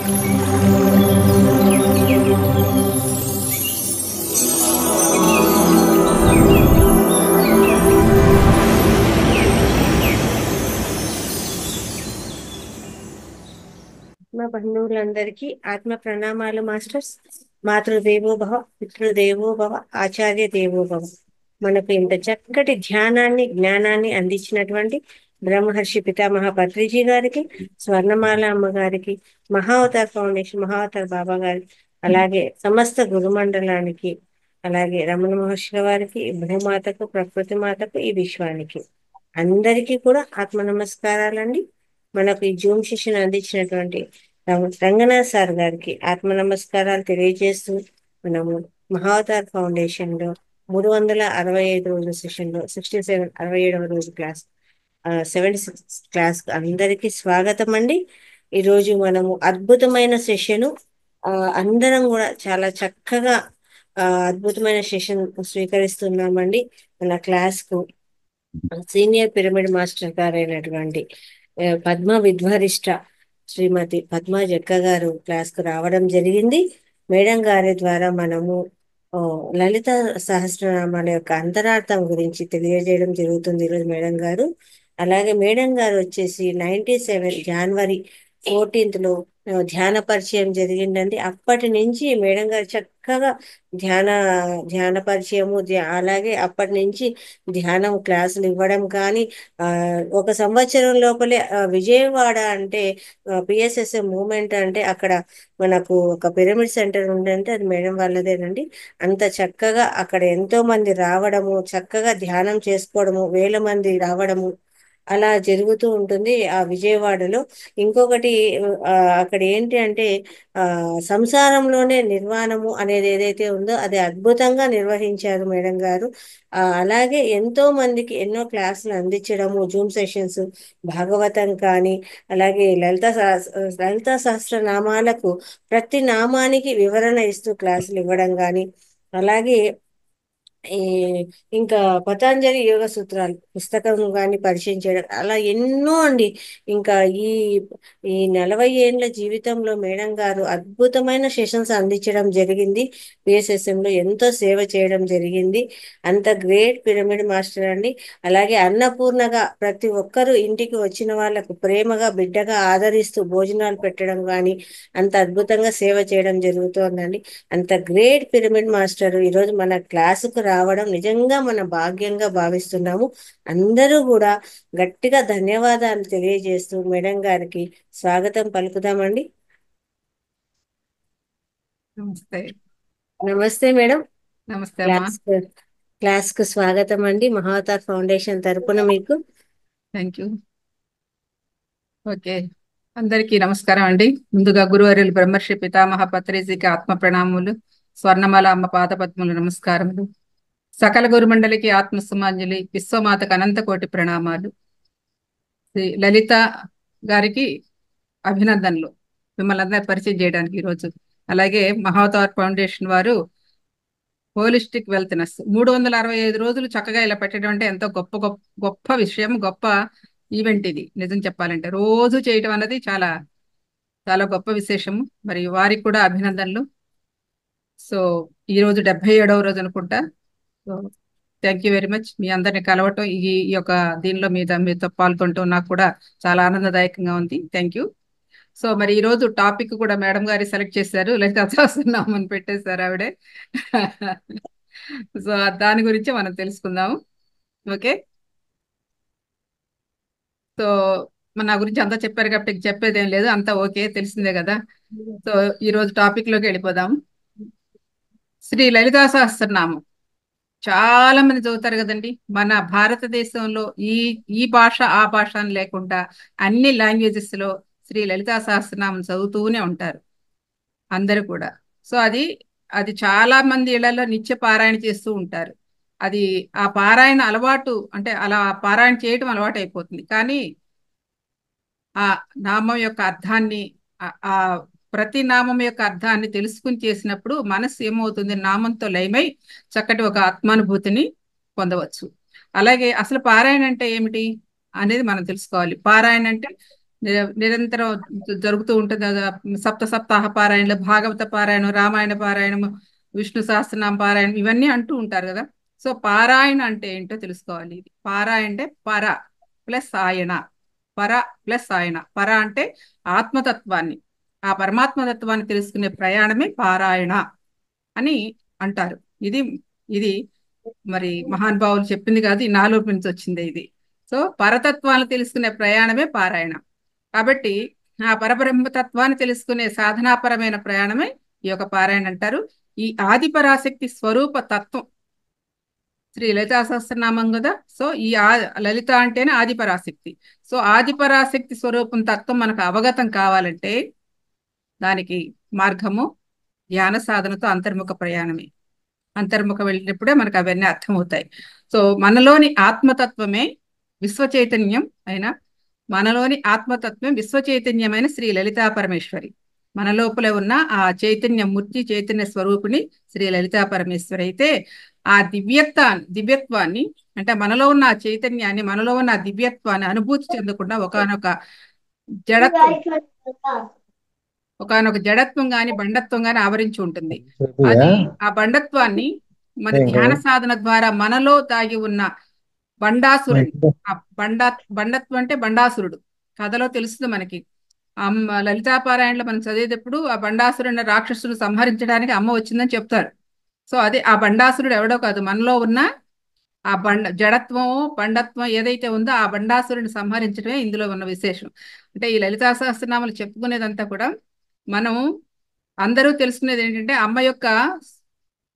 మా బంధువులందరికీ ఆత్మ ప్రణామాలు మాస్టర్స్. మాతృదేవో భవ, పితృదేవో భవ, ఆచార్య దేవో భవ. మనకు ఇంత చక్కటి ధ్యానాన్ని జ్ఞానాన్ని అందించినటువంటి బ్రహ్మర్షి పితామహ పత్రిజీ గారికి, స్వర్ణమాల అమ్మ గారికి, మహావతార్ ఫౌండేషన్ మహావతార్ బాబా గారికి, అలాగే సమస్త గురుమండలానికి, అలాగే రమణ మహర్షుల వారికి, భూమాతకు, ప్రకృతి మాతకు, ఈ విశ్వానికి అందరికీ కూడా ఆత్మ నమస్కారాలండి. మనకు ఈ జూమ్ సెషన్ అందించినటువంటి రంగనాథ్ సార్ గారికి ఆత్మ నమస్కారాలు తెలియజేస్తూ, మనము మహావతార్ ఫౌండేషన్ లో 365 రోజుల సెషన్ లో 67వ రోజు క్లాస్ 76 క్లాస్ అందరికీ స్వాగతం అండి. ఈరోజు మనము అద్భుతమైన సెషను, అందరం కూడా చాలా చక్కగా అద్భుతమైన సెషన్ స్వీకరిస్తున్నామండి. మన క్లాస్ కు సీనియర్ పిరమిడ్ మాస్టర్ గారైనటువంటి పద్మ విధ్వరిష్ట శ్రీమతి పద్మా జక్క గారు క్లాస్ కు రావడం జరిగింది. మేడం గారి ద్వారా మనము లలిత సహస్రనామాల యొక్క అంతరార్థం గురించి తెలియజేయడం జరుగుతుంది ఈరోజు మేడం గారు. అలాగే మేడం గారు వచ్చేసి 97 జనవరి 14th ధ్యాన పరిచయం జరిగిందండి. అప్పటి నుంచి మేడం గారు చక్కగా ధ్యాన ధ్యాన పరిచయము, అలాగే అప్పటి నుంచి ధ్యానం క్లాసులు ఇవ్వడం కానీ, ఒక సంవత్సరం లోపలే విజయవాడ అంటే పిఎస్ఎస్ఎం మూమెంట్ అంటే అక్కడ మనకు ఒక పిరమిడ్ సెంటర్ ఉందంటే అది మేడం వాళ్ళదేనండి. అంత చక్కగా అక్కడ ఎంతో మంది రావడము, చక్కగా ధ్యానం చేసుకోవడము, వేల మంది రావడము అలా జరుగుతూ ఉంటుంది ఆ విజయవాడలో. ఇంకొకటి అక్కడ ఏంటి అంటే ఆ సంసారంలోనే నిర్వాణము అనేది ఏదైతే ఉందో అది అద్భుతంగా నిర్వహించారు మేడం గారు. అలాగే ఎంతో మందికి ఎన్నో క్లాసులు అందించడము, జూమ్ సెషన్స్, భాగవతం కానీ, అలాగే లలిత సహస్రనామాలకు ప్రతి నామానికి వివరణ ఇస్తూ క్లాసులు ఇవ్వడం కానీ, అలాగే ఈ ఇంకా పతంజలి యోగ సూత్రాలు పుస్తకం కానీ పరిచయం చేయడం, అలా ఎన్నో అండి. ఇంకా ఈ ఈ 40 ఏండ్ల జీవితంలో మేడం గారు అద్భుతమైన సెషన్స్ అందించడం జరిగింది. పిఎస్ఎస్ఎంలో ఎంతో సేవ చేయడం జరిగింది. అంత గ్రేట్ పిరమిడ్ మాస్టర్ అండి. అలాగే అన్నపూర్ణగా ప్రతి ఒక్కరూ ఇంటికి వచ్చిన వాళ్ళకు ప్రేమగా బిడ్డగా ఆదరిస్తూ భోజనాలు పెట్టడం కానీ అంత అద్భుతంగా సేవ చేయడం జరుగుతోందండి. అంత గ్రేట్ పిరమిడ్ మాస్టర్ ఈరోజు మన క్లాసుకు రావడం నిజంగా మన భాగ్యంగా భావిస్తున్నాము. అందరూ కూడా గట్టిగా ధన్యవాదాలు తెలియజేస్తూ మేడం గారికి స్వాగతం పలుకుదామండి. నమస్తే. నమస్తే మేడం. నమస్తే అమ్మా. క్లాస్ కు స్వాగతం అండి మహావతార్ ఫౌండేషన్ తరపున మీకు. Thank you. ఓకే, అందరికీ నమస్కారం అండి. ముందుగా గురువర్యులు బ్రహ్మర్షి పితామహ పత్రిజీకి ఆత్మ ప్రణామములు, స్వర్ణమాల అమ్మ పాదపద్మములు నమస్కారములు, సకల గురుమండలికి ఆత్మ సుమాంజలి, విశ్వమాతకు అనంత కోటి ప్రణామాలు. శ్రీ లలిత గారికి అభినందనలు మిమ్మల్ని అందరూ పరిచయం చేయడానికి ఈరోజు. అలాగే మహావతార్ ఫౌండేషన్ వారు హోలిస్టిక్ వెల్త్నెస్ 365 రోజులు చక్కగా ఇలా పెట్టడం అంటే ఎంతో గొప్ప గొప్ప గొప్ప విషయం, గొప్ప ఈవెంట్ ఇది. నిజం చెప్పాలంటే రోజు చేయటం అన్నది చాలా చాలా గొప్ప విశేషము. మరి వారికి కూడా అభినందనలు. సో ఈరోజు 77వ రోజు అనుకుంటా. So thank you very much. మీ అందరిని కలవటం, ఈ యొక్క దీనిలో మీతో పాల్గొనటం నాకు కూడా చాలా ఆనందదాయకంగా ఉంది. Thank you. సో మరి ఈరోజు టాపిక్ కూడా మేడం గారి సెలెక్ట్ చేశారు, లలిత సహస్రనామం పెట్టేశారు ఆవిడే. సో దాని గురించి మనం తెలుసుకుందాము. ఓకే, సో నా గురించి అంతా చెప్పారు కాబట్టి చెప్పేది ఏం లేదు, అంతా ఓకే, తెలిసిందే కదా. సో ఈరోజు టాపిక్ లోకి వెళ్ళిపోదాం. శ్రీ లలితా సహస్రనామం చాలా మంది చదువుతారు కదండి. మన భారతదేశంలో ఈ ఈ భాష ఆ భాష అని లేకుండా అన్ని లాంగ్వేజెస్ లో శ్రీ లలితా సహస్రనామం చదువుతూనే ఉంటారు అందరూ కూడా. సో అది అది చాలా మంది ఇళ్లలో నిత్య పారాయణ చేస్తూ ఉంటారు. అది ఆ పారాయణ అలవాటు, అంటే అలా పారాయణ చేయటం అలవాటు అయిపోతుంది. కానీ ఆ నామం యొక్క అర్థాన్ని, ఆ ప్రతి నామం యొక్క అర్థాన్ని తెలుసుకుని చేసినప్పుడు మనసు ఏమవుతుంది, నామంతో లయమై చక్కటి ఒక ఆత్మానుభూతిని పొందవచ్చు. అలాగే అసలు పారాయణ అంటే ఏమిటి అనేది మనం తెలుసుకోవాలి. పారాయణ అంటే నిరంతరం జరుగుతూ ఉంటుంది కదా. సప్త సప్తాహ పారాయణలు, భాగవత పారాయణం, రామాయణ పారాయణం, విష్ణు సహస్రనామ పారాయణం, ఇవన్నీ అంటూ ఉంటారు కదా. సో పారాయణ అంటే ఏంటో తెలుసుకోవాలి. ఇది పారాయణ అంటే పర ప్లస్ ఆయన, పర ప్లస్ ఆయన. పర అంటే ఆత్మతత్వాన్ని, ఆ పరమాత్మతత్వాన్ని తెలుసుకునే ప్రయాణమే పారాయణ అని అంటారు. ఇది ఇది మరి మహానుభావులు చెప్పింది కాదు, ఈ నాలో నుంచి వచ్చింది ఇది. సో పరతత్వాన్ని తెలుసుకునే ప్రయాణమే పారాయణ. కాబట్టి ఆ పరబ్రహ్మతత్వాన్ని తెలుసుకునే సాధనాపరమైన ప్రయాణమే ఈ యొక్క పారాయణ అంటారు. ఈ ఆది పరాశక్తి స్వరూప తత్వం శ్రీ లలితా సహస్రనామం కదా. సో ఈ లలిత అంటేనే ఆది పరాశక్తి. సో ఆది పరాశక్తి స్వరూపం తత్వం మనకు అవగతం కావాలంటే దానికి మార్గము ధ్యాన సాధనతో అంతర్ముఖ ప్రయాణమే. అంతర్ముఖ వెళ్ళినప్పుడే మనకు అవన్నీ అర్థమవుతాయి. సో మనలోని ఆత్మతత్వమే విశ్వ చైతన్యం అయిన మనలోని ఆత్మతత్వం విశ్వ చైతన్యమైన శ్రీ లలితా పరమేశ్వరి. మన లోపల ఉన్న ఆ చైతన్య మూర్తి, చైతన్య స్వరూపిణి శ్రీ లలితా పరమేశ్వరి అయితే ఆ దివ్యత్వాన్ని అంటే మనలో ఉన్న ఆ చైతన్యాన్ని, మనలో ఉన్న ఆ దివ్యత్వాన్ని అనుభూతి చెందకుండా ఒకనొక జడత్వం గాని బండత్వం గాని ఆవరించి ఉంటుంది. అది ఆ బండత్వాన్ని మన ధ్యాన సాధన ద్వారా మనలో దాగి ఉన్న బండాసురుని, ఆ బండత్వం అంటే బండాసురుడు కథలో తెలుస్తుంది మనకి. అమ్మ లలితాపారాయణలో మనం చదివేటప్పుడు ఆ బండాసురుని రాక్షసుని సంహరించడానికి అమ్మ వచ్చిందని చెప్తారు. సో అదే ఆ బండాసురుడు ఎవడో కాదు, మనలో ఉన్న ఆ జడత్వం బండత్వం ఏదైతే ఉందో ఆ బండాసురుని సంహరించడమే ఇందులో ఉన్న విశేషం. అంటే ఈ లలితా సహస్రనామాలు చెప్పుకునేదంతా కూడా మనం అందరూ తెలుసుకునేది ఏంటంటే అమ్మ యొక్క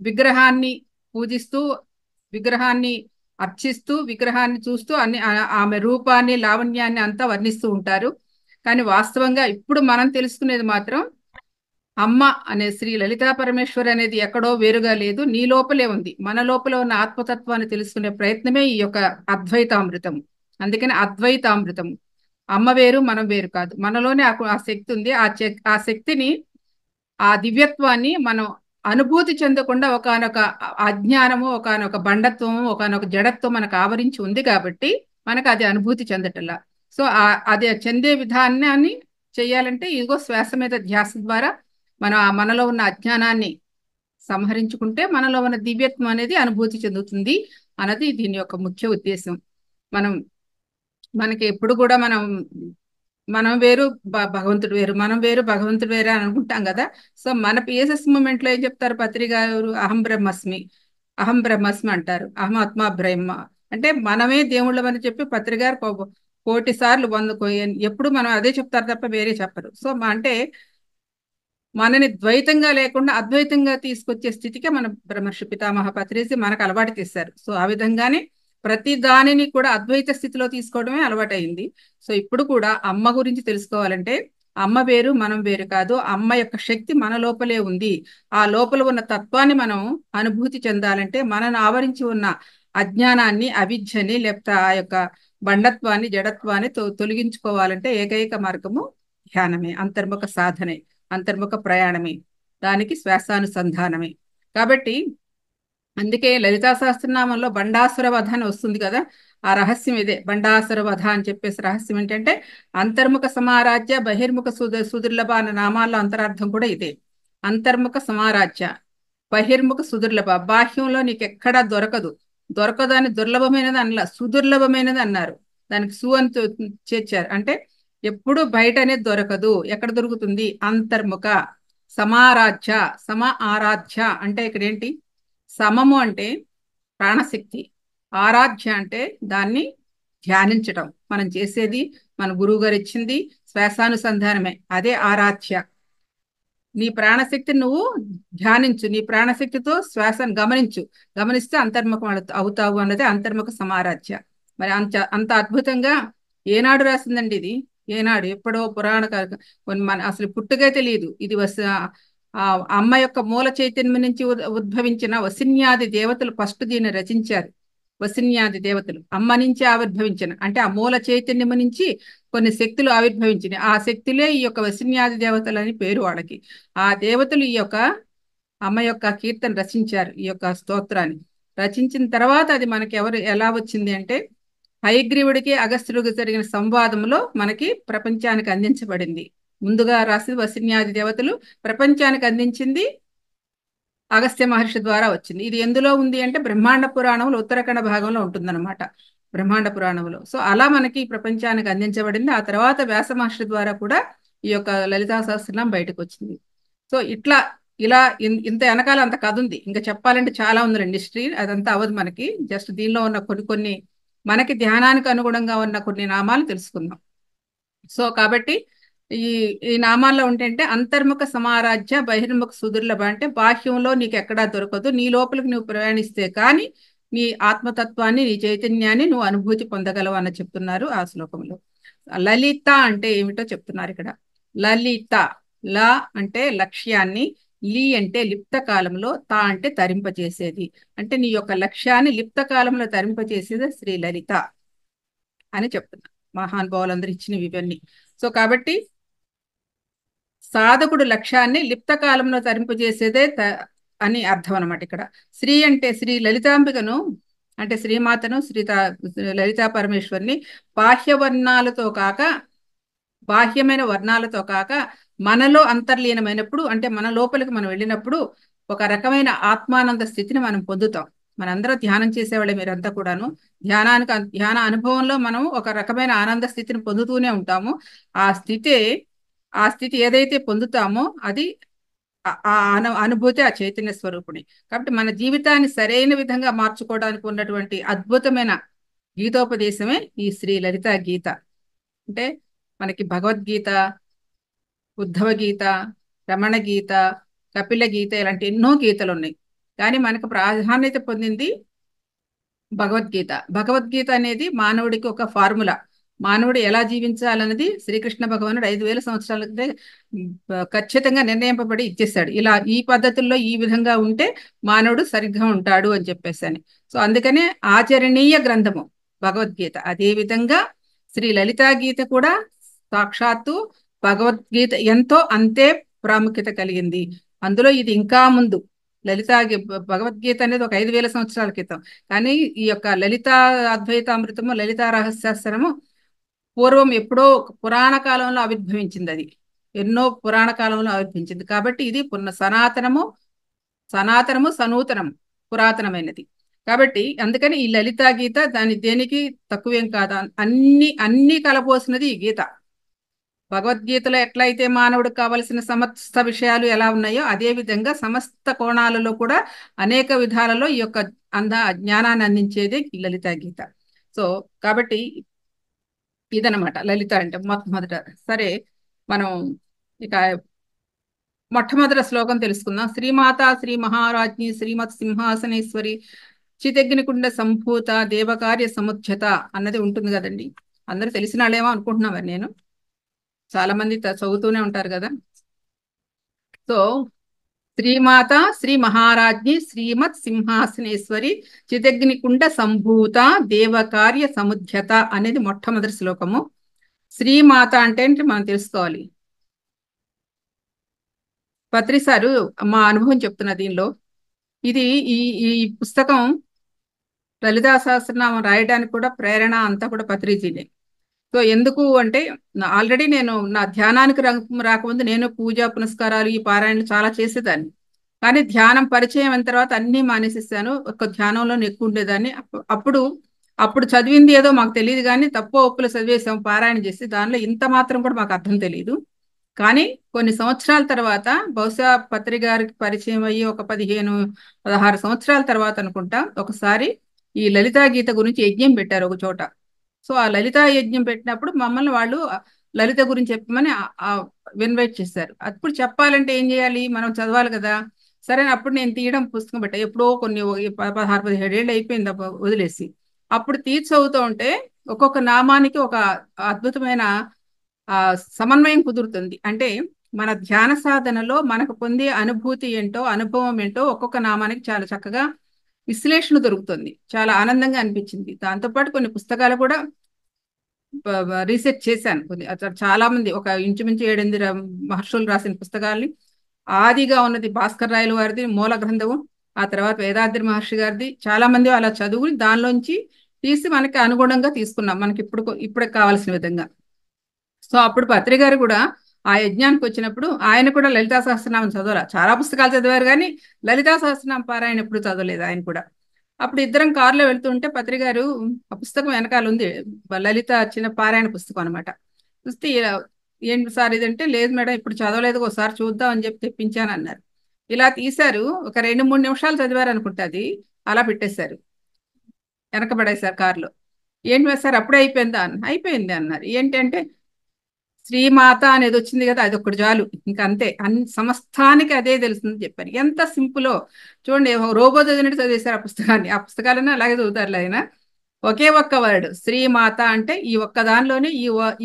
విగ్రహాన్ని పూజిస్తూ, విగ్రహాన్ని అర్చిస్తూ, విగ్రహాన్ని చూస్తూ అన్ని ఆమె రూపాన్ని, లావణ్యాన్ని అంతా వర్ణిస్తూ ఉంటారు. కానీ వాస్తవంగా ఇప్పుడు మనం తెలుసుకునేది మాత్రం అమ్మ అనే శ్రీ లలితా పరమేశ్వరి అనేది ఎక్కడో వేరుగా లేదు, నీ లోపలే ఉంది. మన లోపల ఉన్న ఆత్మతత్వాన్ని తెలుసుకునే ప్రయత్నమే ఈ యొక్క అద్వైతామృతం. అందుకని అద్వైతామృతం. అమ్మ వేరు, మనం వేరు కాదు. మనలోనే ఆ శక్తి ఉంది. ఆ శక్తిని, ఆ దివ్యత్వాన్ని మనం అనుభూతి చెందకుండా ఒకనొక అజ్ఞానము, ఒకనొక బండత్వము, ఒకనొక జడత్వం మనకు ఆవరించి ఉంది కాబట్టి మనకు అది అనుభూతి చెందటల్లా. సో అది చెందే విధానాన్ని చెయ్యాలంటే ఇదిగో శ్వాస మీద ధ్యాస ద్వారా మనం మనలో ఉన్న అజ్ఞానాన్ని సంహరించుకుంటే మనలో ఉన్న దివ్యత్వం అనేది అనుభూతి చెందుతుంది అన్నది దీని యొక్క ముఖ్య ఉద్దేశం. మనకి ఎప్పుడు కూడా మనం వేరు, భగవంతుడు వేరు, మనం వేరు, భగవంతుడు వేరు అని అనుకుంటాం కదా. సో మన పిఎస్ఎస్ మూమెంట్ లో ఏం చెప్తారు పత్రి గారు? అహం బ్రహ్మస్మి, అహం బ్రహ్మస్మి అంటారు. అహం ఆత్మ బ్రహ్మ అంటే మనమే దేవుళ్ళమని చెప్పి పత్రి గారు కోటి సార్లు ఎప్పుడు మనం అదే చెప్తారు తప్ప వేరే చెప్పరు. సో అంటే మనని ద్వైతంగా లేకుండా అద్వైతంగా తీసుకొచ్చే స్థితికే మన బ్రహ్మర్షి పితామహ పత్రిజీ మనకు అలవాటు చేశారు. సో ఆ విధంగానే ప్రతి దానిని కూడా అద్వైత స్థితిలో తీసుకోవడమే అలవాటైంది. సో ఇప్పుడు కూడా అమ్మ గురించి తెలుసుకోవాలంటే అమ్మ వేరు, మనం వేరు కాదు. అమ్మ యొక్క శక్తి మన లోపలే ఉంది. ఆ లోపల ఉన్న తత్వాన్ని మనం అనుభూతి చెందాలంటే మనను ఆవరించి ఉన్న అజ్ఞానాన్ని, అవిద్యని, లేకపోతే ఆ యొక్క బండత్వాన్ని, జడత్వాన్ని తొలగించుకోవాలంటే ఏకైక మార్గము ధ్యానమే, అంతర్ముఖ సాధనే, అంతర్ముఖ ప్రయాణమే, దానికి శ్వాసానుసంధానమే. కాబట్టి అందుకే లలితా సహస్రనామంలో బండాసుర వధ అని వస్తుంది కదా. ఆ రహస్యం ఇదే, బండాసుర వధ అని చెప్పేసి రహస్యం ఏంటంటే అంతర్ముఖ సమారాజ్య, బహిర్ముఖ సుదుర్లభ అన్న నామాల్లో అంతరార్థం కూడా ఇదే. అంతర్ముఖ సమారాజ్య, బహిర్ముఖ సుదుర్లభ. బాహ్యంలో నీకు ఎక్కడా దొరకదని దుర్లభమైనది అనలా, సుదుర్లభమైనది అన్నారు. దానికి సు అని చేర్చారు. అంటే ఎప్పుడు బయట అనేది దొరకదు. ఎక్కడ దొరుకుతుంది? అంతర్ముఖ సమారాధ్య. ఆరాధ్య అంటే ఇక్కడ ఏంటి? సమము అంటే ప్రాణశక్తి, ఆరాధ్య అంటే దాన్ని ధ్యానించటం. మనం చేసేది మన గురువు గారు ఇచ్చింది శ్వాసానుసంధానమే, అదే ఆరాధ్య. నీ ప్రాణశక్తిని నువ్వు ధ్యానించు, నీ ప్రాణశక్తితో శ్వాసను గమనిస్తే అంతర్ముఖం అవుతావు అన్నది అంతర్ముఖ సమారాధ్య. మరి అంత అద్భుతంగా ఏనాడు రాసిందండి ఇది? ఏనాడు? ఎప్పుడో పురాణ మన అసలు పుట్టుకే తెలియదు. ఇది అమ్మ యొక్క మూల చైతన్యం నుంచి ఉద్భవించిన వసిన్యాది దేవతలు ఫస్ట్ దీన్ని రచించారు. వసిన్యాది దేవతలు అమ్మ నుంచి ఆవిర్భవించిన, అంటే ఆ మూల చైతన్యం నుంచి కొన్ని శక్తులు ఆవిర్భవించినాయి. ఆ శక్తులే ఈ యొక్క వసిన్యాది దేవతలు అని పేరు వాళ్ళకి. ఆ దేవతలు ఈ యొక్క అమ్మ యొక్క కీర్తన రచించారు, ఈ యొక్క స్తోత్రాన్ని రచించిన తర్వాత అది మనకి ఎలా వచ్చింది అంటే హయగ్రీవుడికి అగస్త్యుడికి జరిగిన సంవాదంలో మనకి ప్రపంచానికి అందించబడింది. ముందుగా రాసి వసిన్యాది దేవతలు ప్రపంచానికి అందించింది అగస్త్య మహర్షి ద్వారా వచ్చింది. ఇది ఎందులో ఉంది అంటే బ్రహ్మాండ పురాణంలో ఉత్తరాఖండ భాగంలో ఉంటుందన్నమాట, బ్రహ్మాండ పురాణంలో. సో అలా మనకి ప్రపంచానికి అందించబడింది. ఆ తర్వాత వ్యాస మహర్షి ద్వారా కూడా ఈ యొక్క లలితా సహస్రనామం బయటకు వచ్చింది. సో ఇట్లా ఇలా ఇంత వెనకాల అంత కథ ఉంది. ఇంకా చెప్పాలంటే చాలా ఉందండి హిస్టరీ, అదంతా అవ్వదు మనకి. జస్ట్ దీనిలో ఉన్న కొన్ని కొన్ని మనకి ధ్యానానికి అనుగుణంగా ఉన్న కొన్ని నామాలు తెలుసుకుందాం. సో కాబట్టి ఈ ఈ నామాల్లో ఉంటే అంతర్ముఖ సమారాధ్య బహిర్ముఖ సుదుర్లభ, అంటే బాహ్యంలో నీకు ఎక్కడా దొరకదు, నీ లోపలికి నువ్వు ప్రయాణిస్తే కానీ నీ ఆత్మతత్వాన్ని, నీ చైతన్యాన్ని నువ్వు అనుభూతి పొందగలవు అని చెప్తున్నారు ఆ శ్లోకంలో. లలిత అంటే ఏమిటో చెప్తున్నారు ఇక్కడ. లలిత, ల అంటే లక్ష్యాన్ని, లి అంటే లిప్త కాలంలో, తా అంటే తరింపచేసేది. అంటే నీ యొక్క లక్ష్యాన్ని లిప్త కాలంలో తరింపచేసేది శ్రీ లలిత అని చెప్తున్నా. మహానుభావులందరూ ఇచ్చినవి ఇవన్నీ. సో కాబట్టి సాధకుడు లక్ష్యాన్ని లిప్త కాలంలో తరింపజేసేదే అని అర్థం అనమాట. ఇక్కడ శ్రీ అంటే శ్రీ లలితాంబికను, అంటే శ్రీమాతను, లలితా పరమేశ్వరిని బాహ్య వర్ణాలతో కాక, బాహ్యమైన వర్ణాలతో కాక మనలో అంతర్లీనమైనప్పుడు, అంటే మన లోపలికి మనం వెళ్ళినప్పుడు ఒక రకమైన ఆత్మానంద స్థితిని మనం పొందుతాం. మనందరం ధ్యానం చేసేవాళ్ళే మీరంతా కూడాను. ధ్యాన అనుభవంలో మనం ఒక రకమైన ఆనంద స్థితిని పొందుతూనే ఉంటాము. ఆ స్థితి ఏదైతే పొందుతామో అది అనుభూతి ఆ చైతన్య స్వరూపుని. కాబట్టి మన జీవితాన్ని సరైన విధంగా మార్చుకోవడానికి ఉన్నటువంటి అద్భుతమైన గీతోపదేశమే ఈ శ్రీ లలితా గీత. అంటే మనకి భగవద్గీత, ఉద్ధవ గీత, రమణ గీత, కపిల గీత, ఇలాంటి ఎన్నో గీతలు ఉన్నాయి. కానీ మనకు ప్రాధాన్యత పొందింది భగవద్గీత. భగవద్గీత అనేది మానవుడికి ఒక ఫార్ములా. మానవుడు ఎలా జీవించాలన్నది శ్రీకృష్ణ భగవానుడు 5000 సంవత్సరాల క్రితం ఖచ్చితంగా నిర్ణయింపబడి ఇచ్చేసాడు. ఇలా ఈ పద్ధతుల్లో ఈ విధంగా ఉంటే మానవుడు సరిగ్గా ఉంటాడు అని చెప్పేసి. సో అందుకనే ఆచరణీయ గ్రంథము భగవద్గీత. అదే విధంగా శ్రీ లలితా గీత కూడా సాక్షాత్తు భగవద్గీత ఎంతో అంతే ప్రాముఖ్యత కలిగింది. అందులో ఇది ఇంకా ముందు భగవద్గీత అనేది ఒక 5000 సంవత్సరాల క్రితం. కానీ ఈ యొక్క లలితా అద్వైతామృతము, లలితా రహస్యాస్త్రము పూర్వం ఎప్పుడో పురాణ కాలంలో ఆవిర్భవించింది. అది ఎన్నో పురాణ కాలంలో ఆవిర్భవించింది. కాబట్టి ఇది సనాతనము సనూతనము, పురాతనమైనది. కాబట్టి అందుకని ఈ లలితా గీత దేనికి తక్కువేం కాదా, అన్ని కలపోసినది ఈ గీత. భగవద్గీతలో ఎట్లయితే మానవుడికి కావలసిన సమస్త విషయాలు ఎలా ఉన్నాయో అదే విధంగా సమస్త కోణాలలో కూడా అనేక విధాలలో ఈ యొక్క జ్ఞానాన్ని అందించేది ఈ లలితా గీత. సో కాబట్టి ఇదనమాట లలిత అంటే మొట్టమొదట. సరే, మనం ఇక మొట్టమొదటి శ్లోకం తెలుసుకుందాం. శ్రీమాత శ్రీ మహారాజ్ఞి శ్రీమత్ సింహాసనేశ్వరి చితగ్నికుండ సంభూత దేవకార్య సముచ్యత అన్నది ఉంటుంది కదండి. అందరూ తెలిసిన వాళ్ళేమో అనుకుంటున్నామని నేను, చాలా మంది చదువుతూనే ఉంటారు కదా. సో శ్రీమాత శ్రీ మహారాజ్ఞి శ్రీమత్ సింహాసనేశ్వరి చిదగ్నికుండ సంభూత దేవకార్య సముద్యత అనేది మొట్టమొదటి శ్లోకము. శ్రీమాత అంటే మనం తెలుసుకోవాలి. పత్రిసారు మా అనుభవం చెప్తున్న దీనిలో. ఇది ఈ పుస్తకం లలితా సహస్రనామం రాయడానికి కూడా ప్రేరణ అంతా కూడా పత్రిజీనే. సో ఎందుకు అంటే ఆల్రెడీ నేను నా ధ్యానానికి రాకముందు నేను పూజ పునస్కారాలు ఈ పారాయణలు చాలా చేసేదాన్ని. కానీ ధ్యానం పరిచయం అయిన తర్వాత అన్నీ మానేసేసాను. ఒక ధ్యానంలో ఎక్కువ ఉండేదాన్ని. అప్పుడు చదివింది ఏదో మాకు తెలియదు, కానీ తప్పో ఒప్పులు చదివేసాం పారాయణ చేసి. దానిలో ఇంత మాత్రం కూడా మాకు అర్థం తెలియదు. కానీ కొన్ని సంవత్సరాల తర్వాత, బహుశా పత్రి గారికి పరిచయం అయ్యి ఒక 15-16 సంవత్సరాల తర్వాత అనుకుంటా, ఒకసారి ఈ లలితా గీత గురించి యజ్ఞం పెట్టారు ఒక చోట. సో ఆ లలితా యజ్ఞం పెట్టినప్పుడు మమ్మల్ని వాళ్ళు లలిత గురించి చెప్పమని ఇన్వైట్ చేశారు. అప్పుడు చెప్పాలంటే ఏం చేయాలి, మనం చదవాలి కదా. సరే, అప్పుడు నేను తీయడం పుస్తకం పెట్టా. ఎప్పుడో కొన్ని 16-17 ఏళ్ళు అయిపోయింది వదిలేసి. అప్పుడు తీర్చి చదువుతూ ఉంటే ఒక్కొక్క నామానికి ఒక అద్భుతమైన సమన్వయం కుదురుతుంది. అంటే మన ధ్యాన సాధనలో మనకు పొందే అనుభూతి ఏంటో, అనుభవం ఏంటో ఒక్కొక్క నామానికి చాలా చక్కగా విశ్లేషణ దొరుకుతుంది. చాలా ఆనందంగా అనిపించింది. దాంతోపాటు కొన్ని పుస్తకాలు కూడా రీసెర్చ్ చేశాను. చాలా మంది, ఒక ఇంచుమించు 7-8 మహర్షులు రాసిన పుస్తకాల్ని, ఆదిగా ఉన్నది భాస్కర్ రాయల వారిది మూల గ్రంథము, ఆ తర్వాత వేదాద్రి మహర్షి గారిది, చాలా మంది అలా చదువుని దానిలోంచి తీసి మనకి అనుగుణంగా తీసుకున్నాం, మనకి ఇప్పుడు కావాల్సిన విధంగా. సో అప్పుడు పత్రి గారు కూడా ఆ యజ్ఞానికి వచ్చినప్పుడు ఆయన కూడా లలితా సహస్రనామం చదవరా, చాలా పుస్తకాలు చదివారు కానీ లలితా సహస్రనామం పారాయణ ఎప్పుడు చదవలేదు ఆయన కూడా. అప్పుడు ఇద్దరం కారులో వెళ్తుంటే పత్రి గారు ఆ పుస్తకం వెనకాల ఉంది, లలిత చిన్న పారాయణ పుస్తకం అనమాట. చూస్తే ఏంటి సార్ ఇదంటే, లేదు మేడం ఇప్పుడు చదవలేదు, ఒకసారి చూద్దాం అని చెప్పి తెప్పించాను అన్నారు. ఇలా తీశారు, ఒక 2-3 నిమిషాలు చదివారు అనుకుంటా, అది అలా పెట్టేశారు, వెనకబడేశారు కారులో. ఏంటి సార్ అప్పుడే అయిపోయిందా అన్న, అయిపోయింది అన్నారు. ఏంటి అంటే, శ్రీమాత అనేది వచ్చింది కదా, అది ఒక్కటి చాలు, ఇంకా అంతే, సమస్తానికి అదే తెలుస్తుంది చెప్పారు. ఎంత సింపులో చూడండి, రోబో చదివినట్టు చదివేశారు ఆ పుస్తకాన్ని. ఆ పుస్తకాలన్నీ అలాగే చదువుతారు ఆయన. ఒకే ఒక్క వర్డ్ శ్రీమాత అంటే ఈ ఒక్క దానిలోనే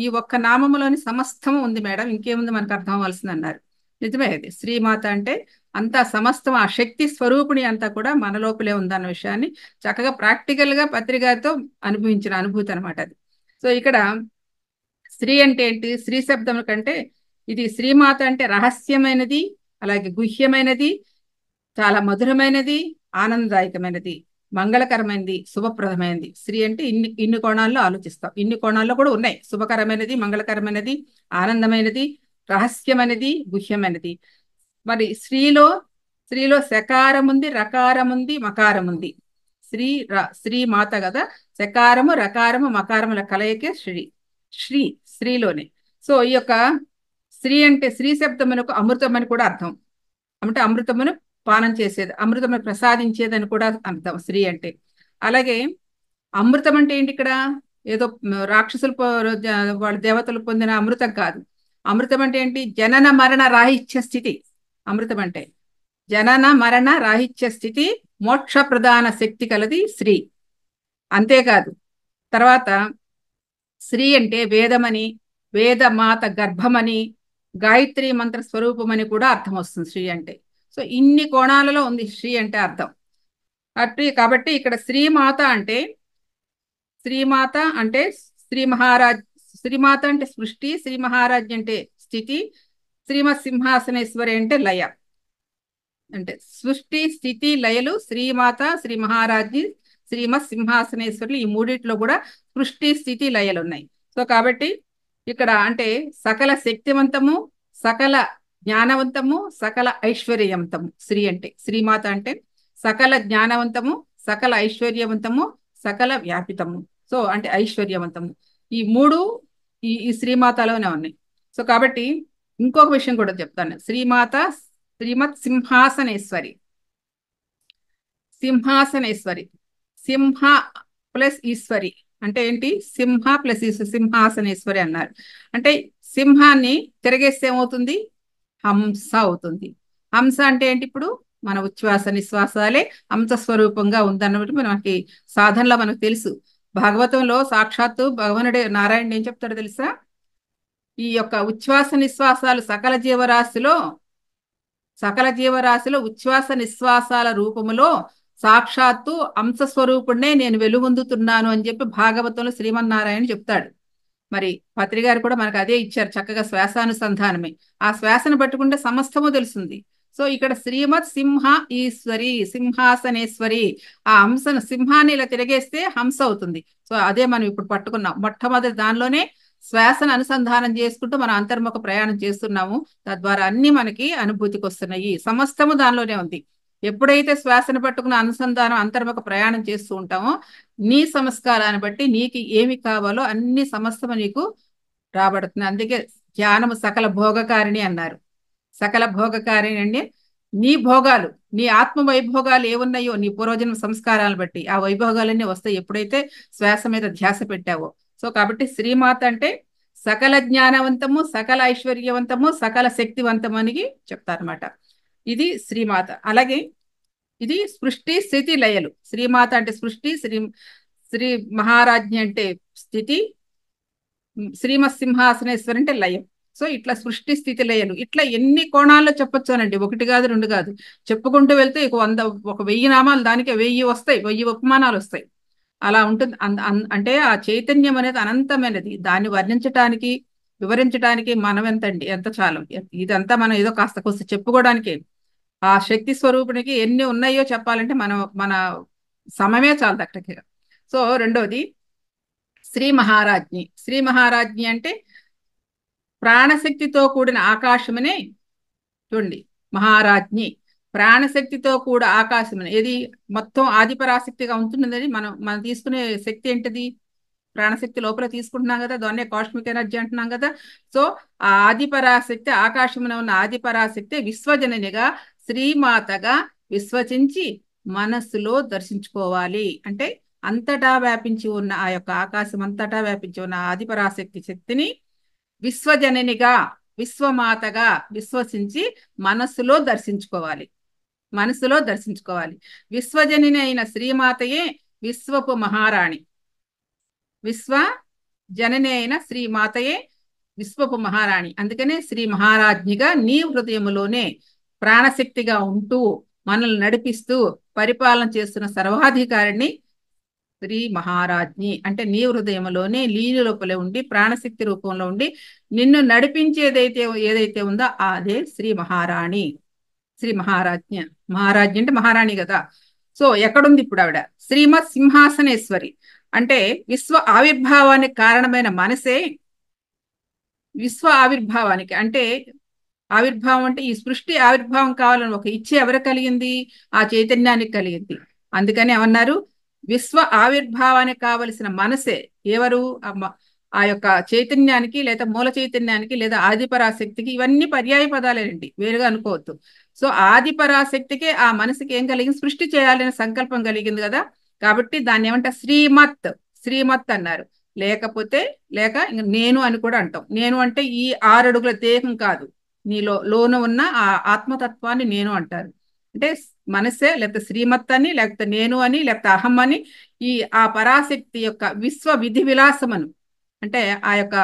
ఈ ఒక్క నామములోని సమస్తము ఉంది మేడం, ఇంకేముంది మనకు అర్థం అవ్వాల్సింది అన్నారు. నిజమే, అది శ్రీమాత అంటే అంతా సమస్తం, ఆ శక్తి స్వరూపిణి అంతా కూడా మన లోపలే ఉందన్న విషయాన్ని చక్కగా ప్రాక్టికల్ గా పత్రికతో అనుభవించిన అనుభూతి అనమాట అది. సో ఇక్కడ స్త్రీ అంటే ఏంటి, స్త్రీ శబ్దం కంటే ఇది శ్రీమాత అంటే రహస్యమైనది, అలాగే గుహ్యమైనది, చాలా మధురమైనది, ఆనందదాయకమైనది, మంగళకరమైనది, శుభప్రదమైనది. స్త్రీ అంటే ఇన్ని కోణాల్లో ఆలోచిస్తాం, ఇన్ని కోణాల్లో కూడా ఉన్నాయి. శుభకరమైనది, మంగళకరమైనది, ఆనందమైనది, రహస్యమైనది, గుహ్యమైనది. మరి స్త్రీలో శకారం ఉంది, రకారం ఉంది, మకారం ఉంది. స్త్రీ మాత కదా, శకారము రకారము మకారముల కలయికే స్త్రీలోనే. సో ఈ యొక్క స్త్రీ అంటే స్త్రీ శబ్దమునకు అమృతం అని కూడా అర్థం, అంటే అమృతమును పానం చేసేది, అమృతమును ప్రసాదించేదని కూడా అర్థం స్త్రీ అంటే. అలాగే అమృతం అంటే ఏంటి, ఇక్కడ ఏదో రాక్షసులు వాళ్ళ దేవతలు పొందిన అమృతం కాదు. అమృతం అంటే ఏంటి, జనన మరణ రాహిత్య స్థితి. అమృతం అంటే జనన మరణ రాహిత్య స్థితి, మోక్ష ప్రధాన శక్తి కలది స్త్రీ. అంతేకాదు, తర్వాత స్త్రీ అంటే వేదమని, వేదమాత గర్భమని, గాయత్రి మంత్ర స్వరూపమని కూడా అర్థం వస్తుంది స్త్రీ అంటే. సో ఇన్ని కోణాలలో ఉంది స్త్రీ అంటే అర్థం. కాబట్టి ఇక్కడ శ్రీమాత అంటే శ్రీమాత అంటే సృష్టి, శ్రీ మహారాజ్ అంటే స్థితి, శ్రీమత్ సింహాసనేశ్వరి అంటే లయ. అంటే సృష్టి, స్థితి, లయలు శ్రీమాత, శ్రీ మహారాజ్ని, శ్రీమత్ సింహాసనేశ్వరులు, ఈ మూడిట్లో కూడా సృష్టి, స్థితి, లయలు ఉన్నాయి. సో కాబట్టి ఇక్కడ అంటే సకల శక్తివంతము, సకల జ్ఞానవంతము, సకల ఐశ్వర్యవంతము స్త్రీ అంటే. శ్రీమాత అంటే సకల జ్ఞానవంతము, సకల ఐశ్వర్యవంతము, సకల వ్యాపితము. సో అంటే ఐశ్వర్యవంతము, ఈ మూడు ఈ శ్రీమాతలోనే ఉన్నాయి. సో కాబట్టి ఇంకొక విషయం కూడా చెప్తాను, శ్రీమత్ సింహాసనేశ్వరి. సింహ ప్లస్ ఈశ్వరి అంటే ఏంటి, సింహ ప్లస్ సింహాసనేశ్వరి అన్నారు. అంటే సింహాన్ని తిరగేస్తే ఏమవుతుంది, హంస అవుతుంది. హంస అంటే ఏంటి, ఇప్పుడు మన ఉచ్ఛ్వాస నిశ్వాసాలే హంస స్వరూపంగా ఉందన్నట్టు మనకి సాధనలో మనకు తెలుసు. భాగవతంలో సాక్షాత్తు భగవానుడే నారాయణుడు ఏం చెప్తాడో తెలుసా, ఈ యొక్క ఉచ్ఛ్వాస నిశ్వాసాలు సకల జీవరాశిలో ఉచ్ఛ్వాస నిశ్వాసాల రూపములో సాక్షాత్తు అంశ స్వరూపుణ్ణే నేను వెలుగొందుతున్నాను అని చెప్పి భాగవతంలో శ్రీమన్నారాయణ చెప్తాడు. మరి పత్రి గారు కూడా మనకు అదే ఇచ్చారు, చక్కగా శ్వాసానుసంధానమే. ఆ శ్వాసను పట్టుకుంటే సమస్తము తెలుస్తుంది. సో ఇక్కడ శ్రీమత్ ఈశ్వరి, సింహాసనేశ్వరి, ఆ హంసను, సింహాన్ని ఇలా తిరిగేస్తే హంస అవుతుంది. సో అదే మనం ఇప్పుడు పట్టుకున్నాం. మొట్టమొదటి దానిలోనే శ్వాసను అనుసంధానం చేసుకుంటూ మనం అంతర్ముఖ ప్రయాణం చేస్తున్నాము. తద్వారా అన్ని మనకి అనుభూతికి వస్తున్నాయి, సమస్తము దానిలోనే ఉంది. ఎప్పుడైతే శ్వాసను పట్టుకున్న అనుసంధానం అంతర్ముఖ ప్రయాణం చేస్తూ ఉంటామో, నీ సంస్కారాన్ని బట్టి నీకు ఏమి కావాలో అన్ని సమస్తము నీకు రాబడుతుంది. అందుకే ధ్యానము సకల భోగకారిణి అన్నారు. సకల భోగకారిణి అంటే నీ భోగాలు, నీ ఆత్మ వైభోగాలు ఏమున్నాయో నీ పూర్వజన్మ సంస్కారాలను బట్టి ఆ వైభోగాలన్నీ వస్తాయి ఎప్పుడైతే శ్వాస మీద ధ్యాస పెట్టావో. సో కాబట్టి శ్రీమాత అంటే సకల జ్ఞానవంతము, సకల ఐశ్వర్యవంతము, సకల శక్తివంతము అని చెప్తారనమాట. ఇది శ్రీమాత. అలాగే ఇది సృష్టి, స్థితి, లయలు. శ్రీమాత అంటే సృష్టి, శ్రీ మహారాజ్ఞి అంటే స్థితి, శ్రీమత్ సింహాసనేశ్వరి అంటే లయం. సో ఇట్లా సృష్టి, స్థితి, లయలు ఇట్లా ఎన్ని కోణాల్లో చెప్పొచ్చానండి, ఒకటి కాదు రెండు కాదు, చెప్పుకుంటూ వెళ్తే 1000 నామాలు, దానికి 1000 వస్తాయి, 1000 ఉపమానాలు వస్తాయి. అలా ఉంటుంది. అంటే ఆ చైతన్యం అనేది అనంతమైనది, దాన్ని వర్ణించటానికి వివరించడానికి మనం ఎంత చాలు. ఇదంతా మనం ఏదో కాస్త కోస్త చెప్పుకోవడానికి, ఆ శక్తి స్వరూపునికి ఎన్ని ఉన్నాయో చెప్పాలంటే మన సమయమే చాలు అక్కడికి. సో రెండోది శ్రీ మహారాజ్ఞి. శ్రీ మహారాజ్ఞి అంటే ప్రాణశక్తితో కూడిన ఆకాశమనే. చూడండి, మహారాజ్ఞి ప్రాణశక్తితో కూడా ఆకాశమని, ఏది మొత్తం ఆదిపరాశక్తిగా ఉంటున్నదని మనం తీసుకునే శక్తి ఏంటిది? ప్రాణశక్తి లోపల తీసుకుంటున్నాం కదా, దాన్నే కాస్మిక్ ఎనర్జీ అంటున్నాం కదా. సో ఆ ఆదిపరాశక్తి, ఆకాశమున ఉన్న ఆదిపరాశక్తి విశ్వజననిగా శ్రీమాతగా విశ్వసించి మనస్సులో దర్శించుకోవాలి. అంటే అంతటా వ్యాపించి ఉన్న ఆ యొక్క ఆకాశం అంతటా వ్యాపించి ఉన్న ఆదిపరాశక్తి శక్తిని విశ్వజననిగా, విశ్వమాతగా విశ్వసించి మనస్సులో దర్శించుకోవాలి. మనసులో దర్శించుకోవాలి. విశ్వజనని అయిన శ్రీమాతయే విశ్వపు మహారాణి. విశ్వ జనని అయిన శ్రీమాతయే విశ్వపు మహారాణి. అందుకనే శ్రీ మహారాజ్ఞిగా నీ హృదయములోనే ప్రాణశక్తిగా ఉంటూ మనల్ని నడిపిస్తూ పరిపాలన చేస్తున్న సర్వాధికారిని శ్రీ మహారాజ్ఞి. అంటే నీ హృదయంలోనే లీని లోపలే ఉండి ప్రాణశక్తి రూపంలో ఉండి నిన్ను నడిపించేదైతే ఏదైతే ఉందో అదే శ్రీ మహారాణి, శ్రీ మహారాజ్ఞ. మహారాజ్ఞి అంటే మహారాణి కదా. సో ఎక్కడుంది ఇప్పుడు ఆవిడ? శ్రీమత్ సింహాసనేశ్వరి. అంటే విశ్వ ఆవిర్భావానికి కారణమైన మనసే, విశ్వ ఆవిర్భావానికి అంటే ఆవిర్భావం అంటే ఈ సృష్టి ఆవిర్భావం కావాలని ఒక ఇచ్చ ఎవరు కలిగింది? ఆ చైతన్యానికి కలిగింది. అందుకని ఏమన్నారు? విశ్వ ఆవిర్భావానికి కావలసిన మనసే ఎవరు? ఆ యొక్క చైతన్యానికి లేదా మూల చైతన్యానికి లేదా ఆదిపరాశక్తికి. ఇవన్నీ పర్యాయ పదాలేనండి, వేరుగా అనుకోవద్దు. సో ఆదిపరాశక్తికి ఆ మనసుకి ఏం కలిగింది? సృష్టి చేయాలనే సంకల్పం కలిగింది కదా. కాబట్టి దాన్ని ఏమంటారు? శ్రీమత్. శ్రీమత్ అన్నారు. లేకపోతే లేక నేను అని కూడా అంటాం. నేను అంటే ఈ 6 అడుగుల దేహం కాదు, నీలో లోన ఉన్న ఆ ఆత్మతత్వాన్ని నేను అంటారు. అంటే మనసే, లేకపోతే శ్రీమత్ అని, లేకపోతే నేను అని, లేకపోతే అహం అని. ఆ పరాశక్తి యొక్క విశ్వ విధి విలాసమను అంటే ఆ యొక్క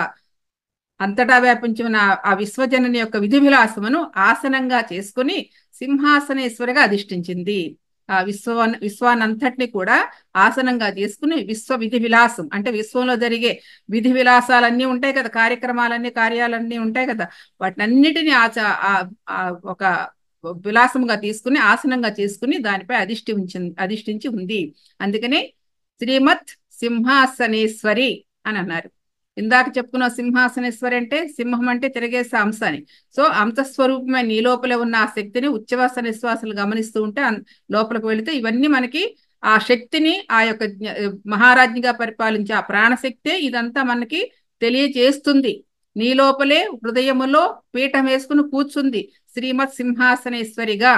అంతటా వ్యాపించి ఉన్న ఆ విశ్వజనని యొక్క విధి విలాసమును ఆసనంగా చేసుకుని సింహాసనేశ్వరిగా అధిష్ఠించింది. ఆ విశ్వానంతటిని కూడా ఆసనంగా చేసుకుని విశ్వ విధి విలాసం అంటే విశ్వంలో జరిగే విధి విలాసాలన్నీ ఉంటాయి కదా, కార్యక్రమాలన్నీ కార్యాలన్నీ ఉంటాయి కదా, వాటినన్నిటినీ ఒక విలాసంగా తీసుకుని ఆసనంగా చేసుకుని దానిపై అధిష్ఠించి ఉంది. అందుకని శ్రీమత్ సింహాసనేశ్వరి అని అన్నారు. ఇందాక చెప్పుకున్న సింహాసనేశ్వరి అంటే సింహం అంటే తిరిగేసే అంశ అని. సో అంతఃస్వరూపమే నీ లోపలే ఉన్న ఆ శక్తిని ఉచ్ఛ్వాస నిశ్వాసాలు గమనిస్తూ ఉంటే లోపలికి వెళితే ఇవన్నీ మనకి ఆ శక్తిని, ఆ యొక్క మహారాజ్ఞిగా పరిపాలించే ఆ ప్రాణశక్తే ఇదంతా మనకి తెలియజేస్తుంది. నీ లోపలే హృదయములో పీఠం వేసుకుని కూర్చుంది శ్రీమత్ సింహాసనేశ్వరిగా.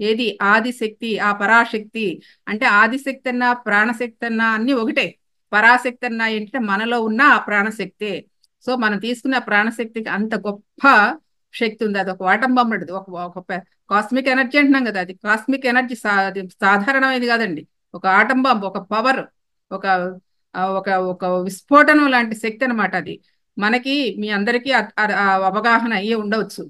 ఏది? ఆదిశక్తి, ఆ పరాశక్తి. అంటే ఆదిశక్తి అన్నా ప్రాణశక్తి అన్నా అన్ని ఒకటే. పరాశక్తి అన్నా ఏంటంటే మనలో ఉన్న ఆ ప్రాణశక్తే. సో మనం తీసుకున్న ప్రాణశక్తికి అంత గొప్ప శక్తి ఉంది. అది ఒక వాటం బొమ్మది, ఒక కాస్మిక్ ఎనర్జీ అంటున్నాం కదా. అది కాస్మిక్ ఎనర్జీ సాధారణమైనది కాదండి. ఒక ఆటం బాంబు, ఒక పవర్, ఒక ఒక ఒక విస్ఫోటనం లాంటి శక్తి అనమాట అది. మనకి మీ అందరికీ అవగాహన అయ్యే ఉండవచ్చు.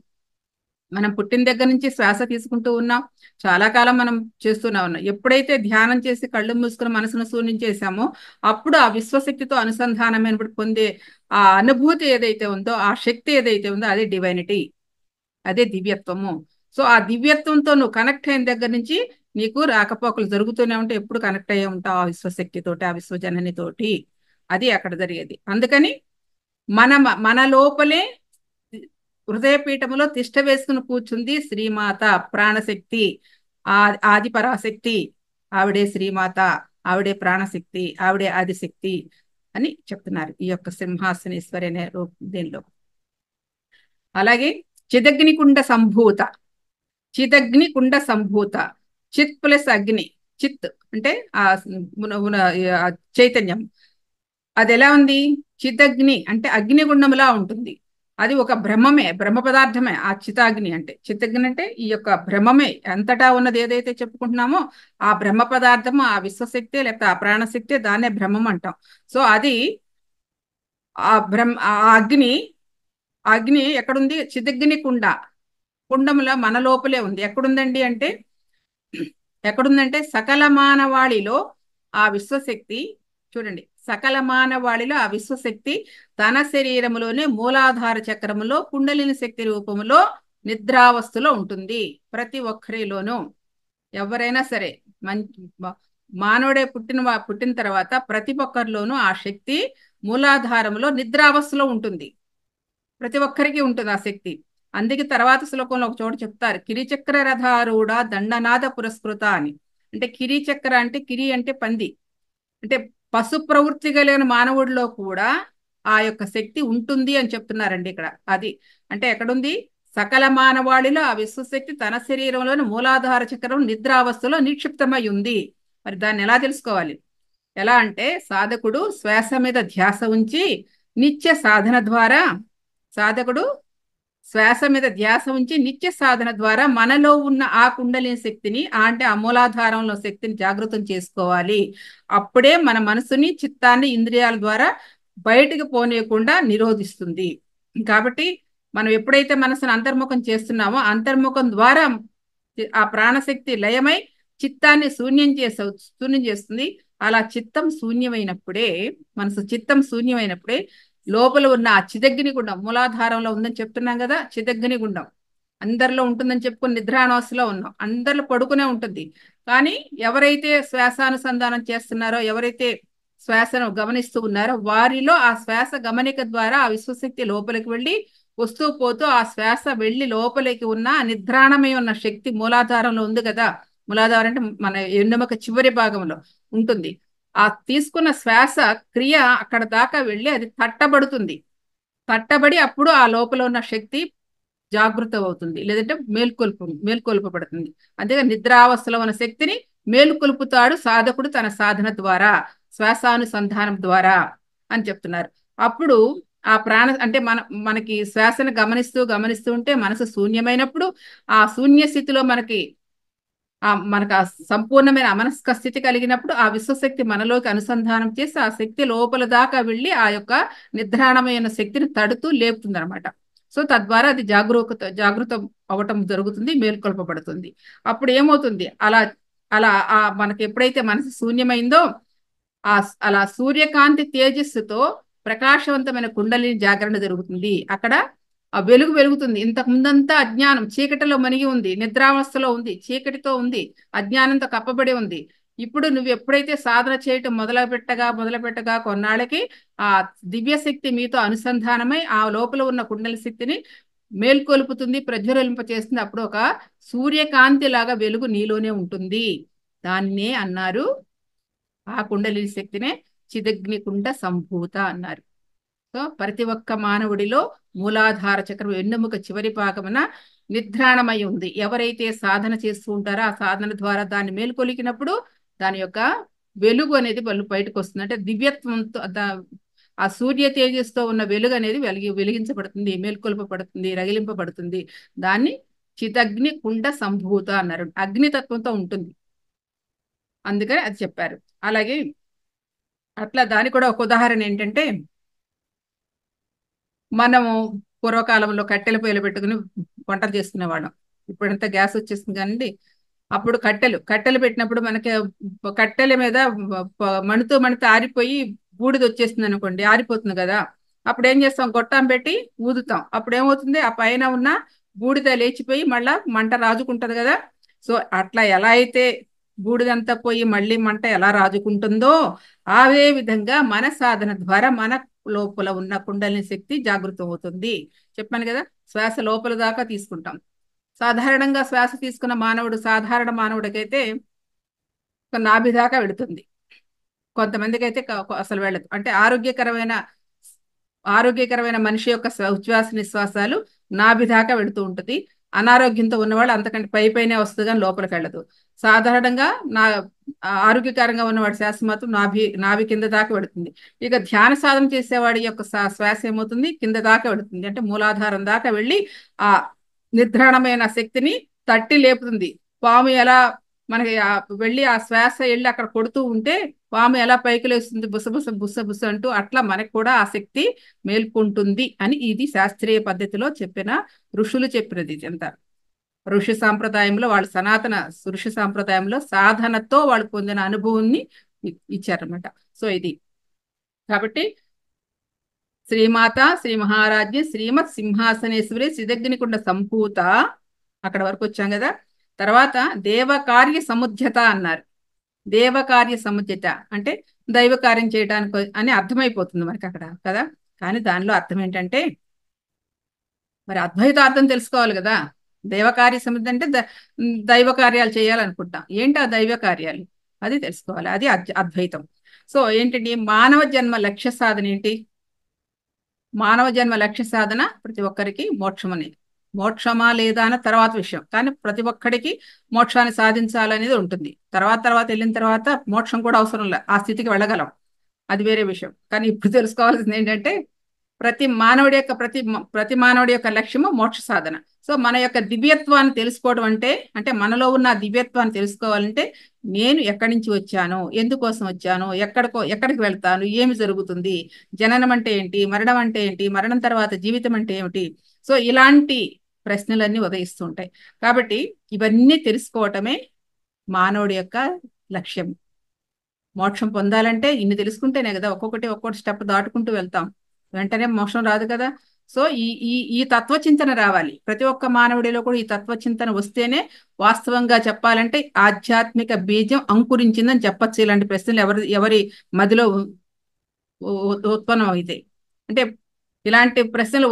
మనం పుట్టిన దగ్గర నుంచి శ్వాస తీసుకుంటూ ఉన్నాం, చాలా కాలం మనం చేస్తూనే ఉన్నాం. ఎప్పుడైతే ధ్యానం చేసి కళ్ళు మూసుకుని మనసును శూన్యం చేశామో అప్పుడు ఆ విశ్వశక్తితో అనుసంధానమైన పొందే ఆ అనుభూతి ఏదైతే ఉందో, ఆ శక్తి ఏదైతే ఉందో అదే డివైనిటీ, అదే దివ్యత్వము. సో ఆ దివ్యత్వంతో నువ్వు కనెక్ట్ అయిన దగ్గర నుంచి నీకు రాకపోకలు జరుగుతూనే ఉంటే ఎప్పుడు కనెక్ట్ అయ్యే ఉంటావు ఆ విశ్వశక్తితోటి, ఆ విశ్వజననితోటి. అది అక్కడ జరిగేది. అందుకని మన లోపలే హృదయపీఠములో తిష్ట వేసుకుని కూర్చుంది శ్రీమాత ప్రాణశక్తి, ఆది పరాశక్తి. ఆవిడే శ్రీమాత, ఆవిడే ప్రాణశక్తి, ఆవిడే ఆదిశక్తి అని చెప్తున్నారు ఈ యొక్క సింహాసనేశ్వరి అనే దీనిలో. అలాగే చిదగ్నికుండ సంభూత. చిదగ్నికుండ సంభూత. చిత్ ప్లస్ అగ్ని. చిత్ అంటే ఆ చైతన్యం. అది ఎలా ఉంది? చిదగ్ని అంటే అగ్నిగుండములా ఉంటుంది. అది ఒక బ్రహ్మమే, బ్రహ్మ పదార్థమే ఆ చితాగ్ని అంటే. చితగ్ని అంటే ఈ యొక్క బ్రహ్మమే, అంతటా ఉన్నది ఏదైతే చెప్పుకుంటున్నామో ఆ బ్రహ్మ పదార్థము, ఆ విశ్వశక్తి లేకపోతే ఆ ప్రాణశక్తి, దాన్నే బ్రహ్మం అంటాం. సో అది ఆ అగ్ని ఎక్కడుంది? చిదగ్ని కుండ, కుండముల మన లోపలే ఉంది. ఎక్కడుందండి అంటే, ఎక్కడుందంటే సకల మానవాళిలో ఆ విశ్వశక్తి. చూడండి, సకల మానవాళిలో ఆ విశ్వశక్తి తన శరీరములోనే మూలాధార చక్రములో కుండలిని శక్తి రూపములో నిద్రావస్థలో ఉంటుంది. ప్రతి ఒక్కరిలోనూ ఎవరైనా సరే మానవుడే పుట్టిన తర్వాత ప్రతి ఒక్కరిలోనూ ఆ శక్తి మూలాధారంలో నిద్రావస్థలో ఉంటుంది. ప్రతి ఒక్కరికి ఉంటుంది ఆ శక్తి. అందుకే తర్వాత శ్లోకంలో ఒక చోట చెప్తారు, కిరిచక్ర రథారూఢ దండనాద పురస్కృత అని. అంటే కిరిచక్ర అంటే, కిరి అంటే పంది, అంటే పశు ప్రవృత్తి కలిగిన మానవుడిలో కూడా ఆ యొక్క శక్తి ఉంటుంది అని చెప్తున్నారండి ఇక్కడ. అది అంటే ఎక్కడుంది? సకల మానవాళిలో ఆ విశ్వశక్తి తన శరీరంలోని మూలాధార చక్రం నిద్రావస్థలో నిక్షిప్తమై ఉంది. మరి దాన్ని ఎలా తెలుసుకోవాలి? ఎలా అంటే సాధకుడు శ్వాస మీద ధ్యాస ఉంచి నిత్య సాధన ద్వారా సాధకుడు శ్వాస మీద ధ్యాస ఉంచి నిత్య సాధన ద్వారా మనలో ఉన్న ఆ కుండలిని శక్తిని, అంటే ఆ మూలాధారంలో శక్తిని జాగృతం చేసుకోవాలి. అప్పుడే మన మనసుని, చిత్తాన్ని ఇంద్రియాల ద్వారా బయటికి పోనీయకుండా నిరోధిస్తుంది. కాబట్టి మనం ఎప్పుడైతే మనసును అంతర్ముఖం చేస్తున్నామో అంతర్ముఖం ద్వారా ఆ ప్రాణశక్తి లయమై చిత్తాన్ని శూన్యం చేస్తుంది. అలా చిత్తం శూన్యమైనప్పుడే, మనసు చిత్తం శూన్యమైనప్పుడే లోపల ఉన్న ఆ చిదగ్ని గుండం, మూలాధారంలో ఉందని చెప్తున్నాం కదా, చిదగ్ని గుండం అందరిలో ఉంటుందని చెప్పుకుని నిద్రాణావస్థలో ఉన్నాం. అందరిలో పడుకునే ఉంటుంది. కానీ ఎవరైతే శ్వాసానుసంధానం చేస్తున్నారో, ఎవరైతే శ్వాసను గమనిస్తూ ఉన్నారో, వారిలో ఆ శ్వాస గమనిక ద్వారా ఆ విశ్వశక్తి లోపలికి వెళ్ళి వస్తూ పోతూ ఆ శ్వాస వెళ్ళి లోపలికి ఉన్న నిద్రాణమై ఉన్న శక్తి మూలాధారంలో ఉంది కదా. మూలాధారం అంటే మన ఎన్నెముక చివరి భాగంలో ఉంటుంది. ఆ తీసుకున్న శ్వాస క్రియ అక్కడ దాకా వెళ్ళి అది తట్టబడుతుంది. తట్టబడి అప్పుడు ఆ లోపల ఉన్న శక్తి జాగృతం అవుతుంది, లేదంటే మేల్కొల్పబడుతుంది. అంతేగా నిద్రావస్థలో ఉన్న శక్తిని మేలుకొల్పుతాడు సాధకుడు తన సాధన ద్వారా, శ్వాసానుసంధానం ద్వారా అని చెప్తున్నారు. అప్పుడు ఆ అంటే మనకి శ్వాసను గమనిస్తూ ఉంటే మనసు శూన్యమైనప్పుడు ఆ శూన్య స్థితిలో మనకు ఆ సంపూర్ణమైన అమనస్క స్థితి కలిగినప్పుడు ఆ విశ్వశక్తి మనలోకి అనుసంధానం చేసి ఆ శక్తి లోపల దాకా వెళ్ళి ఆ యొక్క నిద్రాణమైన శక్తిని తడుతూ లేపుతుంది అనమాట. సో తద్వారా అది జాగృతం అవటం జరుగుతుంది, మేల్కొల్పబడుతుంది. అప్పుడు ఏమవుతుంది? అలా అలా మనకి ఎప్పుడైతే మనసు శూన్యమైందో అలా సూర్యకాంతి తేజస్సుతో ప్రకాశవంతమైన కుండలిని జాగరణ జరుగుతుంది. అక్కడ ఆ వెలుగు వెలుగుతుంది. ఇంతకు ముందంతా అజ్ఞానం చీకటిలో మనిగి ఉంది, నిద్రావస్థలో ఉంది, చీకటితో ఉంది, అజ్ఞానంతో కప్పబడి ఉంది. ఇప్పుడు నువ్వు ఎప్పుడైతే సాధన చేయటం మొదలుపెట్టగా కొన్నాళ్ళకి ఆ దివ్యశక్తి మీతో అనుసంధానమై ఆ లోపల ఉన్న కుండలి శక్తిని మేల్కొల్పుతుంది, ప్రజ్వలింప చేస్తుంది. అప్పుడు ఒక సూర్యకాంతి లాగా వెలుగు నీలోనే ఉంటుంది. దాన్నే అన్నారు, ఆ కుండలిని శక్తినే చిదగ్నికుండ సంభూత అన్నారు. సో ప్రతి ఒక్క మానవుడిలో మూలాధార చక్రం వెన్నెముక చివరి భాగమున నిద్రాణమై ఉంది. ఎవరైతే సాధన చేస్తూ ఉంటారో ఆ సాధన ద్వారా దాన్ని మేల్కొలికినప్పుడు దాని యొక్క వెలుగు అనేది వాళ్ళు బయటకు వస్తుంది. అంటే దివ్యత్వంతో ఆ సూర్య తేజస్తో ఉన్న వెలుగు అనేది వెలిగించబడుతుంది, మేల్కొల్పబడుతుంది, రగిలింపబడుతుంది. దాన్ని చిదగ్ని కుండ సంభూత అన్నారు. అగ్నితత్వంతో ఉంటుంది, అందుకని అది చెప్పారు. అలాగే అట్లా దానికి కూడా ఒక ఉదాహరణ ఏంటంటే, మనము పూర్వకాలంలో కట్టెల పొయ్యిలు పెట్టుకుని వంటలు చేసుకునేవాళ్ళం. ఇప్పుడంతా గ్యాస్ వచ్చేసింది కానండి. అప్పుడు కట్టెలు పెట్టినప్పుడు మనకి కట్టెల మీద మణితో ఆరిపోయి బూడిద వచ్చేస్తుంది అనుకోండి, ఆరిపోతుంది కదా. అప్పుడు ఏం చేస్తాం? గొట్టం పెట్టి ఊదుతాం. అప్పుడు ఏమవుతుంది? ఆ పైన ఉన్న బూడిద లేచిపోయి మళ్ళా మంట రాజుకుంటది కదా. సో అట్లా ఎలా అయితే బూడిదంతా పోయి మళ్ళీ మంట ఎలా రాజుకుంటుందో, అదే విధంగా మన సాధన ద్వారా మన లోపల ఉన్న కుండలిని శక్తి జాగృతం అవుతుంది. చెప్పాను కదా, శ్వాస లోపల దాకా తీసుకుంటాం. సాధారణంగా శ్వాస తీసుకున్న సాధారణ మానవుడికైతే నాభి దాకా వెళుతుంది. కొంతమందికి అయితే అసలు వెళ్ళదు. అంటే ఆరోగ్యకరమైన మనిషి యొక్క ఉచ్ఛ్వాస నిశ్వాసాలు నాభి దాకా వెళుతూ ఉంటుంది. అనారోగ్యంతో ఉన్నవాళ్ళు అంతకంటే పైనే వస్తుంది కానీ లోపలికి వెళ్ళదు. సాధారణంగా ఆరోగ్యకరంగా ఉన్నవాడి శ్వాస మాత్రం నాభి కింద దాకా వెళుతుంది. ఇక ధ్యాన సాధన చేసేవాడి యొక్క శ్వాస ఏమవుతుంది? కింద దాకా వెళుతుంది. అంటే మూలాధారం దాకా వెళ్ళి ఆ నిద్రాణమైన శక్తిని తట్టి లేపుతుంది. పాము ఎలా మనకి వెళ్ళి ఆ శ్వాస వెళ్ళి అక్కడ కొడుతూ ఉంటే పాము ఎలా పైకి లేస్తుంది, బుస అంటూ, అట్లా మనకు కూడా ఆ శక్తి మేల్కొంటుంది అని ఇది శాస్త్రీయ పద్ధతిలో ఋషులు చెప్పినది. అంతా ఋషి సాంప్రదాయంలో, వాళ్ళ సనాతన ఋషి సాంప్రదాయంలో సాధనతో వాళ్ళు పొందిన అనుభవాన్ని ఇచ్చారనమాట. సో ఇది కాబట్టి శ్రీమాత శ్రీ మహారాజ్ఞి శ్రీమత్ సింహాసనేశ్వరి శ్రీదగ్నికుండ సంభూత, అక్కడ వరకు వచ్చాం కదా. తర్వాత దేవకార్య సముద్యత అన్నారు. దేవ కార్య సముచిత అంటే దైవ కార్యం చేయడానికి అని అర్థమైపోతుంది మనకి అక్కడ కదా. కానీ దానిలో అర్థం ఏంటంటే మరి అద్వైతార్థం తెలుసుకోవాలి కదా. దేవకార్య సమితి అంటే దైవ కార్యాలు చేయాలనుకుంటాం. ఏంటి ఆ దైవ కార్యాలు అది తెలుసుకోవాలి. అది అద్వైతం. సో ఏంటండి, మానవ జన్మ లక్ష్య సాధన ఏంటి? మానవ జన్మ లక్ష్య సాధన ప్రతి ఒక్కరికి మోక్షమని. మోక్షమా లేదా అన్న తర్వాత విషయం, కానీ ప్రతి ఒక్కడికి మోక్షాన్ని సాధించాలనేది ఉంటుంది. తర్వాత వెళ్ళిన తర్వాత మోక్షం కూడా అవసరం లేదు, ఆ స్థితికి వెళ్ళగలం, అది వేరే విషయం. కానీ ఇప్పుడు తెలుసుకోవాల్సింది ఏంటంటే ప్రతి మానవుడి యొక్క లక్ష్యము మోక్ష సాధన. సో మన యొక్క దివ్యత్వాన్ని తెలుసుకోవడం అంటే మనలో ఉన్న దివ్యత్వాన్ని తెలుసుకోవాలంటే నేను ఎక్కడి నుంచి వచ్చాను, ఎందుకోసం వచ్చాను, ఎక్కడికి వెళ్తాను, ఏమి జరుగుతుంది, జననం అంటే ఏంటి, మరణం అంటే ఏంటి, మరణం తర్వాత జీవితం అంటే ఏమిటి. సో ఇలాంటి ప్రశ్నలన్నీ ఉదయిస్తూ ఉంటాయి. కాబట్టి ఇవన్నీ తెలుసుకోవటమే మానవుడి యొక్క లక్ష్యం. మోక్షం పొందాలంటే ఇన్ని తెలుసుకుంటేనే కదా ఒక్కొక్కటి స్టెప్ దాటుకుంటూ వెళ్తాం, వెంటనే మోక్షం రాదు కదా. సో ఈ తత్వచింతన రావాలి ప్రతి ఒక్క మానవుడిలో కూడా. ఈ తత్వచింతన వస్తేనే వాస్తవంగా చెప్పాలంటే ఆధ్యాత్మిక బీజం అంకురించిందని చెప్పచ్చు. ఇలాంటి ప్రశ్నలు ఎవరి మదిలో ఉత్పన్నం అవుతాయి అంటే, ఇలాంటి ప్రశ్నలు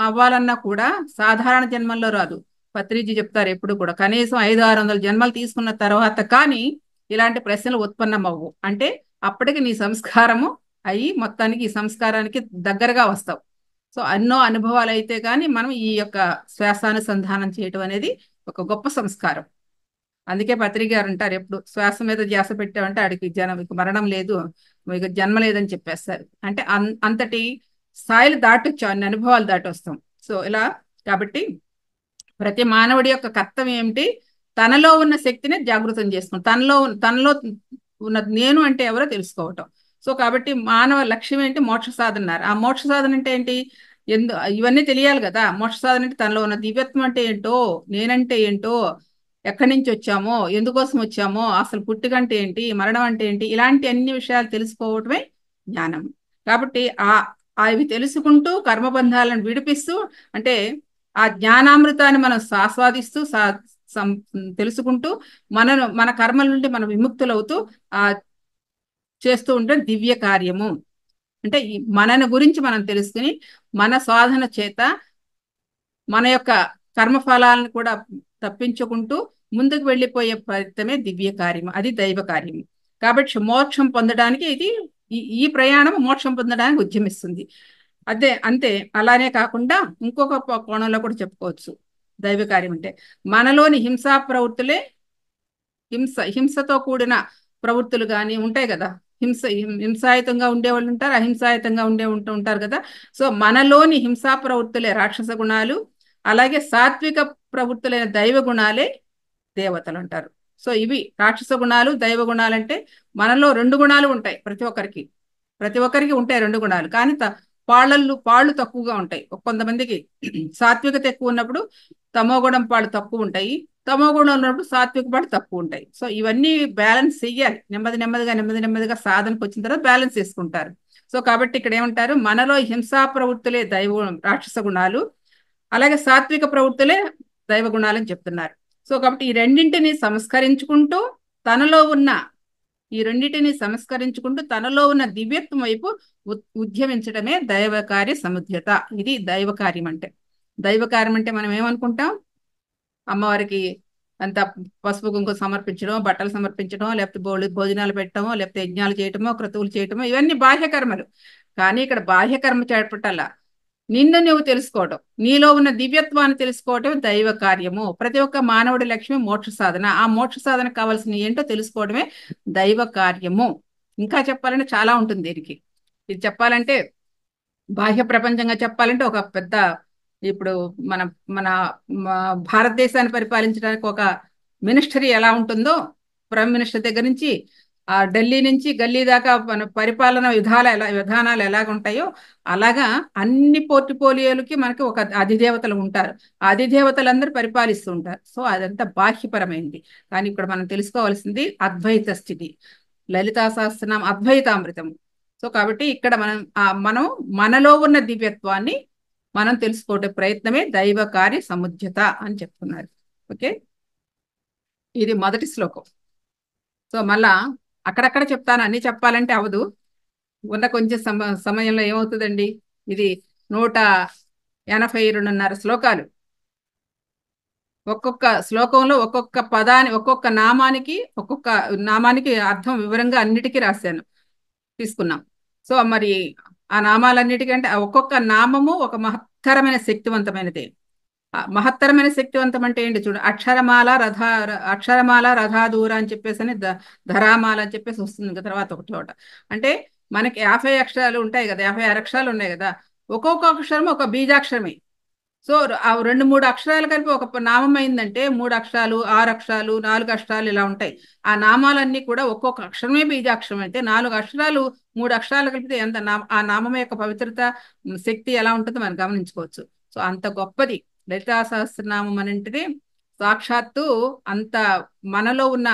అవ్వాలన్నా కూడా సాధారణ జన్మల్లో రాదు. పత్రిజీ చెప్తారు ఎప్పుడు కూడా కనీసం 500-600 జన్మలు తీసుకున్న తర్వాత కానీ ఇలాంటి ప్రశ్నలు ఉత్పన్నం అవ్వు. అంటే అప్పటికి నీ సంస్కారము అయ్యి మొత్తానికి ఈ సంస్కారానికి దగ్గరగా వస్తావు. సో ఎన్నో అనుభవాలు అయితే కానీ మనం ఈ యొక్క శ్వాసానుసంధానం చేయటం అనేది ఒక గొప్ప సంస్కారం. అందుకే పత్రిక గారు అంటారు ఎప్పుడు, శ్వాస మీద ధ్యాస పెట్టామంటే ఆడికి మరణం లేదు, మీకు జన్మ లేదని చెప్పేస్తారు. అంటే అంతటి స్థాయిలు దాటొచ్చు, అన్ని అనుభవాలు దాటొస్తాం. సో ఇలా కాబట్టి ప్రతి మానవుడి యొక్క కర్తవ్యం ఏమిటి, తనలో ఉన్న శక్తిని జాగృతం చేసుకోవడం, తనలో ఉన్న నేను అంటే ఎవరో తెలుసుకోవటం. సో కాబట్టి మానవ లక్ష్యం ఏంటి, మోక్ష సాధన. ఆ మోక్ష సాధన అంటే ఏంటి, ఇవన్నీ తెలియాలి కదా. మోక్ష సాధన అంటే తనలో ఉన్న దివ్యత్వం అంటే ఏంటో, నేనంటే ఏంటో, ఎక్కడి నుంచి వచ్చామో, ఎందుకోసం వచ్చామో, అసలు పుట్టుకంటే ఏంటి, మరణం అంటే ఏంటి, ఇలాంటి అన్ని విషయాలు తెలుసుకోవటమే జ్ఞానం. కాబట్టి అవి తెలుసుకుంటూ కర్మబంధాలను విడిపిస్తూ అంటే ఆ జ్ఞానామృతాన్ని మనం ఆస్వాదిస్తూ తెలుసుకుంటూ మన కర్మల నుండి మనం విముక్తులవుతూ చేస్తూ ఉంటే దివ్య కార్యము. అంటే మనను గురించి మనం తెలుసుకుని మన సాధన చేత మన యొక్క కర్మఫలాలను కూడా తప్పించుకుంటూ ముందుకు వెళ్ళిపోయే ప్రయత్నమే దివ్య కార్యము, అది దైవ కార్యము. కాబట్టి మోక్షం పొందడానికి ఈ ప్రయాణం మోక్షం పొందడానికి ఉద్యమిస్తుంది. అంతే. అలానే కాకుండా ఇంకొక కోణంలో కూడా చెప్పుకోవచ్చు దైవ కార్యం అంటే మనలోని హింసా ప్రవృత్తులే, హింసతో కూడిన ప్రవృత్తులు కానీ ఉంటాయి కదా. హింసాయుతంగా ఉండేవాళ్ళు ఉంటారు, అహింసాయుతంగా ఉంటారు కదా. సో మనలోని హింసా ప్రవృత్తులే రాక్షస గుణాలు, అలాగే సాత్విక ప్రవృత్తులైన దైవ గుణాలే దేవతలు అంటారు. సో ఇవి రాక్షస గుణాలు, దైవ గుణాలు. అంటే మనలో 2 గుణాలు ఉంటాయి ప్రతి ఒక్కరికి ఉంటాయి 2 గుణాలు. కానీ పాళ్ళు తక్కువగా ఉంటాయి. కొంతమందికి సాత్వికత ఎక్కువ ఉన్నప్పుడు తమోగుణం పాళ్ళు తక్కువ ఉంటాయి, తమోగుణం ఉన్నప్పుడు సాత్విక పాళ్ళు తక్కువ ఉంటాయి. సో ఇవన్నీ బ్యాలెన్స్ చెయ్యాలి. నెమ్మదిగా సాధనకు వచ్చిన తర్వాత బ్యాలెన్స్ చేసుకుంటారు. సో కాబట్టి ఇక్కడ ఏమంటారు, మనలో హింసా ప్రవృత్తులే రాక్షస గుణాలు, అలాగే సాత్విక ప్రవృత్తులే దైవ గుణాలని చెప్తున్నారు. సో కాబట్టి ఈ రెండింటిని సంస్కరించుకుంటూ తనలో ఉన్న దివ్యత్వం వైపు ఉద్యమించడమే దైవ కార్య సముద్యత. ఇది దైవ కార్యం అంటే. దైవ కార్యం అంటే మనం ఏమనుకుంటాం, అమ్మవారికి అంత పసుపు కుంకుమ సమర్పించడం, బట్టలు సమర్పించడం, లేకపోతే భోజనాలు పెట్టడమో, లేకపోతే యజ్ఞాలు చేయటమో, క్రతువులు చేయటమో, ఇవన్నీ బాహ్యకర్మలు. కానీ ఇక్కడ బాహ్యకర్మ చేపట్టాల, నిన్ను నువ్వు తెలుసుకోవటం, నీలో ఉన్న దివ్యత్వాన్ని తెలుసుకోవటం దైవ కార్యము. ప్రతి ఒక్క మానవుడి లక్ష్యం మోక్ష సాధన. ఆ మోక్ష సాధన కావాల్సిన ఏంటో తెలుసుకోవడమే దైవ కార్యము. ఇంకా చెప్పాలంటే చాలా ఉంటుంది దీనికి. ఇది చెప్పాలంటే బాహ్య ప్రపంచంగా చెప్పాలంటే ఒక పెద్ద, ఇప్పుడు మన మన భారతదేశాన్ని పరిపాలించడానికి ఒక మినిస్టరీ ఎలా ఉంటుందో, ప్రైమ్ మినిస్టర్ దగ్గర నుంచి ఢిల్లీ నుంచి గల్లీ దాకా మన పరిపాలన విధానాలు ఎలాగ ఉంటాయో అలాగా అన్ని పోర్ట్ఫోలియోలకి మనకి ఒక అధిదేవతలు ఉంటారు. ఆ అధిదేవతలందరూ పరిపాలిస్తూ ఉంటారు. సో అదంతా బాహ్యపరమైంది. కానీ ఇక్కడ మనం తెలుసుకోవాల్సింది అద్వైత స్థితి, లలితా సహస్రనామ అద్వైతామృతం. సో కాబట్టి ఇక్కడ మనం మనలో ఉన్న దివ్యత్వాన్ని మనం తెలుసుకోవటం ప్రయత్నమే దైవ కార్య సముద్యత అని చెప్తున్నారు. ఓకే, ఇది మొదటి శ్లోకం. సో మళ్ళా అక్కడక్కడ చెప్తాను, అన్ని చెప్పాలంటే అవదు. ఉన్న కొంచెం సమయంలో ఏమవుతుందండి, ఇది 182.5 శ్లోకాలు. ఒక్కొక్క శ్లోకంలో ఒక్కొక్క నామానికి అర్థం వివరంగా అన్నిటికీ రాశాను, తీసుకున్నాం. సో మరి ఆ నామాలన్నిటికంటే ఒక్కొక్క నామము ఒక మహత్తరమైన శక్తివంతమైనదే. మహత్తరమైన శక్తివంతం అంటే ఏంటి చూడు, అక్షరమాల రథాదూర అని చెప్పేసి అని ధరామాల అని చెప్పేసి వస్తుంది కదా తర్వాత ఒక చోట. అంటే మనకి 50 అక్షరాలు ఉంటాయి కదా, 56 అక్షరాలు ఉన్నాయి కదా, ఒక్కొక్క అక్షరం ఒక బీజాక్షరమే. సో ఆ 2-3 అక్షరాలు కలిపి ఒక నామం అయిందంటే 3 అక్షరాలు, 6 అక్షరాలు, 4 అక్షరాలు ఇలా ఉంటాయి. ఆ నామాలన్నీ కూడా ఒక్కొక్క అక్షరమే బీజాక్షరం అయితే 4 అక్షరాలు 3 అక్షరాలు కలిపితే ఆ నామం యొక్క పవిత్రత, శక్తి ఎలా ఉంటుందో మనం గమనించుకోవచ్చు. సో అంత గొప్పది లలితా సహస్రనామం అనేది. సాక్షాత్తు అంత మనలో ఉన్న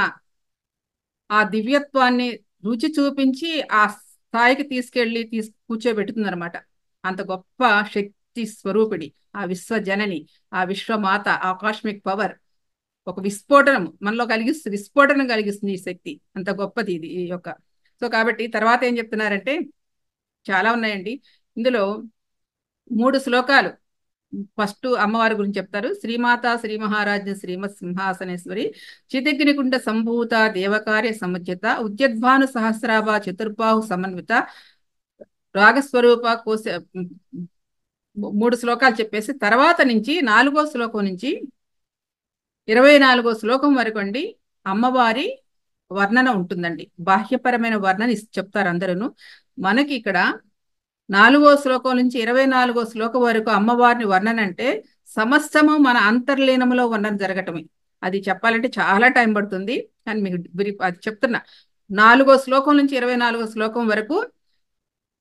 ఆ దివ్యత్వాన్ని రుచి చూపించి ఆ స్థాయికి తీసుకెళ్ళి కూర్చోబెట్టుతుంది అనమాట. అంత గొప్ప శక్తి స్వరూపిణి ఆ విశ్వజనని, ఆ విశ్వమాత, ఆ కాస్మిక్ పవర్ ఒక విస్ఫోటనం కలిగిస్తుంది ఈ శక్తి. అంత గొప్పది ఇది ఈ యొక్క. సో కాబట్టి తర్వాత ఏం చెప్తున్నారంటే చాలా ఉన్నాయండి ఇందులో. 3 శ్లోకాలు ఫస్ట్ అమ్మవారి గురించి చెప్తారు. శ్రీమాత శ్రీ మహారాజ్య శ్రీమత్ సింహాసనేశ్వరి చితిగ్నికుండ సంభూత దేవకార్య సముజ్యత ఉద్యద్భాను సహస్రాభ చతుర్బాహు సమన్విత రాగస్వరూప కోశ 3 శ్లోకాలు చెప్పేసి తర్వాత నుంచి 4వ శ్లోకం నుంచి 24వ శ్లోకం వరకు అండి అమ్మవారి వర్ణన ఉంటుందండి. బాహ్యపరమైన వర్ణన చెప్తారు అందరూ. మనకి ఇక్కడ 4వ శ్లోకం నుంచి 24వ శ్లోకం వరకు అమ్మవారిని వర్ణన అంటే సమస్తము మన అంతర్లీనంలో వర్ణన జరగటమే. అది చెప్పాలంటే చాలా టైం పడుతుంది, కానీ మీకు అది చెప్తున్నా. 4వ శ్లోకం నుంచి 24వ శ్లోకం వరకు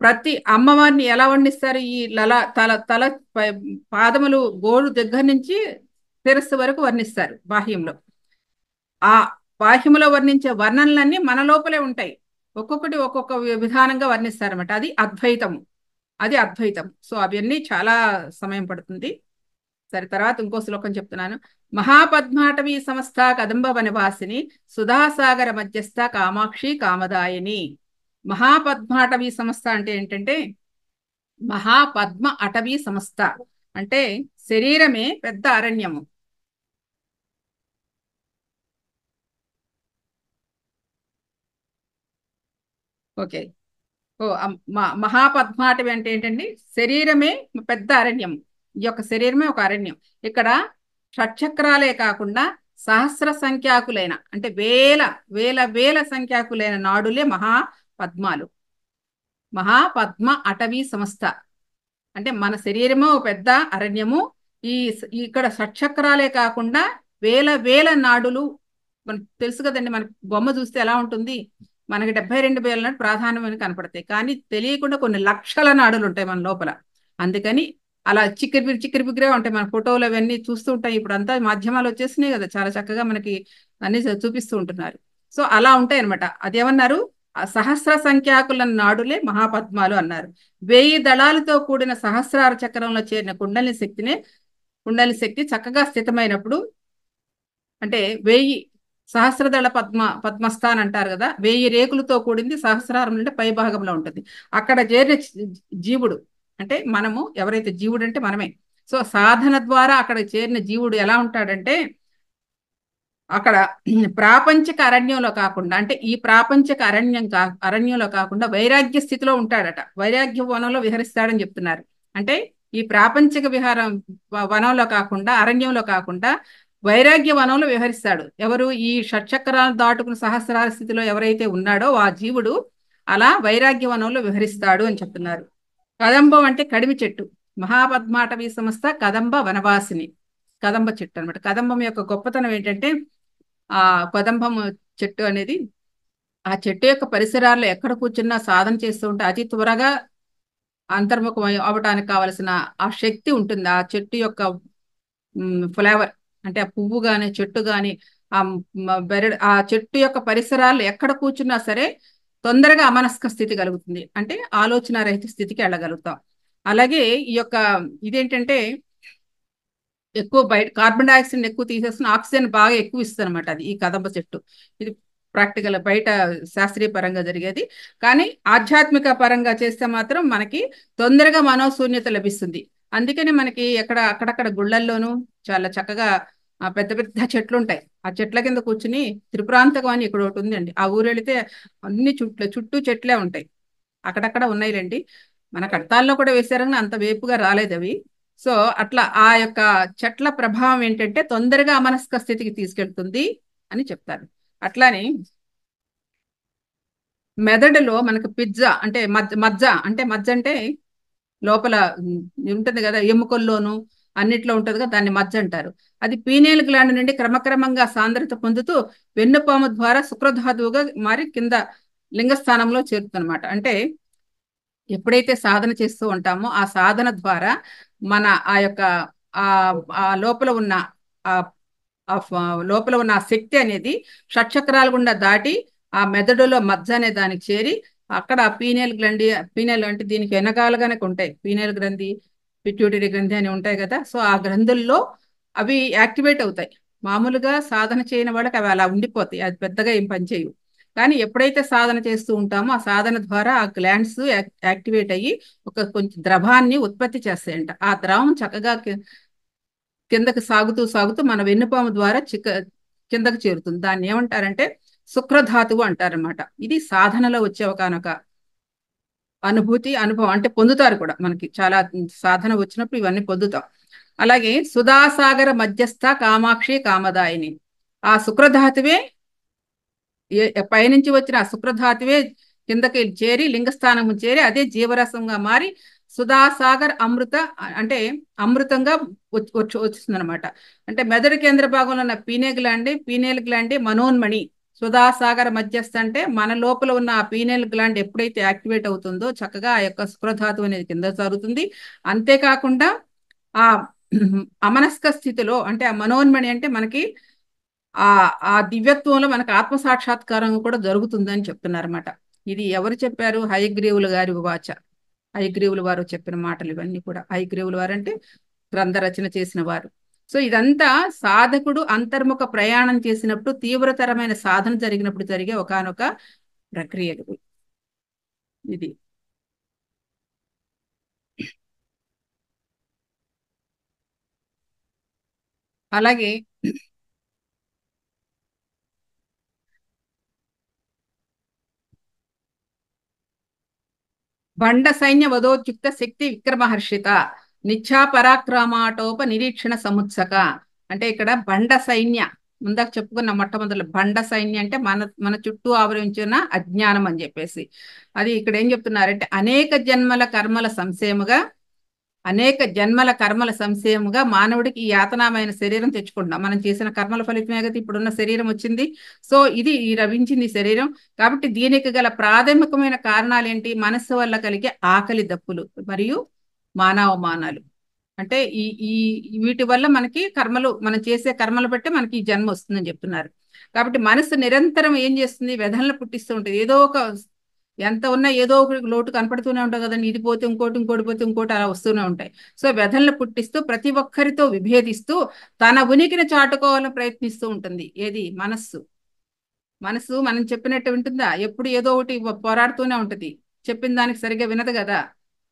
ప్రతి అమ్మవారిని ఎలా వర్ణిస్తారు, ఈ తల పాదములు గోడు దగ్గర నుంచి శిరస్సు వరకు వర్ణిస్తారు బాహ్యంలో. ఆ బాహ్యంలో వర్ణించే వర్ణనలన్నీ మన లోపలే ఉంటాయి, ఒక్కొక్కటి ఒక్కొక్క విధానంగా వర్ణిస్తారన్నమాట. అది అద్వైతం. సో అవన్నీ చాలా సమయం పడుతుంది. సరే తర్వాత ఇంకో శ్లోకం చెప్తున్నాను. మహాపద్మాటవీ సమస్త కదంబ వనవాసిని సుధాసాగర మధ్యస్థ కామాక్షి కామదాయిని. మహాపద్మాటవీ సంస్థ అంటే ఏంటంటే మహాపద్మ అటవీ సంస్థ అంటే శరీరమే పెద్ద అరణ్యము. ఓకే. మహాపద్మాటవి అంటే ఏంటండి, శరీరమే పెద్ద అరణ్యం. ఈ యొక్క శరీరమే ఒక అరణ్యం. ఇక్కడ షట్చక్రాలే కాకుండా సహస్ర సంఖ్యాకులైన అంటే వేల వేల వేల సంఖ్యాకులైన నాడులే మహాపద్మాలు. మహాపద్మ అటవీ సంస్థ అంటే మన శరీరము పెద్ద అరణ్యము. ఇక్కడ షట్చక్రాలే కాకుండా వేల వేల నాడులు. మనకు తెలుసు కదండి, మనకి బొమ్మ చూస్తే ఎలా ఉంటుంది, మనకి 72 వేల నాడు ప్రాధాన్యమైన కనపడతాయి, కానీ తెలియకుండా కొన్ని లక్షల నాడులు ఉంటాయి మన లోపల. అందుకని అలా చిక్కిరి బిక్కిరే ఉంటాయి. మన ఫోటోలు అవన్నీ చూస్తూ ఉంటాయి. ఇప్పుడు అంతా మాధ్యమాలు వచ్చేసినాయి కదా, చాలా చక్కగా మనకి అన్ని చూపిస్తూ ఉంటున్నారు. సో అలా ఉంటాయి అనమాట. అదేమన్నారు, సహస్ర సంఖ్యాకుల నాడులే మహాపద్మాలు అన్నారు. 1000 దళాలతో కూడిన సహస్రార చక్రంలో చేరిన కుండలి శక్తి చక్కగా స్థితమైనప్పుడు, అంటే 1000 సహస్రదళ పద్మస్థాన్ అంటారు కదా, 1000 రేకులతో కూడింది సహస్రారం అంటే పై భాగంలో ఉంటుంది. అక్కడ చేరిన జీవుడు అంటే మనము, ఎవరైతే జీవుడు అంటే మనమే. సో సాధన ద్వారా అక్కడ చేరిన జీవుడు ఎలా ఉంటాడంటే అక్కడ ప్రాపంచిక అరణ్యంలో కాకుండా, అంటే ఈ ప్రాపంచిక అరణ్యంలో కాకుండా వైరాగ్య స్థితిలో ఉంటాడట. వైరాగ్య వనంలో విహరిస్తాడని చెప్తున్నారు. అంటే ఈ ప్రాపంచిక వనంలో కాకుండా, అరణ్యంలో కాకుండా వైరాగ్య వనంలో విహరిస్తాడు. ఎవరు, ఈ షట్చక్రాలు దాటుకుని సహస్రార స్థితిలో ఎవరైతే ఉన్నాడో ఆ జీవుడు అలా వైరాగ్య వనంలో విహరిస్తాడు అని చెప్తున్నారు. కదంబం అంటే కడిమి చెట్టు. మహాపద్మాటవీ సంస్థ కదంబ వనవాసిని, కదంబ చెట్టు అనమాట. కదంబం యొక్క గొప్పతనం ఏంటంటే ఆ కదంబం చెట్టు అనేది ఆ చెట్టు యొక్క పరిసరాల్లో ఎక్కడ కూర్చున్నా సాధన చేస్తూ ఉంటే అతి త్వరగా అంతర్ముఖం అవ్వటానికి కావలసిన ఆ శక్తి ఉంటుంది ఆ చెట్టు యొక్క ఫ్లేవర్. అంటే ఆ పువ్వు కానీ చెట్టు కానీ ఆ చెట్టు యొక్క పరిసరాల్లో ఎక్కడ కూర్చున్నా సరే తొందరగా అమనస్క స్థితి కలుగుతుంది, అంటే ఆలోచన రహిత స్థితికి వెళ్ళగలుగుతాం. అలాగే ఈ యొక్క ఇదేంటంటే ఎక్కువ కార్బన్ డైఆక్సైడ్ ఎక్కువ తీసేస్తున్న, ఆక్సిజన్ బాగా ఎక్కువ ఇస్తుంది అనమాట అది ఈ కదంబ చెట్టు. ఇది ప్రాక్టికల్ బయట శాస్త్రీయ పరంగా జరిగేది. కానీ ఆధ్యాత్మిక పరంగా చేస్తే మాత్రం మనకి తొందరగా మనోశూన్యత లభిస్తుంది. అందుకని మనకి అక్కడక్కడ గుళ్ళల్లోనూ చాలా చక్కగా పెద్ద పెద్ద చెట్లు ఉంటాయి. ఆ చెట్ల కింద కూర్చుని త్రిపురాంతకం అని ఇక్కడ ఒకటి ఉందండి. ఆ ఊరు వెళితే అన్ని చుట్టూ చెట్లే ఉంటాయి. అక్కడక్కడ ఉన్నాయిలేండి. మన కడతాల్లో కూడా వేశారని అంత వేపుగా రాలేదు అవి. సో అట్లా ఆ యొక్క చెట్ల ప్రభావం ఏంటంటే తొందరగా అమనస్క స్థితికి తీసుకెళ్తుంది అని చెప్తారు. అట్లానే మెదడులో మనకు పిజ్జా అంటే మజ్జ అంటే లోపల ఉంటుంది కదా, ఎముకల్లోను అన్నిట్లో ఉంటుంది కదా, దాన్ని మజ్జ అంటారు. అది పీనేల్ గ్లాండ్ నుండి క్రమక్రమంగా సాంద్రత పొందుతూ వెన్నుపాము ద్వారా శుక్రధాతువుగా మారి కింద లింగస్థానంలో చేరుతుందన్నమాట. అంటే ఎప్పుడైతే సాధన చేస్తూ ఉంటామో ఆ సాధన ద్వారా మన ఆ యొక్క ఆ ఆ లోపల ఉన్న ఆ లోపల ఉన్న ఆ శక్తి అనేది షట్చక్రాల గుండా దాటి ఆ మెదడులో మజ్జ అనే దానికి చేరి అక్కడ పీనేల్ అంటే దీనికి వెనకాలుగానే ఉంటాయి పీనేల్ గ్రంథి, పిట్యూటరీ గ్రంథి అని ఉంటాయి కదా. సో ఆ గ్రంథుల్లో అవి యాక్టివేట్ అవుతాయి. మామూలుగా సాధన చేయని వాళ్ళకి అవి అలా ఉండిపోతాయి, అది పెద్దగా ఏం పనిచేయవు. కానీ ఎప్పుడైతే సాధన చేస్తూ ఉంటామో ఆ సాధన ద్వారా ఆ గ్లాండ్స్ యాక్టివేట్ అయ్యి కొంచెం ద్రవాన్ని ఉత్పత్తి చేస్తాయంట. ఆ ద్రవం చక్కగా కిందకి సాగుతూ మన వెన్నుపాము ద్వారా కిందకు చేరుతుంది. దాన్ని ఏమంటారంటే శుక్రధాతువు అంటారనమాట. ఇది సాధనలో వచ్చే ఒకనొక అనుభవం, అంటే పొందుతారు కూడా. మనకి చాలా సాధన వచ్చినప్పుడు ఇవన్నీ పొందుతాం. అలాగే సుధాసాగర మధ్యస్థ కామాక్షి కామదాయిని, ఆ శుక్రధాతువే పైనుంచి వచ్చిన ఆ శుక్రధాతువే కిందకి చేరి లింగస్థానం చేరి అదే జీవరసంగా మారి సుధాసాగర్ అంటే అమృతంగా వస్తుంది అనమాట. అంటే మెదడు కేంద్ర భాగంలో ఉన్న పీనేల్ గ్లాండ్ మనోన్మణి. సుధాసాగర మధ్యస్థ అంటే మన లోపల ఉన్న ఆ పీనేల్ గ్లాండ్ ఎప్పుడైతే యాక్టివేట్ అవుతుందో చక్కగా ఆ యొక్క శుక్రధాతువు అనేది కింద జరుగుతుంది. అంతేకాకుండా ఆ అమనస్క స్థితిలో అంటే ఆ మనోన్మణి అంటే మనకి ఆ ఆ దివ్యత్వంలో మనకు ఆత్మ సాక్షాత్కారం కూడా జరుగుతుందని చెప్తున్నారన్నమాట. ఇది ఎవరు చెప్పారు? హయగ్రీవులు గారి వాచ. హయగ్రీవులు వారు చెప్పిన మాటలు ఇవన్నీ కూడా. హయగ్రీవులు వారు అంటే గ్రంథ రచన చేసిన వారు. సో ఇదంతా సాధకుడు అంతర్ముఖ ప్రయాణం చేసినప్పుడు తీవ్రతరమైన సాధన జరిగినప్పుడు జరిగే ఒకానొక ప్రక్రియలు ఇది. అలాగే బండ సైన్య వధోద్యుక్త శక్తి విక్రమహర్షిత నిచ్ఛా పరాక్రమాటోప నిరీక్షణ సముత్సక. అంటే ఇక్కడ బండ సైన్య, ముందాక చెప్పుకున్న మొట్టమొదటి బండ సైన్య అంటే మన చుట్టూ ఆవరించిన అజ్ఞానం అని చెప్పేసి. అది ఇక్కడ ఏం చెప్తున్నారంటే అనేక జన్మల కర్మల సంశయముగా మానవుడికి ఈ యాతనామైన శరీరం తెచ్చుకుంటున్నాం. మనం చేసిన కర్మల ఫలితమే కదా ఇప్పుడున్న శరీరం వచ్చింది. సో ఇది లభించింది శరీరం. కాబట్టి దీనికి గల ప్రాథమికమైన కారణాలు ఏంటి? మనస్సు వల్ల కలిగే ఆకలి దప్పులు మరియు మానవమానాలు. అంటే ఈ ఈ వీటి వల్ల మనకి మనం చేసే కర్మలు బట్టి మనకి ఈ జన్మ వస్తుందని చెప్తున్నారు. కాబట్టి మనసు నిరంతరం ఏం చేస్తుంది? వ్యధలను పుట్టిస్తూ ఉంటుంది. ఏదో ఒక ఎంత ఉన్నా ఏదో ఒక లోటు కనపడుతూనే ఉంటుంది కదండి. ఇది పోతే ఇంకోటి పోతే ఇంకోటి అలా వస్తూనే ఉంటాయి. సో వ్యధలను పుట్టిస్తూ ప్రతి ఒక్కరితో విభేదిస్తూ తన ఉనికిని చాటుకోవాలని ప్రయత్నిస్తూ ఉంటుంది. ఏది? మనస్సు మనం చెప్పినట్టు వింటుందా? ఎప్పుడు ఏదో ఒకటి పోరాడుతూనే ఉంటుంది. చెప్పిన దానికి సరిగ్గా వినదు కదా,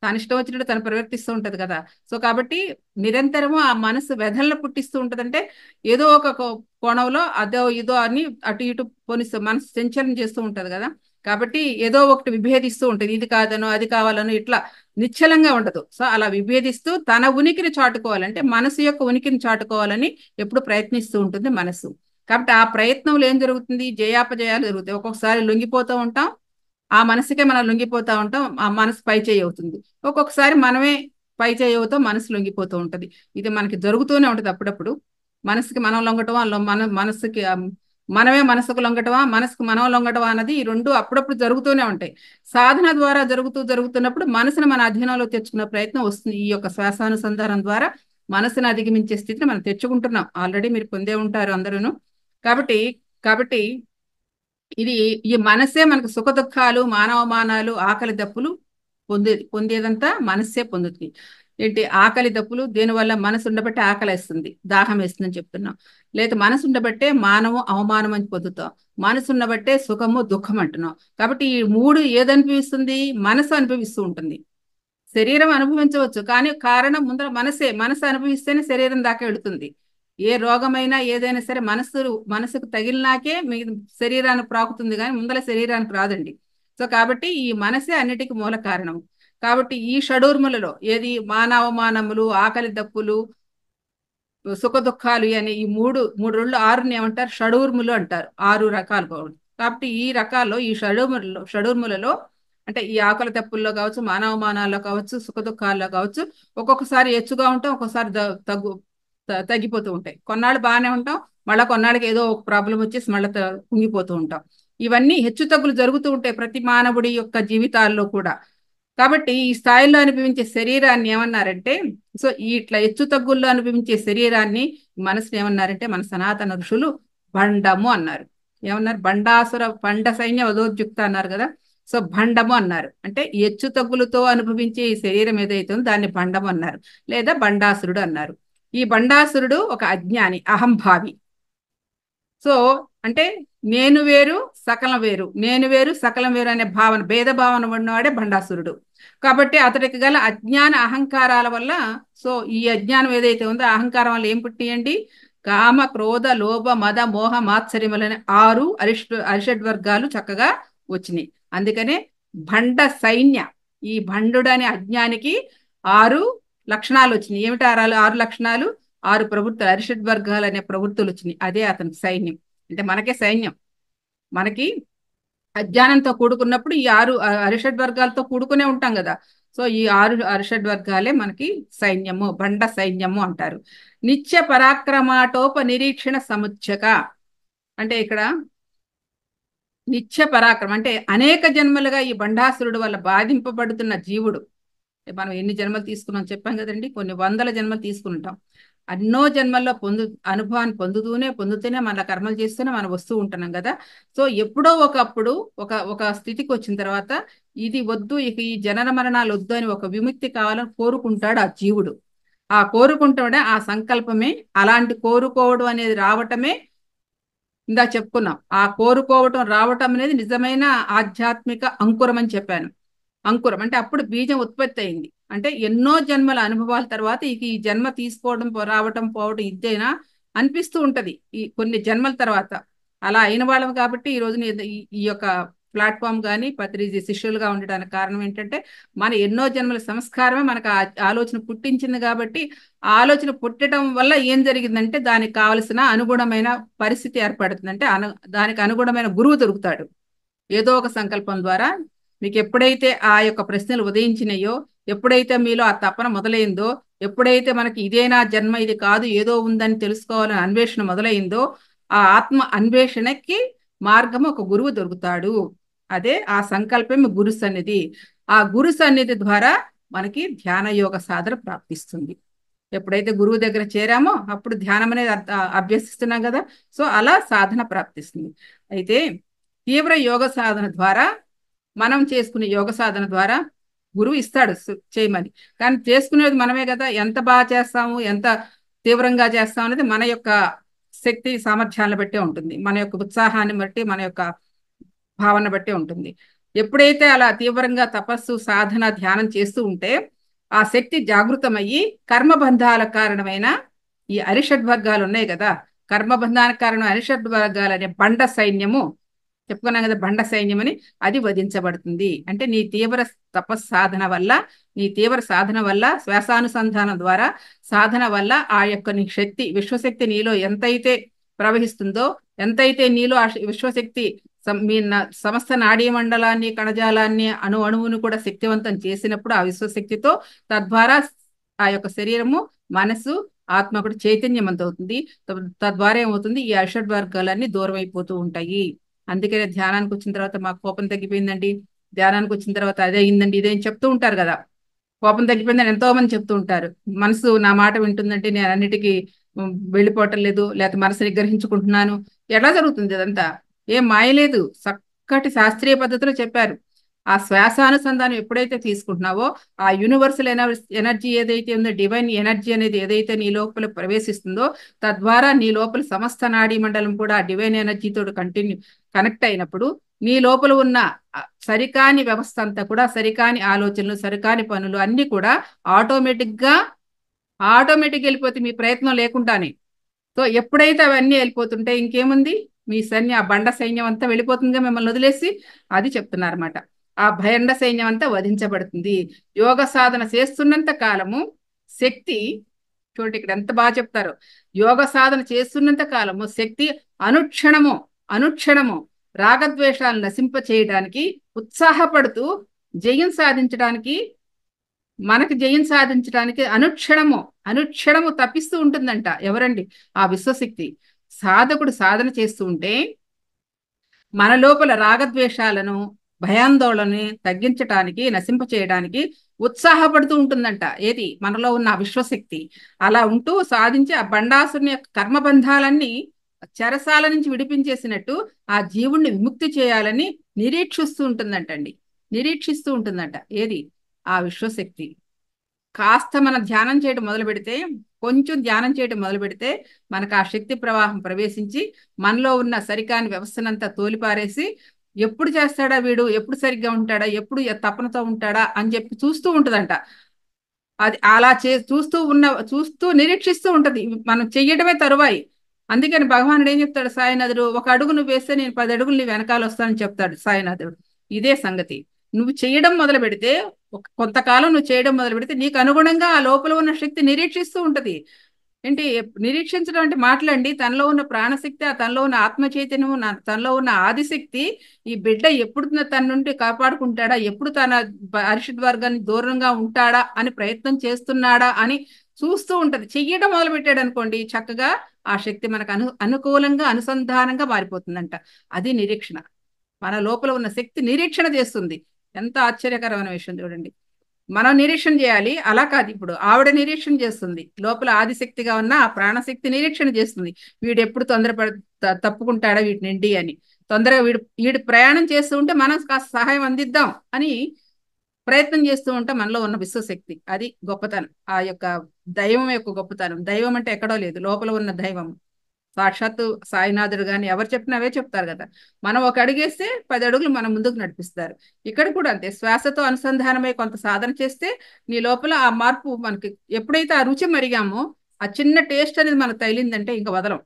తన ఇష్టం వచ్చినట్టు తను ప్రవర్తిస్తూ ఉంటది కదా. సో కాబట్టి నిరంతరము ఆ మనసు వ్యధలను పుట్టిస్తూ ఉంటదంటే ఏదో ఒక కోణంలో అదో ఇదో అని అటు ఇటు పోనిస్తూ మనసు సంచలనం చేస్తూ ఉంటది కదా. కాబట్టి ఏదో ఒకటి విభేదిస్తూ ఉంటుంది. ఇది కాదనో అది కావాలనో ఇట్లా నిశ్చలంగా ఉండదు. సో అలా విభేదిస్తూ తన ఉనికిని చాటుకోవాలంటే మనసు యొక్క ఉనికిని చాటుకోవాలని ఎప్పుడు ప్రయత్నిస్తూ ఉంటుంది మనసు. కాబట్టి ఆ ప్రయత్నంలో ఏం జరుగుతుంది? జయాపజయాలు జరుగుతాయి. ఒక్కొక్కసారి లొంగిపోతూ ఉంటాం, ఆ మనసుకే మనం లొంగిపోతూ ఉంటాం, ఆ మనసు పై చేయి అవుతుంది. ఒక్కొక్కసారి మనమే పై చేయి అవుతాం, మనసు లొంగిపోతూ ఉంటది. ఇది మనకి జరుగుతూనే ఉంటది. అప్పుడప్పుడు మనసుకి మనం లొంగటమా, మనమే మనసుకు లొంగటమా, మనసుకు మనం లొంగటమా అన్నది ఈ రెండు అప్పుడప్పుడు జరుగుతూనే ఉంటాయి. సాధన ద్వారా జరుగుతున్నప్పుడు మనసును మన అధీనంలో తెచ్చుకునే ప్రయత్నం వస్తుంది. ఈ యొక్క శ్వాసానుసంధానం ద్వారా మనసును అధిగమించే స్థితిని మనం తెచ్చుకుంటున్నాం. ఆల్రెడీ మీరు పొందే ఉంటారు అందరూను. కాబట్టి ఈ మనసే మనకు సుఖ దుఃఖాలు, మానవమానాలు, ఆకలి దప్పులు పొందేదంతా మనస్సే పొందుతుంది. ఏంటి ఆకలి దప్పులు, దేనివల్ల మనసు ఉండబట్టే ఆకలి వేస్తుంది, దాహం వేస్తుంది అని చెప్తున్నాం. లేదా మనసు ఉండబట్టే మానము అవమానం అని పొందుతాం, మనసు ఉండబట్టే సుఖము దుఃఖం అంటున్నాం. కాబట్టి ఈ మూడు ఏదనిపిస్తుంది? మనసు అనుభవిస్తూ ఉంటుంది. శరీరం అనుభవించవచ్చు, కానీ కారణం ముందర మనసే. మనసు అనుభవిస్తేనే శరీరం దాకా వెళుతుంది. ఏ రోగమైనా ఏదైనా సరే మనసుకు తగిలినాకే మీ శరీరానికి ప్రాకుతుంది, కానీ ముందర శరీరానికి రాదండి. సో కాబట్టి ఈ మనసే అన్నిటికీ మూల కారణం. కాబట్టి ఈ షడూర్ములలో ఏది మానవమానములు, ఆకలి దప్పులు, సుఖ దుఃఖాలు అని ఈ మూడు మూడు రెండు ఆరుని ఏమంటారు? షడూర్ములు అంటారు. 6 రకాలు. కాబట్టి ఈ రకాల్లో ఈ షడూర్ములలో అంటే ఈ ఆకలి తప్పుల్లో కావచ్చు, మానవమానాల్లో కావచ్చు, సుఖ దుఃఖాల్లో కావచ్చు, ఒక్కొక్కసారి ఎచ్చుగా ఉంటాం, ఒక్కొక్కసారి తగ్గిపోతూ ఉంటాయి. కొన్నాళ్ళు బాగానే ఉంటాం, మళ్ళీ కొన్నాళ్ళకి ఏదో ఒక ప్రాబ్లం వచ్చేసి మళ్ళీ కుంగిపోతూ ఉంటాం. ఇవన్నీ హెచ్చు తగ్గులు జరుగుతూ ఉంటాయి ప్రతి మానవుడి యొక్క జీవితాల్లో కూడా. కాబట్టి ఈ స్థాయిలో అనుభవించే శరీరాన్ని ఏమన్నారంటే, సో ఇట్లా హెచ్చు తగ్గుల్లో అనుభవించే శరీరాన్ని మనసుని ఏమన్నారంటే మన సనాతన ఋషులు భండము అన్నారు. ఏమన్నారు? భండ సైన్య వదోద్యుక్త అన్నారు కదా. సో భండము అన్నారు. అంటే హెచ్చు తగ్గులతో అనుభవించే ఈ శరీరం ఏదైతే ఉందో దాన్ని భండము అన్నారు, లేదా భండాసురుడు అన్నారు. ఈ భండాసురుడు ఒక అజ్ఞాని, అహంభావి. సో అంటే నేను వేరు సకలం వేరు, నేను వేరు సకలం వేరు అనే భావన, భేద భావన ఉన్నవాడే భండాసురుడు. కాబట్టి అతడికి గల అజ్ఞాన అహంకారాల వల్ల, సో ఈ అజ్ఞానం ఏదైతే ఉందో అహంకారం వల్ల ఏం పుట్టియండి? కామ క్రోధ లోభ మద మోహ మాత్సర్యములనే 6 అరిషడ్ వర్గాలు చక్కగా వచ్చినాయి. అందుకనే భండ సైన్య, ఈ భండుడు అనే అజ్ఞానికి 6 లక్షణాలు వచ్చినాయి. ఏమిటి 6 లక్షణాలు? 6 ప్రవృత్తులు, అరిషడ్ వర్గాలు అనే ప్రవృత్తులు వచ్చినాయి. అదే అతనికి సైన్యం. అంటే మనకే సైన్యం. మనకి అజ్ఞానంతో కూడుకున్నప్పుడు ఈ 6 అరిషడ్ వర్గాలతో కూడుకునే ఉంటాం కదా. సో ఈ 6 అరిషడ్ వర్గాలే మనకి సైన్యము, బండ సైన్యము అంటారు. నిత్య పరాక్రమాటోప నిరీక్షణ సముచ్చక అంటే ఇక్కడ నిత్య పరాక్రమం అంటే అనేక జన్మలుగా ఈ బండాసురుడు వల్ల బాధింపబడుతున్న జీవుడు. మనం ఎన్ని జన్మలు తీసుకున్నాం చెప్పాం కదండి, కొన్ని వందల జన్మలు తీసుకుంటాం. ఎన్నో జన్మల్లో అనుభవాన్ని పొందుతూనే మన కర్మలు చేస్తూనే మనం వస్తూ ఉంటున్నాం కదా. సో ఎప్పుడో ఒకప్పుడు ఒక స్థితికి వచ్చిన తర్వాత ఇది వద్దు, ఇక ఈ జనన మరణాలు వద్దు అని ఒక విముక్తి కావాలని కోరుకుంటాడు ఆ జీవుడు. ఆ కోరుకుంటాడే ఆ సంకల్పమే, అలాంటి కోరుకోవడం అనేది రావటమే ఇందా చెప్పుకున్నాం. ఆ కోరుకోవటం రావటం అనేది నిజమైన ఆధ్యాత్మిక అంకురం అని చెప్పాను. అంకురం అంటే అప్పుడు బీజం ఉత్పత్తి అయింది. అంటే ఎన్నో జన్మల అనుభవాల తర్వాత ఈ జన్మ తీసుకోవడం, రావటం, పోవడం ఇదేనా అనిపిస్తూ ఉంటది ఈ కొన్ని జన్మల తర్వాత. అలా అయిన వాళ్ళం కాబట్టి ఈ రోజు ఈ యొక్క ప్లాట్ఫామ్ కానీ పత్రిజీ శిష్యులుగా ఉండడానికి కారణం ఏంటంటే మన ఎన్నో జన్మల సంస్కారమే మనకు ఆలోచన పుట్టించింది. కాబట్టి ఆ ఆలోచన పుట్టడం వల్ల ఏం జరిగిందంటే దానికి కావలసిన అనుగుణమైన పరిస్థితి ఏర్పడుతుంది. అంటే దానికి అనుగుణమైన గురువు దొరుకుతాడు ఏదో ఒక సంకల్పం ద్వారా. మీకు ఎప్పుడైతే ఆ యొక్క ప్రశ్నలు ఉదయించినాయో, ఎప్పుడైతే మీలో ఆ తపన మొదలైందో, ఎప్పుడైతే మనకి ఇదేనా జన్మ, ఇది కాదు ఏదో ఉందని తెలుసుకోవాలని అన్వేషణ మొదలైందో, ఆ ఆత్మ అన్వేషణకి మార్గం ఒక గురువు దొరుకుతాడు. అదే ఆ సంకల్పం గురు సన్నిధి. ఆ గురు సన్నిధి ద్వారా మనకి ధ్యాన యోగ సాధన ప్రాప్తిస్తుంది. ఎప్పుడైతే గురువు దగ్గర చేరామో అప్పుడు ధ్యానం అనేది అభ్యసిస్తున్నాం కదా. సో అలా సాధన ప్రాప్తిస్తుంది. అయితే తీవ్ర యోగ సాధన ద్వారా, మనం చేసుకునే యోగ సాధన ద్వారా గురువు ఇస్తాడు చేయమని, కానీ చేసుకునేది మనమే కదా. ఎంత బాగా చేస్తాము, ఎంత తీవ్రంగా చేస్తాం అనేది మన యొక్క శక్తి సామర్థ్యాలను బట్టే ఉంటుంది, మన యొక్క ఉత్సాహాన్ని బట్టి, మన యొక్క భావన బట్టే ఉంటుంది. ఎప్పుడైతే అలా తీవ్రంగా తపస్సు, సాధన, ధ్యానం చేస్తూ ఉంటే ఆ శక్తి జాగృతమయ్యి కర్మబంధాల కారణమైన ఈ అరిషడ్ వర్గాలు ఉన్నాయి కదా, కర్మబంధానికి కారణం అరిషడ్ వర్గాలు అనే బండ సైన్యము చెప్పుకున్నాం కదా, బండ సైన్యం అని, అది వధించబడుతుంది. అంటే నీ తీవ్ర తపస్సు సాధన వల్ల, నీ తీవ్ర సాధన వల్ల, శ్వాసానుసంధానం ద్వారా సాధన వల్ల ఆ యొక్క నీ శక్తి, విశ్వశక్తి నీలో ఎంతైతే ప్రవహిస్తుందో, ఎంతైతే నీలో ఆ విశ్వశక్తి మీ సమస్త నాడీ మండలాన్ని, కణజాలాన్ని, అణువును కూడా శక్తివంతం చేసినప్పుడు ఆ విశ్వశక్తితో తద్వారా ఆ యొక్క శరీరము, మనసు, ఆత్మ కూడా చైతన్యవంతమవుతుంది. తద్వారా ఏమవుతుంది? ఈ అరిషడ్ వర్గాలన్నీ దూరం అయిపోతూ ఉంటాయి. అందుకనే ధ్యానానికి వచ్చిన తర్వాత మాకు కోపం తగ్గిపోయిందండి, ధ్యానానికి వచ్చిన తర్వాత అదే అయిందండి, ఇదేం చెప్తూ ఉంటారు కదా. కోపం తగ్గిపోయిందని ఎంతో మంది చెప్తూ ఉంటారు. మనసు నా మాట వింటుందంటే నేను అన్నిటికీ వెళ్ళిపోవటం లేదు, లేకపోతే మనసు నిగ్రహించుకుంటున్నాను. ఎలా జరుగుతుంది అదంతా? ఏం మాయలేదు, చక్కటి శాస్త్రీయ పద్ధతిలో చెప్పారు. ఆ శ్వాసానుసంధానం ఎప్పుడైతే తీసుకుంటున్నావో ఆ యూనివర్సల్ ఎనర్జీ ఏదైతే ఉందో, డివైన్ ఎనర్జీ అనేది ఏదైతే నీ లోపల ప్రవేశిస్తుందో, తద్వారా నీ లోపల సమస్త నాడీ మండలం కూడా డివైన్ ఎనర్జీతో కనెక్ట్ అయినప్పుడు నీ లోపల ఉన్న సరికాని వ్యవస్థ అంతా కూడా, సరికాని ఆలోచనలు, సరికాని పనులు అన్ని కూడా ఆటోమేటిక్ వెళ్ళిపోతే మీ ప్రయత్నం లేకుండానే. సో ఎప్పుడైతే అవన్నీ వెళ్ళిపోతుంటే ఇంకేముంది, మీ సైన్యం, ఆ బండ సైన్యం అంతా వెళ్ళిపోతుందిగా మిమ్మల్ని వదిలేసి. అది చెప్తున్నారన్నమాట. ఆ భయండ సైన్యం అంతా వధించబడుతుంది. యోగ సాధన చేస్తున్నంత కాలము శక్తి, చూడండి ఇక్కడ ఎంత బాగా చెప్తారు, యోగ సాధన చేస్తున్నంత కాలము శక్తి అనుక్షణము అనుక్షణము రాగద్వేషాలను నశింప చేయడానికి, ఉత్సాహపడుతూ జయం సాధించడానికి, మనకి జయం సాధించడానికి అనుక్షణము అనుక్షణము తప్పిస్తూ ఉంటుందంట. ఎవరండి? ఆ విశ్వశక్తి. సాధకుడు సాధన చేస్తూ ఉంటే మన లోపల రాగద్వేషాలను, భయాందోళనని తగ్గించటానికి, నశింప చేయడానికి ఉత్సాహపడుతూ ఉంటుందంట. ఏది? మనలో ఉన్న విశ్వశక్తి. అలా ఉంటూ సాధించి ఆ బండాసుని యొక్క కర్మబంధాలన్నీ చెరసాల నుంచి విడిపించేసినట్టు ఆ జీవుణ్ణి విముక్తి చేయాలని నిరీక్షిస్తూ ఉంటుందంటండి. నిరీక్షిస్తూ ఉంటుందంట. ఏది? ఆ విశ్వశక్తి. కాస్త మనం ధ్యానం చేయడం మొదలు పెడితే, కొంచెం ధ్యానం చేయడం మొదలు పెడితే మనకు ఆ శక్తి ప్రవాహం ప్రవేశించి మనలో ఉన్న సరికాని వ్యవస్థనంతా తోలిపారేసి, ఎప్పుడు చేస్తాడా వీడు, ఎప్పుడు సరిగ్గా ఉంటాడా, ఎప్పుడు తపనతో ఉంటాడా అని చెప్పి చూస్తూ ఉంటుందంట. అది అలా చూస్తూ నిరీక్షిస్తూ ఉంటది. మనం చెయ్యడమే తరువాయి. అందుకని భగవానుడు ఏం చెప్తాడు, సాయినాథుడు, ఒక అడుగు నువ్వు వేస్తే నేను 10 అడుగులు నీ వెనకాల వస్తానని చెప్తాడు సాయినాథుడు. ఇదే సంగతి. నువ్వు చేయడం మొదలు పెడితే, కొంతకాలం నువ్వు చేయడం మొదలు పెడితే నీకు అనుగుణంగా ఆ లోపల ఉన్న శక్తి నిరీక్షిస్తూ ఉంటది. ఏంటి నిరీక్షించడం అంటే మాట్లాడి, తనలో ఉన్న ప్రాణశక్తి, తనలో ఉన్న ఆత్మ చైతన్యము, తనలో ఉన్న ఆదిశక్తి ఈ బిడ్డ ఎప్పుడు తన నుండి కాపాడుకుంటాడా, ఎప్పుడు తన అరిషడ్ వర్గాన్ని దూరంగా ఉంటాడా అని ప్రయత్నం చేస్తున్నాడా అని చూస్తూ ఉంటది. చెయ్యడం మొదలు పెట్టాడు అనుకోండి, చక్కగా ఆ శక్తి మనకు అనుకూలంగా అనుసంధానంగా మారిపోతుందంట. అది నిరీక్షణ. మన లోపల ఉన్న శక్తి నిరీక్షణ చేస్తుంది. ఎంత ఆశ్చర్యకరమైన విషయం చూడండి. మనం నిరీక్షణ చేయాలి, అలా కాదు. ఇప్పుడు ఆవిడ నిరీక్షణ చేస్తుంది, లోపల ఆదిశక్తిగా ఉన్న ఆ ప్రాణశక్తి నిరీక్షణ చేస్తుంది. వీడు ఎప్పుడు తప్పుకుంటాడా వీటి నిండి అని. తొందరగా వీడు ప్రయాణం చేస్తూ ఉంటే మనం కాస్త సహాయం అందిద్దాం అని ప్రయత్నం చేస్తూ ఉంటాం. మనలో ఉన్న విశ్వశక్తి, అది గొప్పతనం. ఆ యొక్క దైవం యొక్క గొప్పతనం. దైవం అంటే ఎక్కడో లేదు, లోపల ఉన్న దైవం. సాక్షాత్తు సాయినాథుడు గాని ఎవరు చెప్పినా అవే చెప్తారు కదా. మనం ఒక అడుగేస్తే 10 అడుగులు మనం ముందుకు నడిపిస్తారు. ఇక్కడ కూడా అంతే. శ్వాసతో అనుసంధానమై కొంత సాధన చేస్తే నీ లోపల ఆ మార్పు మనకి, ఎప్పుడైతే ఆ రుచి మరిగామో, ఆ చిన్న టేస్ట్ అనేది మనకు తగిలిందంటే ఇంకా వదలం.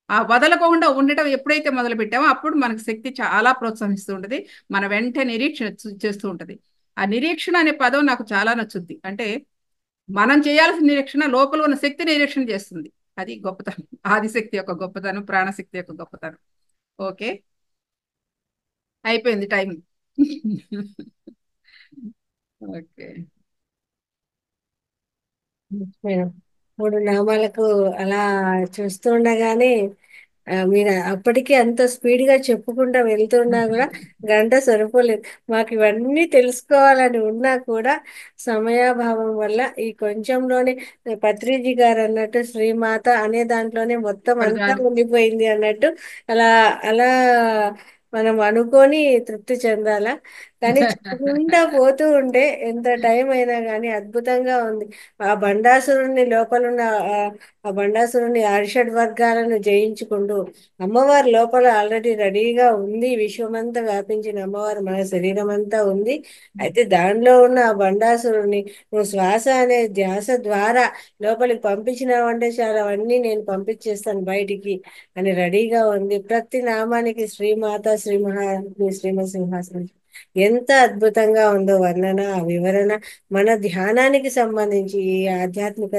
ఆ వదలకుండా ఉండటం ఎప్పుడైతే మొదలు పెట్టామో అప్పుడు మనకు శక్తి చాలా ప్రోత్సహిస్తూ ఉంటుంది. మన వెంటనే నిరీక్షణ చేస్తూ ఉంటుంది. ఆ నిరీక్షణ అనే పదం నాకు చాలా నచ్చుద్ది. అంటే మనం చేయాల్సిన నిరీక్షణ లోపల ఉన్న శక్తి నిరీక్షణ చేస్తుంది. అది గొప్పతనం, ఆదిశక్తి యొక్క గొప్పతనం, ప్రాణశక్తి యొక్క గొప్పతనం. ఓకే, అయిపోయింది టైం. ఓకే మేడం, 3 నామాలకు అలా చూస్తూ ఉండగానే మీరు అప్పటికే అంత స్పీడ్ గా చెప్పుకుంటూ వెళ్తున్నా కూడా గంట సరిపోలేదు. మాకు ఇవన్నీ తెలుసుకోవాలని ఉన్నా కూడా సమయాభావం వల్ల ఈ కొంచెంలోనే పత్రిజీ గారు అన్నట్టు శ్రీమాత అనే దాంట్లోనే మొత్తం ఇప్పుడు అంతా చాలు. ఉండిపోయింది అన్నట్టు అలా అలా మనం అనుకొని తృప్తి చెందాలా. కానీ చెప్పుకుంటా పోతూ ఉంటే ఎంత టైం అయినా కానీ అద్భుతంగా ఉంది. ఆ బండాసురుణ్ణి లోపలున్న ఆ బండాసురుని అరిషడ్ వర్గాలను జయించుకుంటూ అమ్మవారి లోపల ఆల్రెడీ రెడీగా ఉంది. విశ్వమంతా వ్యాపించిన అమ్మవారు మన శరీరం అంతా ఉంది. అయితే దానిలో ఉన్న ఆ బండాసురుని నువ్వు శ్వాస అనే ధ్యాస ద్వారా లోపలికి పంపించినావంటే చాలా అవన్నీ నేను పంపించేస్తాను బయటికి అని రెడీగా ఉంది. ప్రతి నామానికి శ్రీమాత, శ్రీ మహాలక్ష్మి, శ్రీమసింహాసనం ఎంత అద్భుతంగా ఉందో వర్ణన, ఆ వివరణ. మన ధ్యానానికి సంబంధించి, ఈ ఆధ్యాత్మిక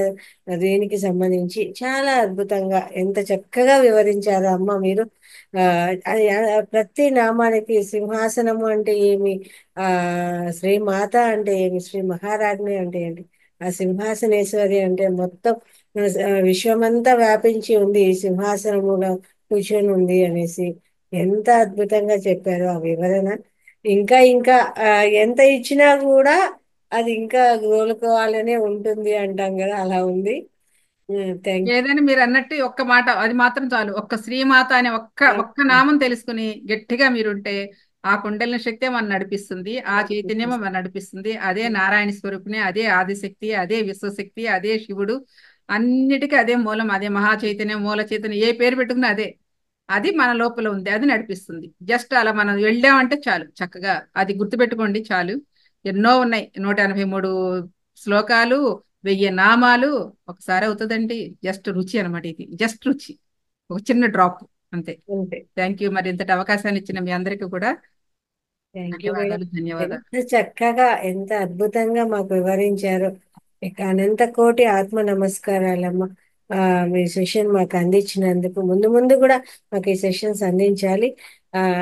దీనికి సంబంధించి చాలా అద్భుతంగా ఎంత చక్కగా వివరించారు అమ్మ మీరు. ఆ ప్రతి నామానికి సింహాసనము అంటే ఏమి, ఆ శ్రీమాత అంటే ఏమి, శ్రీ మహారాజ్ని అంటే ఏంటి, ఆ సింహాసనేశ్వరి అంటే మొత్తం విశ్వమంతా వ్యాపించి ఉంది, ఈ సింహాసనములో కూర్చొని ఉంది అనేసి ఎంత అద్భుతంగా చెప్పారు ఆ వివరణ. ఇంకా ఇంకా ఎంత ఇచ్చినా కూడా అది ఇంకా కోలుకోవాలనే ఉంటుంది అంటాం కదా, అలా ఉంది. థ్యాంక్ ఏదైనా మీరు అన్నట్టు ఒక్క మాట, అది మాత్రం చాలు. ఒక్క శ్రీమాత అనే ఒక్క ఒక్క యూ. నామం తెలుసుకుని గట్టిగా మీరుంటే ఆ కుండలిని శక్తే మనం నడిపిస్తుంది, ఆ చైతన్యమే మనం నడిపిస్తుంది. అదే నారాయణ స్వరూపిణి, అదే ఆదిశక్తి, అదే విశ్వశక్తి, అదే శివుడు. అన్నిటికీ అదే మూలం, అదే మహా చైతన్యం, మూల చైతన్యం, ఏ పేరు పెట్టుకున్నా అదే. అది మన లోపల ఉంది, అది నడిపిస్తుంది. జస్ట్ అలా మనం వెళ్ళామంటే చాలు, చక్కగా అది గుర్తుపెట్టుకోండి చాలు. ఎన్నో ఉన్నాయి, 183 శ్లోకాలు, 1000 నామాలు. ఒకసారి అవుతుందండి. జస్ట్ రుచి అనమాట, ఇది జస్ట్ రుచి, ఒక చిన్న డ్రాప్ అంతే. అంతే. Thank you. మరి ఇంతటి అవకాశాన్ని ఇచ్చిన మీ అందరికీ కూడా థ్యాంక్ యూ మేడం. ధన్యవాదాలు, ధన్యవాదాలు. ఎంత చక్కగా, ఎంత అద్భుతంగా మాకు వివరించారు. ఇక అనంత కోటి ఆత్మ నమస్కారాలమ్మ. మీ సెషన్ మాకు అందించినందుకు ముందు ముందు కూడా మాకు ఈ సెషన్స్ అందించాలి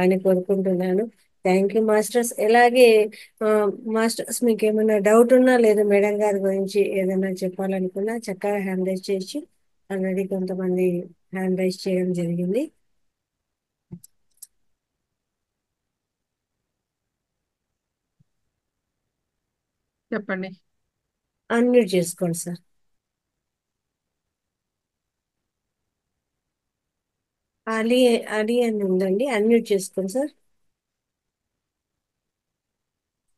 అని కోరుకుంటున్నాను. Thank you masters. ఎలాగే ఆ, మాస్టర్స్ మీకు ఏమైనా డౌట్ ఉన్నా లేదా మేడం గారి గురించి ఏదైనా చెప్పాలనుకున్నా చక్కగా హ్యాండ్ రైజ్ చేసి, ఆల్రెడీ కొంతమంది హ్యాండ్ రైజ్ చేయడం జరిగింది. చెప్పండి. అన్మ్యూట్ చేసుకోండి సార్. అలీ, అలీ అని ఉందండి, అన్మ్యూట్ చేసుకోండి సార్.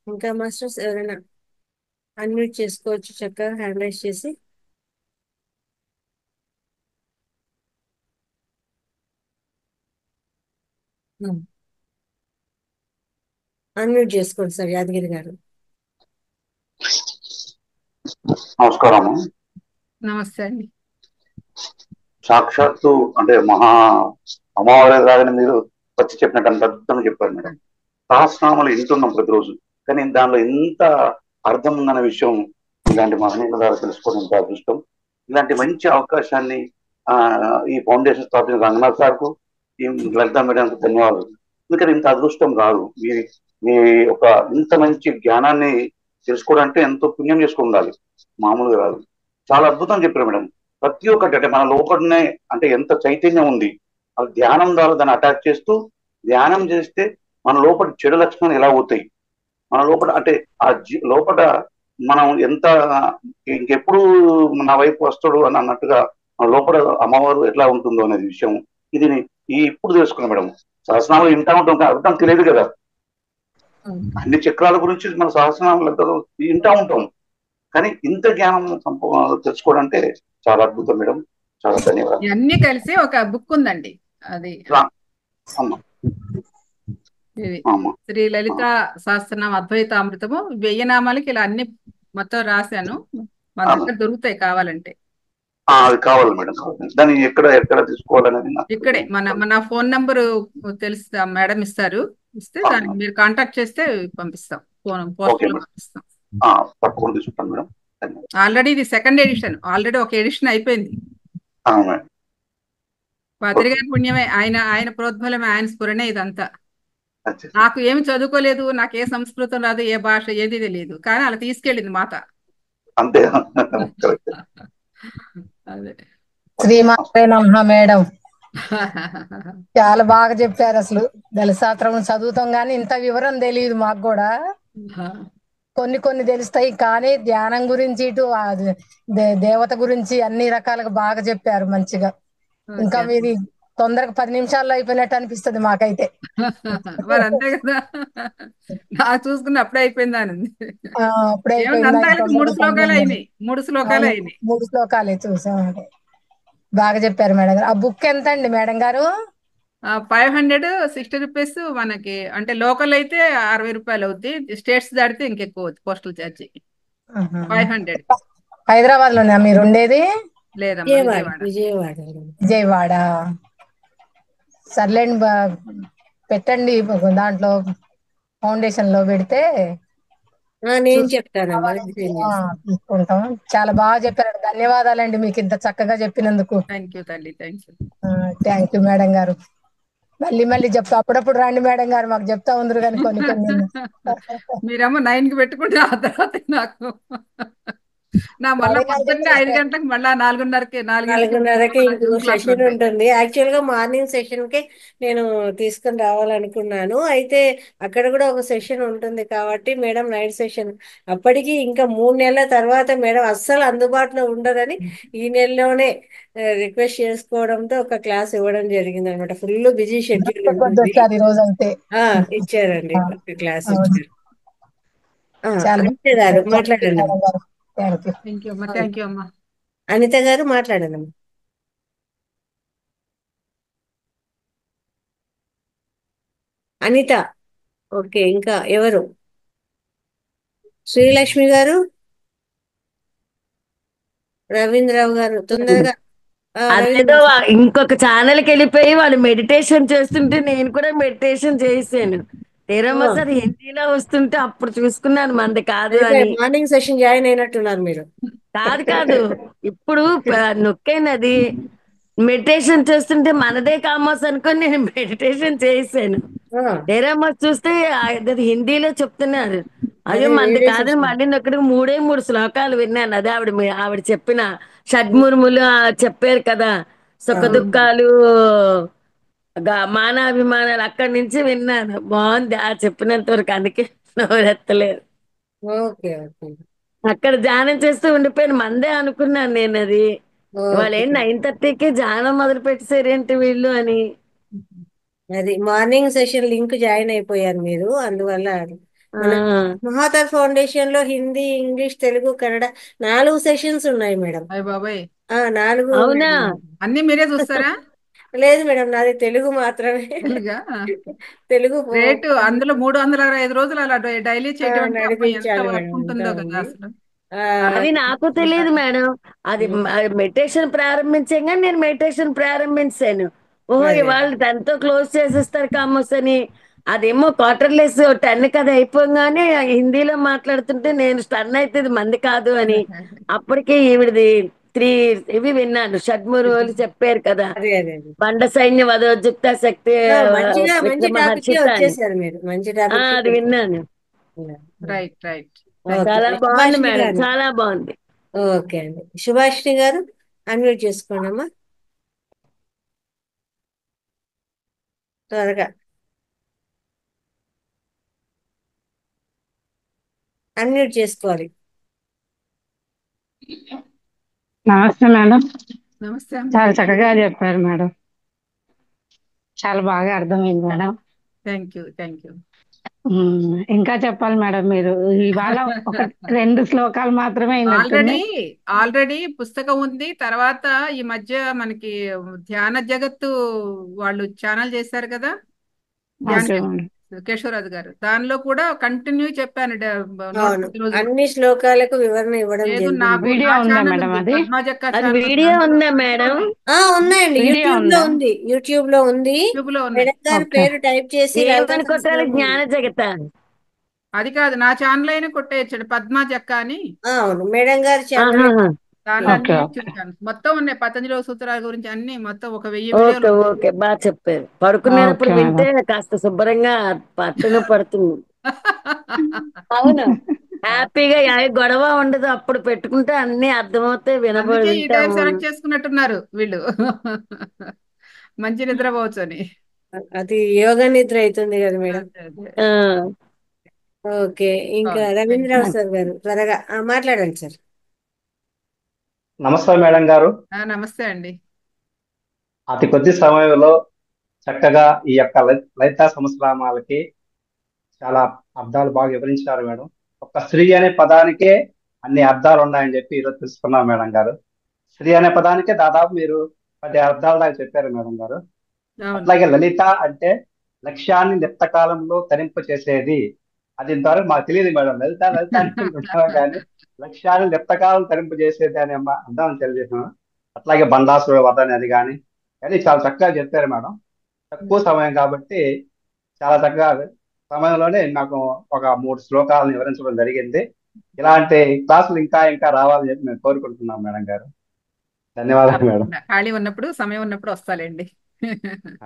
ఇంకా మాస్టర్స్ ఎవరైనా అన్మ్యూట్ చేసుకోవచ్చు చక్కగా హ్యాండ్ రైజ్ చేసి. అన్మ్యూట్ చేసుకోండి సార్ యాదగిరి గారు. నమస్కారం. నమస్తే అండి. సాక్షాత్తు అంటే మహా అమ్మవారి లాగానే మీరు వచ్చి చెప్పినట్టు అంత అద్భుతంగా చెప్పారు మేడం. సహస్రనామాలు వింటున్నాం ప్రతిరోజు, కానీ దానిలో ఎంత అర్థం ఉందన్న విషయం ఇలాంటి మహనీయుల ద్వారా తెలుసుకోవడం ఎంత అదృష్టం. ఇలాంటి మంచి అవకాశాన్ని ఆ ఈ ఫౌండేషన్ స్థాపించిన రంగనాథ్ సార్కు, ఈ లలితా మేడంకు ధన్యవాదాలు. ఎందుకంటే ఇంత అదృష్టం రాదు. మీ మీ ఒక ఇంత మంచి జ్ఞానాన్ని తెలుసుకోవడానికి ఎంతో పుణ్యం చేసుకుని ఉండాలి, మామూలుగా రాదు. చాలా అద్భుతం చెప్పారు మేడం. ప్రతి ఒక్కటి అంటే మన లోపలనే అంటే ఎంత చైతన్యం ఉంది, అది ధ్యానం ద్వారా దాన్ని అటాక్ చేస్తూ ధ్యానం చేస్తే మన లోపల చెడు లక్షణాలు ఎలా అవుతాయి, మన లోపల అంటే లోపల మనం ఎంత ఇంకెప్పుడు నా వైపు వస్తాడు అని అన్నట్టుగా మన లోపల అమ్మవారు ఎట్లా ఉంటుందో అనేది విషయం ఇది ఈ ఇప్పుడు తెలుసుకున్నాం మేడం. సహస్రనామాలు వింటా ఉంటాం కానీ అర్థం తెలియదు కదా. అన్ని చక్రాల గురించి మన సహస్రనామాలు వింటా ఉంటాం, కానీ ఇంత జ్ఞానం తెలుసుకోవడం అంటే చాలా అద్భుతం మేడం. చాలా ధన్యవాదాలు. ఇవన్నీ కలిసి ఒక బుక్ ఉందండి, అది అమ్మా ఇది అమ్మా శ్రీ లలిత సహస్రనామ అద్వైతామృతము. 1000 నామాలకి ఇలా అన్ని మొత్తం రాశాను. మన దగ్గర దొరుకుతాయి కావాలంటే. అది కావాలి మేడం, కావాలి. దాన్ని ఎక్కడ ఎక్కడ తీసుకోవాలనేది నాకు ఇక్కడే మన ఫోన్ నంబరు తెలుస్తా, మేడం ఇస్తారు, ఇస్తే దానికి మీరు కాంటాక్ట్ చేస్తే పంపిస్తాం, పోస్ట్ ఓకే లో మేడం. పంపిస్తాం. తప్పకుండా తీసుకుంటాను మేడం. ధన్యవాదాలు. ఆల్రెడీ ఇది సెకండ్ ఎడిషన్, ఆల్రెడీ ఒక ఎడిషన్ అయిపోయింది. మేడం. పాత్రి గారి పుణ్యమే, ఆయన ఆయన ప్రోద్బలమే, ఆయన స్ఫురణే ఇదంతా. అచ్చా. నాకు ఏమి చదువుకోలేదు, నాకు ఏ సంస్కృతం రాదు, ఏ భాష ఏది తెలియదు, కానీ అలా తీసుకెళ్ళింది మాత. అంతే కరెక్ట్. అదే. శ్రీమాత్రే నమః మేడం. చాలా బాగా చెప్పారు. అసలు దళశాస్త్రం చదువుతాం కానీ ఇంత వివరం తెలియదు మాకు కూడా. కొన్ని కొన్ని తెలుస్తాయి కానీ ధ్యానం గురించి ఇటు దేవత గురించి అన్ని రకాలుగా బాగా చెప్పారు మంచిగా. ఇంకా మీది తొందరగా 10 నిమిషాల్లో అయిపోయినట్టు అనిపిస్తుంది మాకైతే. మరి అంతే కదా, నాకు చూసుకున్న అప్పుడే అయిపోయింది అని. అప్పుడే అంతా అయిపోయింది. 3 శ్లోకాలు అయినాయి, 3 శ్లోకాలు అయినాయి. 3 శ్లోకాలే చూసాం. బాగా చెప్పారు మేడం గారు. ఆ బుక్ ఎంత అండి మేడం గారు? 560 రూపీస్ మనకి, అంటే లోకల్ అయితే 60 రూపాయలు అవుతుంది, స్టేట్స్ దాటితే ఇంకెక్కువ అవుతుంది పోస్టల్ ఛార్జీ. 500. హైదరాబాద్ లోనే మీరు ఉండేది? లేదమ్మా, విజయవాడ. విజయవాడ. సర్లేండి, పెట్టండి దాంట్లో ఫౌండేషన్ లో పెడితే నేను చెప్తానమ్మా. తీసుకుంటాం. చాలా బాగా చెప్పారు. ధన్యవాదాలండి మీకు ఇంత చక్కగా చెప్పినందుకు. థ్యాంక్ యూ తల్లి, thank you. Thank you madam గారు. మళ్ళీ మళ్ళీ చెప్తా, అప్పుడప్పుడు రండి మేడం గారు, మాకు చెప్తా ఉందరు కానీ కొన్ని కొన్ని. మీరేమో 9కి పెట్టుకుంటే ఆ తర్వాత నాకు మళ్ళా 5:30కే పొద్దున్నే 5 గంటలకు మళ్ళా 4:30కి 4:30కి ఇంకో జూమ్ క్లాసులు సెషన్ ఉంటాయి. ఉంటుంది. యాక్చువల్ గా మార్నింగ్ సెషన్ కి నేను తీసుకుని రావాలనుకున్నాను. అయితే అక్కడ కూడా ఒక సెషన్ ఉంటుంది కాబట్టి మేడం నైట్ సెషన్ అప్పటికి ఇంకా 3 నెలల తర్వాత మేడం అస్సలు అందుబాటులో ఉండదని ఈ నెలలోనే రిక్వెస్ట్ చేసుకోవడంతో ఒక క్లాస్ ఇవ్వడం జరిగింది అనమాట. ఫుల్ బిజీ షెడ్యూల్ కొద్ది ఉంటుంది. వచ్చారు ఈ రోజు అయితే. ఇచ్చారండి, ఆ, ఒక క్లాస్ అవును. ఇచ్చారు. చాలా అనిత గారు థ్యాంక్ యూ మాట్లాడండి. మేడం గారు. Thank you. థ్యాంక్ యూ అమ్మా, థ్యాంక్ యూ అమ్మా. అనిత గారు మాట్లాడండి. అనిత. ఓకే, ఇంకా ఎవరు? శ్రీలక్ష్మి గారు, రవీంద్రరావు గారు తొందరగా. అదేదో రవీంద్ర. ఇంకొక ఛానల్కి వెళ్ళిపోయి వాళ్ళు మెడిటేషన్ చేస్తుంటే నేను కూడా మెడిటేషన్ చేసాను. తీరా ఆ, మళ్ళీ అది హిందీలో వస్తుంటే అప్పుడు చూసుకున్నాను మంది కాదు అయితే అని. మార్నింగ్ సెషన్ జాయిన్ అయినట్టున్నారు మీరు. కాదు కాదు, ఇప్పుడు నొక్కైనది మెడిటేషన్ చేస్తుంటే మనదే కామోస్ అనుకొని నేను మెడిటేషన్ చేసాను. ఆ, తీరా మళ్ళీ చూస్తే అది హిందీలో చెప్తున్నారు. అయ్యో అది మంది వేరే కాదని సెషన్. మళ్ళీ నొక్కడికి 3 శ్లోకాలు విన్నాను. అదే ఆవిడ చెప్పిన షడ్ముర్ములు చెప్పారు కదా, సుఖ దుఃఖాలు మానాభిమానాలు అక్కడి నుంచి విన్నాను. బాగుంది ఆ చెప్పినంత వరకు, అందుకే నోరెత్తలేదు. ఓకే ఓకే అక్కడ ధ్యానం చేస్తూ ఉండిపోయాను, మందే అనుకున్నాను నేను అది. ఇవాళ ఓకే. ఏం 9:30కి ధ్యానం మొదలు పెట్టేసారేంటి వీళ్ళు అని. అది మార్నింగ్ సెషన్ లింక్ జాయిన్ అయిపోయారు మీరు, అందువల్ల ఆ మన మహాతర్ ఫౌండేషన్ లో హిందీ, ఇంగ్లీష్, తెలుగు, కన్నడ 4 సెషన్స్ ఉన్నాయి మేడం. అయ్య బాబాయ్, 4 అవునా? అన్ని మీరే చూస్తారా? లేదు మేడం, నాది తెలుగు మాత్రమే. తెలుగా? తెలుగు రేటు అందులో 365 రోజులు అలా డైలీ చేయటం అంటే అమ్మ ఎంత నడిపించాలి వర్క్ మేడం, అంతా ఉంటుందో కదా ఉంది. అసలు. ఆ, అది నాకు తెలియదు మేడం. అది మెడిటేషన్ ప్రారంభించగా నేను మెడిటేషన్ ప్రారంభించాను. ఓహో అదే ఇవాళ 10తో క్లోజ్ చేసేస్తారు కామోస్ అని. అదేమో క్వార్టర్లెస్ 10 కదా అయిపోగానే హిందీలో మాట్లాడుతుంటే నేను స్టన్ అయితే ఇది మంది కాదు అని. అప్పటికే ఈవిడది 3 ఇవి విన్నాను, షడ్మురులు చెప్పారు కదా, అదే అదే అదే. బండ సైన్య వదోజుక్త శక్తి మంచి టాపిక్ విక్రమహర్షిత అని. వచ్చేసారు మీరు, మంచి టాపిక్ అది విన్నాను. Right right. ఓకే చాలా బాగుంది సుభాషిణి మేడం, గారు. చాలా బాగుంది. ఓకే అండి, సుభాషిణి గారు అన్మ్యూట్ చేసుకోండి అమ్మా, త్వరగా అన్మ్యూట్ చేసుకోవాలి. నమస్తే మేడం. నమస్తే అమ్మ. చాలా చక్కగా చెప్పారు మేడం. చాలా బాగా అర్థమైంది madam. Thank you, thank you. ఇంకా చెప్పాలి మేడం. మీరు ఇవాళ ఒక 2 శ్లోకాలు మాత్రమే ఆల్రెడీ అయినట్టున్నాయి. ఆల్రెడీ పుస్తకం ఉంది. తర్వాత ఈ మధ్య మనకి ధ్యాన జగత్తు వాళ్ళు ఛానల్ చేశారు కదా, ధ్యాన ఓకే జగత్, మేడం. కేశవరాజు గారు, దానిలో కూడా కంటిన్యూ చెప్పాను అవును, 150 రోజులు. అన్ని శ్లోకాలకు వివరణ ఇవ్వడం లేదు, జరిగింది. నాకు వీడియో నా ఉందా ఛానల్ మేడం ఉంది, అది? పద్మాజక్క అది ఛానల్ ఉంది. వీడియో అందులో ఉందా మేడం? ఉన్నాయండి, వీడియో యూట్యూబ్ లో ఉందా? ఉంది, యూట్యూబ్ లో ఉంది. యూట్యూబ్ లో ఉన్నాయి. మేడం గారి ఓకే. పేరు టైప్ చేసి లలితా ఏమని కొట్టాలి? సహస్రనామం. జ్ఞాన జగత. అది కాదు, నా ఛానల్ అయినా కొట్టేయచ్చాడు, పద్మాజక్క అని. అవును, మేడం గారి ఛానల్. ఆహాహా. దాంట్లో ఓకే. అన్ని ఓకే. చూశాను, మొత్తం ఉన్నాయి. పతంజలి సూత్రాల గురించి అన్ని మొత్తం ఒక 1000 వీడియోలు ఓకే ఉన్నాయి. ఓకే, బాగా చెప్పారు. పడుకునేటప్పుడు ఓకే వింటే మేడం. కాస్త శుభ్రంగా పట్టున పడుతుంది. అవును, హ్యాపీగా ఏ గొడవ ఉండదు. అప్పుడు పెట్టుకుంటే అన్ని అర్థమవుతాయి, అందుకే ఈ టైం వినబడుంటాము. సెలెక్ట్ చేసుకున్నట్టున్నారు వీళ్ళు. మంచి నిద్రపోవచ్చు అని. అది యోగ నిద్ర అవుతుంది కదా మేడం. అదే అదే. ఆ, ఓకే, ఇంకా థ్యాంక్ యూ. రవీంద్రరావు సార్ గారు త్వరగా మాట్లాడండి సార్. నమస్తే మేడం గారు. నమస్తే అండి. అతి కొద్ది సమయంలో చక్కగా ఈ యొక్క లలితా సహస్రనామాలకి చాలా అర్థాలు బాగా వివరించారు మేడం. ఒక స్త్రీ అనే పదానికే అన్ని అర్థాలు ఉన్నాయని చెప్పి ఈరోజు తెలుసుకున్నాం మేడం గారు. స్త్రీ అనే పదానికే దాదాపు మీరు 10 అర్థాలు దాకా చెప్పారు మేడం గారు. అవును. అట్లాగే లలిత అంటే లక్ష్యాన్ని నిప్తకాలంలో తరింప చేసేది. అది ఇంతవరకు మాకు తెలియదు మేడం. లలిత లలిత అనుకుంటున్నాం కానీ లక్ష్యాన్ని నిప్తకాలం తరింప చేసేది అనే అర్థం తెలియజేసాను. అట్లాగే బండాసుర వధ అనేది కానీ అది చాలా చక్కగా చెప్పారు మేడం. తక్కువ సమయం కాబట్టి చాలా చక్కగా సమయంలోనే నాకు ఒక 3 శ్లోకాలను వివరించడం జరిగింది. ఇలాంటి క్లాసులు ఇంకా ఇంకా రావాలని చెప్పి మేము కోరుకుంటున్నాం మేడం గారు. ధన్యవాదాలు మేడం. తప్పకుండా ఖాళీ ఉన్నప్పుడు, సమయం ఉన్నప్పుడు వస్తాలేండి.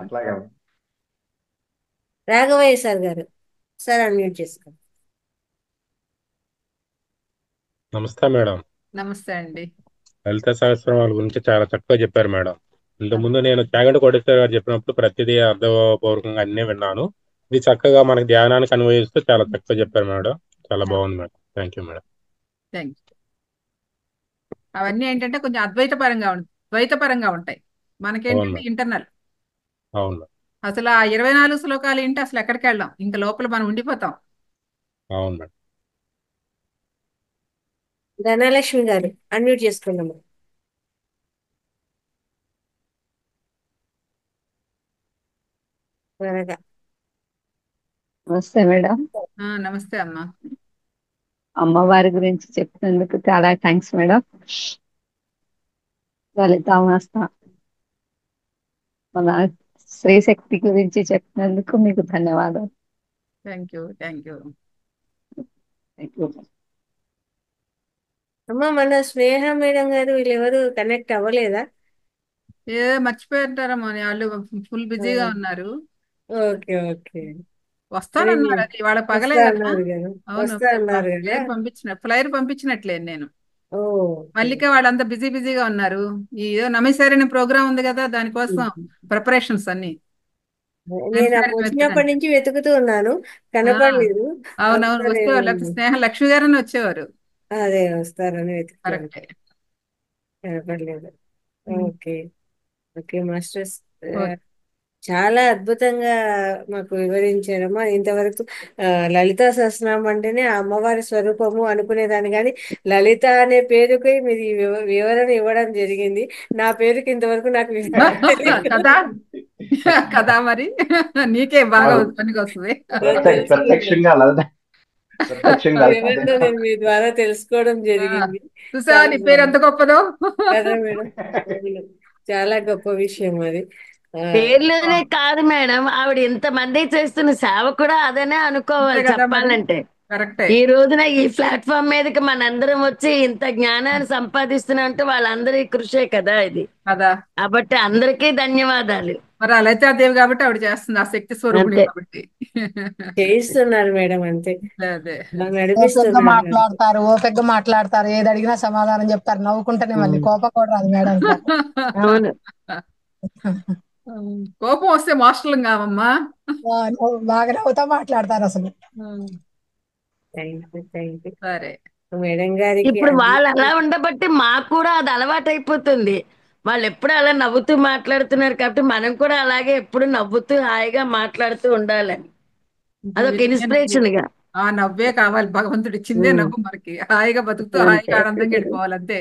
అట్లాగే రాఘవయ్య సార్ గారు, సార్ అన్మ్యూట్ చేసుకోండి. నమస్తే మేడం. నమస్తే అండి. లలిత సహస్రనామాల గురించి చాలా చక్కగా చెప్పారు మేడం. ఇంతకుముందు నేను చాగంటి కోటేశ్వర గారు చెప్పినప్పుడు ప్రతిదీ అర్థపూర్వకంగా అన్నీ విన్నాను. ఇది చక్కగా మనకి ధ్యానానికి అన్వయిస్తూ చాలా చక్కగా చెప్పారు మేడం. చాలా బాగుంది madam. Thank you madam. Thank you. అవన్నీ ఏంటంటే కొంచెం ద్వైతపరంగా ఉంటాయి. అవును మనకేంటంటే మేడం. ఇంటర్నల్. అవును మేడం. అసలు ఆ 24 శ్లోకాలు ఏంటి అసలు ఎక్కడికి వెళ్ళాం, ఇంకా లోపల మనం ఉండిపోతాం. అవును మేడం. ధనలక్ష్మి గారు అన్మ్యూట్ చేసుకున్నాము. త్వరగా. నమస్తే మేడం. నమస్తే అమ్మా. అమ్మవారి గురించి చెప్పినందుకు చాలా థ్యాంక్స్ మేడం. లలితామాస్త మన శ్రీశక్తి గురించి చెప్పినందుకు మీకు ధన్యవాదాలు. Thank you. Thank you. అమ్మ మన స్నేహ మేడం గారు వీళ్ళెవరు కనెక్ట్ అవ్వలేదా? మర్చిపోయారమ్మా, వాళ్ళు ఫుల్ బిజీగా ఉన్నారు. Okay okay. వస్తానన్నారు. అది వాళ్ళ పగలే వస్తా కదా. అన్నారు కదా, అవును, వస్తా అన్నారు కదా. ఫ్లైర్ పంపించినట్లేదు నేను. ఓ మల్లిక వాళ్ళంతా బిజీగా ఉన్నారు. ఈ ఏదో నమిసారని ప్రోగ్రామ్ ఉంది కదా, దానికోసం ప్రిపరేషన్స్ అన్ని. నేను అప్పుడు వచ్చినప్పటి నుంచి వెతుకుతూ ఉన్నాను, కనపడలేదు. అవునవును, వచ్చేవారు. లేకపోతే స్నేహ లక్ష్మి గారని వచ్చేవారు. అదే వస్తారని వెతుకుతాను, కరెక్టే. కనపడలేదు. ఓకే ఓకే మాస్టర్స్, చాలా అద్భుతంగా మాకు వివరించారమ్మా. ఇంతవరకు లలితా సహస్రనామం అంటేనే ఆ అమ్మవారి స్వరూపము అనుకునేదాన్ని, కానీ లలిత అనే పేరుకి మీరు వివరణ ఇవ్వడం జరిగింది. నా పేరుకి ఇంతవరకు నాకు కదా కదా, మరి నీకే బాగా పనికి వస్తుంది. ప్రత్యక్షంగా వివరణ నేను మీ ద్వారా తెలుసుకోవడం జరిగింది. చూసావా నీ పేరు ఎంత గొప్పదో కదా మేడం, చాలా గొప్ప విషయం అది. పేర్లోనే కాదు మేడం, ఆవిడ ఇంతమంది చేస్తున్న సేవ కూడా అదనే అనుకోవాలి చెప్పాలంటే. ఈ రోజున ఈ ప్లాట్ఫామ్ మీదకి మనందరం వచ్చి ఇంత జ్ఞానాన్ని సంపాదిస్తున్నంటే వాళ్ళందరి కృషే కదా ఇది. కదా, కాబట్టి అందరికీ ధన్యవాదాలు. మరి ఆ లలితాదేవి కాబట్టి ఆవిడ చేస్తుంది, ఆ శక్తి స్వరూపుడి కాబట్టి చేయిస్తున్నారు మేడం, అంతే ఓపికగా మాట్లాడతారు, ఓపికగా మాట్లాడతారు, ఏది అడిగినా సమాధానం చెప్తారు, నవ్వుకుంటేనే. మళ్ళీ కోపం కూడా రాదు మేడం. అవును, కోపం వస్తే మాస్టర్లు కావమ్మా, బాగా నవ్వుతా మాట్లాడతారు అసలు. సరే మేడం గారికి ఇప్పుడు వాళ్ళు అలా ఉండబట్టి మాకు కూడా అది అలవాటు అయిపోతుంది. వాళ్ళు ఎప్పుడు అలా నవ్వుతూ మాట్లాడుతున్నారు కాబట్టి మనం కూడా అలాగే ఎప్పుడు నవ్వుతూ హాయిగా మాట్లాడుతూ ఉండాలని, అదొక ఇన్స్పిరేషన్ గా. ఆ నవ్వే కావాలి, భగవంతుడు ఇచ్చిందే నవ్వు మనకి. హాయిగా బతుకుతూ హాయిగా ఆనందంగా వెళ్ళిపోవాలి అంతే.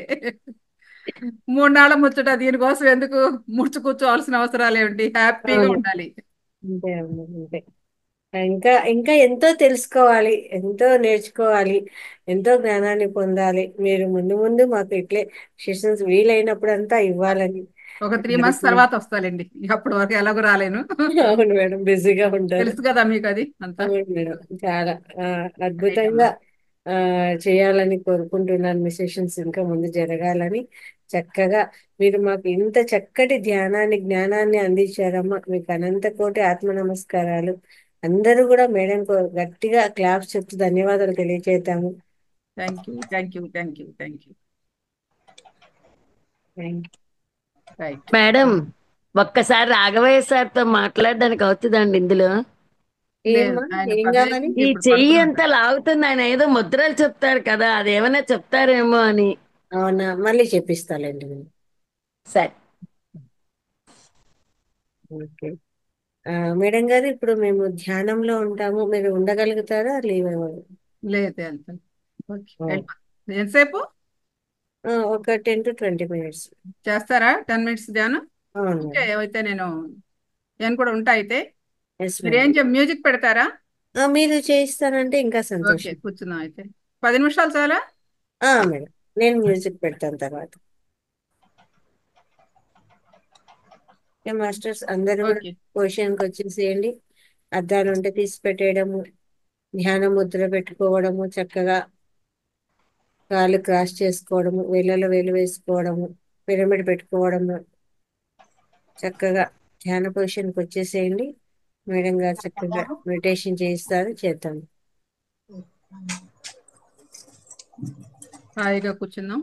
3 నాళ్ళ ముచ్చట, దీనికోసం ఎందుకు ముడుచు కూర్చోవాల్సిన అవసరాలు ఏమిటి, హ్యాపీగా ఉండాలి. అంతే అంతే. ఇంకా ఇంకా ఎంతో తెలుసుకోవాలి, ఎంతో నేర్చుకోవాలి, ఎంతో జ్ఞానాన్ని పొందాలి. మీరు ముందు ముందు మాకు ఇట్లే సెషన్స్ వీలైనప్పుడు అంతా ఇవ్వాలని. ఒక 3 months తర్వాత వస్తాలండి, అప్పటి వరకు ఎలాగో రాలేను. అవును మేడం, బిజీగా ఉంటారు. తెలుసు కదా మీకు అది అంతా. అవును మేడం, చాలా అద్భుతంగా చేయాలని కోరుకుంటున్నాను. మీ సెషన్స్ ఇంకా ముందు జరగాలని. చక్కగా మీరు మాకు ఇంత చక్కటి ధ్యానాన్ని జ్ఞానాన్ని అందించారమ్మా. మీకు అనంత కోటి ఆత్మ నమస్కారాలు. అందరూ కూడా మేడం గట్టిగా క్లాప్స్ చెప్తూ ధన్యవాదాలు తెలియజేద్దాము. Thank you thank you thank you thank you. Madam, ఒక్కసారి రాఘవయ్య సార్తో మాట్లాడడానికి అవుతుందండి ఇందులో? ఈ చెయ్యి అంతా లాగుతుంది, ఆయన ఏదో ముద్రలు చెప్తారు కదా, అదేమైనా చెప్తారేమో అని. అవునా, మళ్ళీ చెప్పిస్తాలేండి. సరే ఓకే మేడం గారు, ఇప్పుడు మేము ధ్యానంలో ఉంటాము, మీరు ఉండగలుగుతారా? లేదు ఎంతసేపు? ఒక 10 to 20 minutes చేస్తారా? 10 minutes ధ్యానం. ఓకే, అయితే నేను కూడా ఉంటా. అయితే మీరేం మ్యూజిక్ పెడతారా? మీరు చేయిస్తారంటే ఇంకా సంతోషం. కూర్చున్నాం అయితే 10 నిమిషాలు చాలా. మేడం, నేను మ్యూజిక్ పెడతాను తర్వాత. మాస్టర్స్ అందరూ పొజిషన్కి వచ్చేసేయండి. అద్దాలు ఉంటే తీసి పెట్టేయడము, ధ్యాన ముద్ర పెట్టుకోవడము, చక్కగా కాళ్ళు క్రాస్ చేసుకోవడము, వేళ్ళలో వేలు వేసుకోవడము, పిరమిడ్ పెట్టుకోవడము, చక్కగా ధ్యాన పొజిషన్కి వచ్చేసేయండి. మేడం గారు చక్కగా మెడిటేషన్ చేయిస్తారు, చేద్దాం. హాయిగా కూర్చుందాం.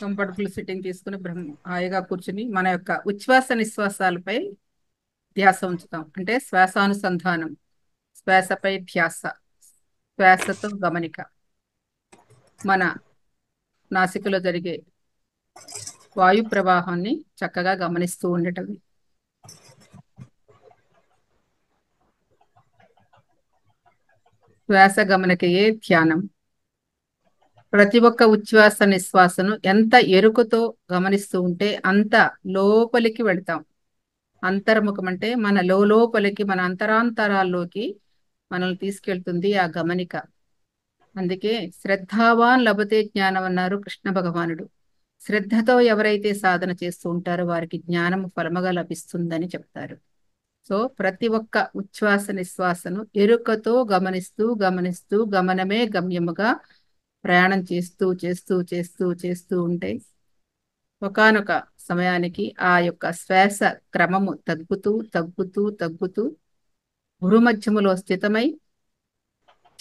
కంఫర్టబుల్ సిట్టింగ్ తీసుకుని హాయిగా కూర్చుని మన యొక్క ఉచ్ఛ్వాస నిశ్వాసాలపై ధ్యాస ఉంచుతాం. అంటే శ్వాసానుసంధానం, శ్వాసపై ధ్యాస, శ్వాసతో గమనిక, మన నాసికలో జరిగే వాయు ప్రవాహాన్ని చక్కగా గమనిస్తూ ఉండటం. శ్వాస గమనికయే ధ్యానం. ప్రతి ఒక్క ఉచ్ఛ్వాస నిశ్వాసను ఎంత ఎరుకతో గమనిస్తూ ఉంటే అంత లోపలికి వెళ్తాం. అంతర్ముఖం అంటే మన లోపలికి, మన అంతరాంతరాల్లోకి మనల్ని తీసుకెళ్తుంది ఆ గమనిక. అందుకే శ్రద్ధావాన్ లభతే జ్ఞానం అన్నారు కృష్ణ భగవానుడు. శ్రద్ధతో ఎవరైతే సాధన చేస్తూ ఉంటారో వారికి జ్ఞానం ఫలముగా లభిస్తుందని చెప్తారు. సో ప్రతి ఒక్క ఉచ్ఛ్వాస నిశ్వాసను ఎరుకతో గమనిస్తూ గమనిస్తూ గమనమే గమ్యముగా ప్రయాణం చేస్తూ చేస్తూ చేస్తూ చేస్తూ ఉంటే ఒకానొక సమయానికి ఆ యొక్క శ్వాస క్రమము తగ్గుతూ తగ్గుతూ తగ్గుతూ భూమధ్యములో స్థితమై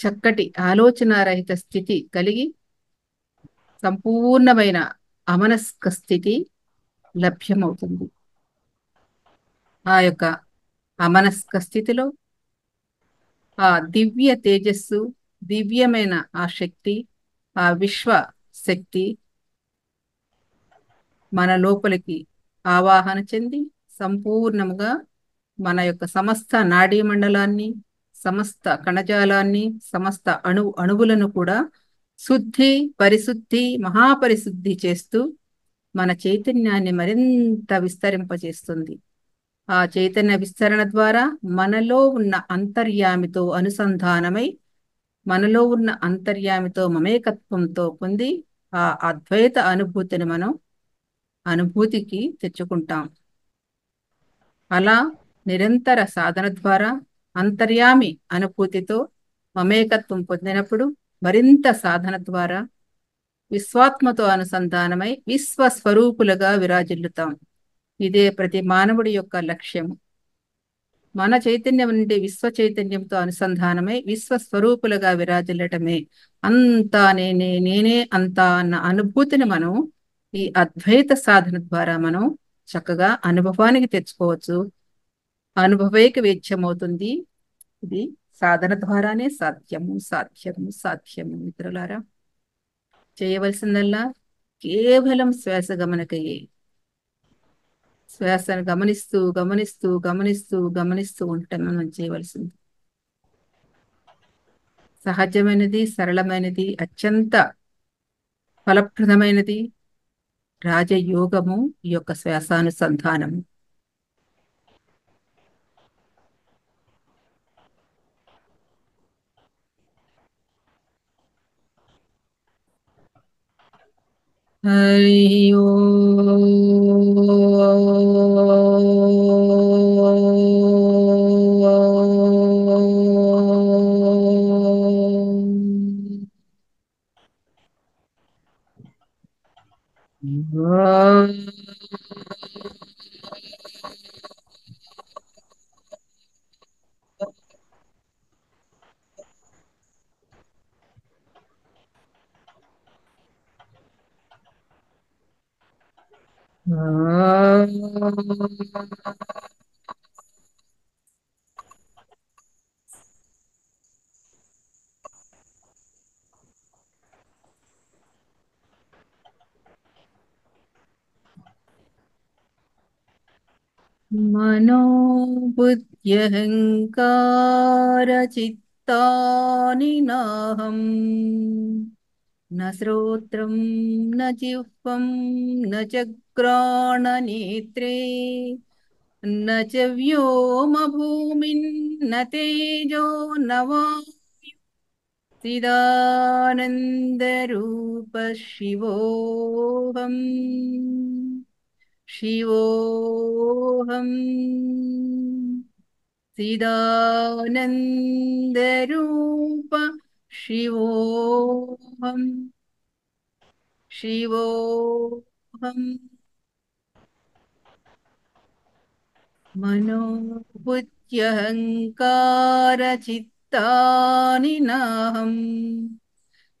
చక్కటి ఆలోచనారహిత స్థితి కలిగి సంపూర్ణమైన అమనస్క స్థితి లభ్యమవుతుంది. ఆ యొక్క అమనస్క స్థితిలో ఆ దివ్య తేజస్సు, దివ్యమైన ఆ శక్తి, ఆ విశ్వ శక్తి మన లోపలికి ఆవాహన చెంది సంపూర్ణముగా మన యొక్క సమస్త నాడీ మండలాన్ని, సమస్త కణజాలాన్ని, సమస్త అణువులను కూడా శుద్ధి, పరిశుద్ధి, మహాపరిశుద్ధి చేస్తూ మన చైతన్యాన్ని మరింత విస్తరింపజేస్తుంది. ఆ చైతన్య విస్తరణ ద్వారా మనలో ఉన్న అంతర్యామితో అనుసంధానమై, మనలో ఉన్న అంతర్యామితో మమేకత్వంతో పొంది ఆ అద్వైత అనుభూతిని మనం అనుభూతికి తెచ్చుకుంటాం. అలా నిరంతర సాధన ద్వారా అంతర్యామి అనుభూతితో మమేకత్వం పొందినప్పుడు మరింత సాధన ద్వారా విశ్వాత్మతో అనుసంధానమై విశ్వస్వరూపులుగా విరాజిల్లుతాం. ఇదే ప్రతి మానవుడి యొక్క లక్ష్యము. మన చైతన్యం నుండి విశ్వ చైతన్యంతో అనుసంధానమై విశ్వస్వరూపులుగా విరాజిల్లటమే. అంతా నేనే, నేనే అంతా అన్న అనుభూతిని మనం ఈ అద్వైత సాధన ద్వారా మనం చక్కగా అనుభవానికి తెచ్చుకోవచ్చు. అనుభవేక వేద్యమవుతుంది. ఇది సాధన ద్వారానే సాధ్యము సాధ్యము సాధ్యము. మిత్రులారా, చేయవలసిందల్లా కేవలం శ్వాస గమనకయే. శ్వాసను గమనిస్తూ గమనిస్తూ గమనిస్తూ గమనిస్తూ ఉండటం మనం చేయవలసింది. సహజమైనది, సరళమైనది, అత్యంత ఫలప్రదమైనది రాజయోగము ఈ యొక్క శ్వాసానుసంధానము. హరి మనోబుద్ధ్యహంకార చిత్తాని నాహం న శ్రోత్రం న జిహ్వం న చక్రాణనేత్రే న చ వ్యోమభూమిన్న తేజో న వాయు చిదానందరూప శివోహం శివోహం చిదానందరూప శివోహం శివోహం మనోబుద్ధ్యహంకార చిత్తాని నాహం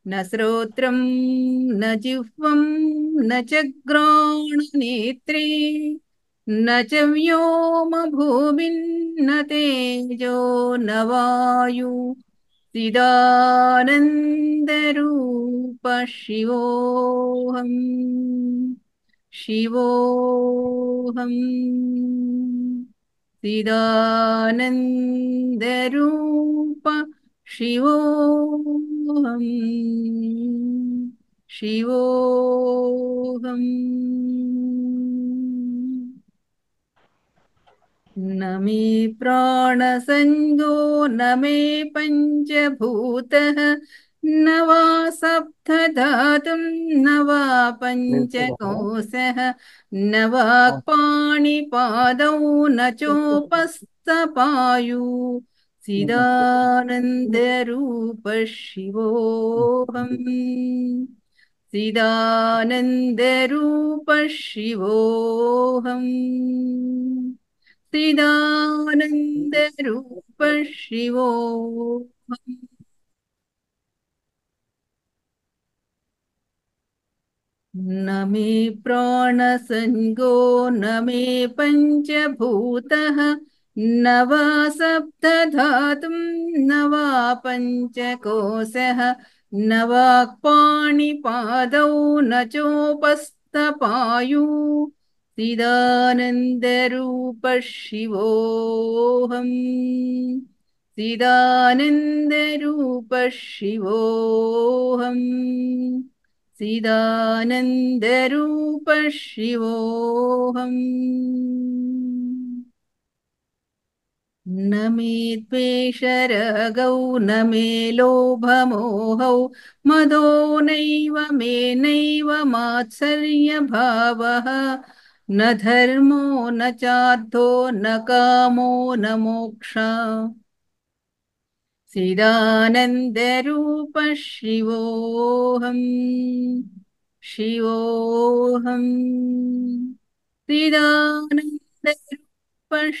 न श्रोत्रं न जिह्वं न च घ्राणनेत्रे न च व्योमभूमिर्न तेजो न वायु चिदानन्दरूप शिवोऽहम् शिवोऽहम् चिदानन्दरूप शिवोऽहम् शिवोऽहम् न मे प्राणसंगो न मे पञ्चभूतः न वा सप्तधातुं न वा पञ्चकोशः न वाक्पाणिपादौ न चोपस्थपायु चिदानन्दरूप शिवोऽहम् चिदानन्दरूप शिवोऽहम् चिदानन्दरूप शिवोऽहम् न मे प्राणसंगो न मे पञ्चभूतः न वा सप्तधातुं न वा पञ्चकोशः न वाक्पाणिपादौ न चोपस्थपायु चिदानन्दरूप शिवोऽहम् चिदानन्दरूप शिवोऽहम् चिदानन्दरूप शिवोऽहम् न मे द्वेषरागौ न मे लोभमोहौ मदो नैव मे नैव मात्सर्यभावः न धर्मो न चार्थो न कामो न मोक्षः चिदानन्दरूप शिवोऽहम् शिवोऽहम् चिदानन्दरूप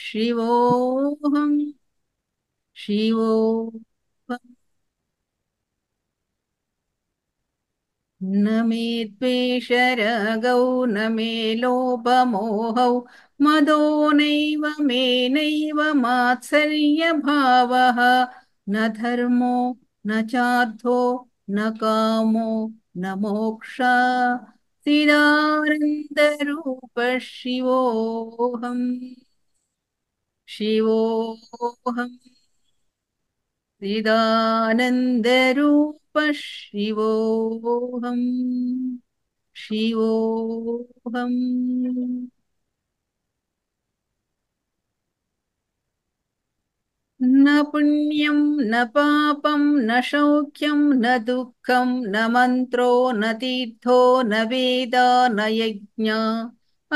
शिवोऽहम् शिवोऽहम् न मे द्वेषरागौ न मे लोभमोहौ मदो नैव मे नैव मात्सर्यभावः न धर्मो न चार्थो न कामो न मोक्षः चिदानन्दरूप शिवोऽहम् शिवोऽहम् चिदानन्दरूप शिवोऽहम् शिवोऽहम् न पुण्यं न पापं न शौख्यं न दुःखं न मन्त्रो न तीर्थो न वेदा न यज्ञ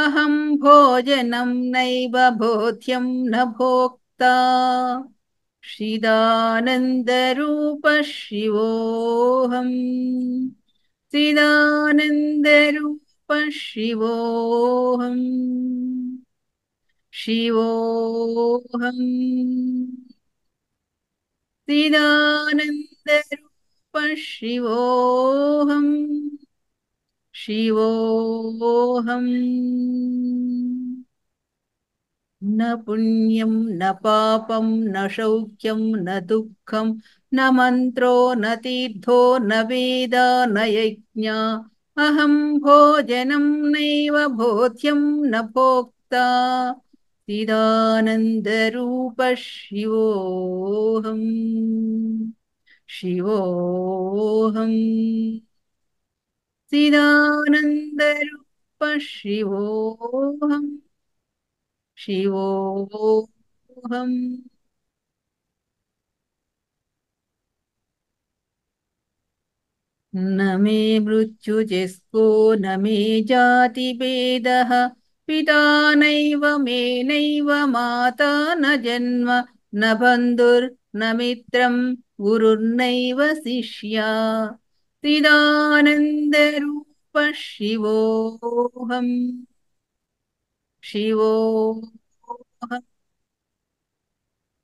अहं भोजनं नैव भोज्यं न भोक्ता चिदानन्दरूप शिवोऽहम् चिदानन्दरूप शिवोऽहम् शिवोऽहम् चिदानन्दरूप शिवोऽहम् शिवोऽहम् न पुण्यं न पापं न शौख्यं न दुःखं न मन्त्रो न तीर्थो न वेदा न यज्ञ अहं भोजनं नैव भोज्यं न भोक्ता चिदानन्दरूप शिवोऽहम् शिवोऽहम् चिदानन्दरूप शिवोऽहम् शिवोऽहम् न मे मृत्युजस्को न मे जातिभेदः पिता नैव मे नैव माता न जन्म न बन्धुर्न मित्रं गुरुर्नैव शिष्या चिदानन्दरूप शिवोऽहम् शिवोऽहम्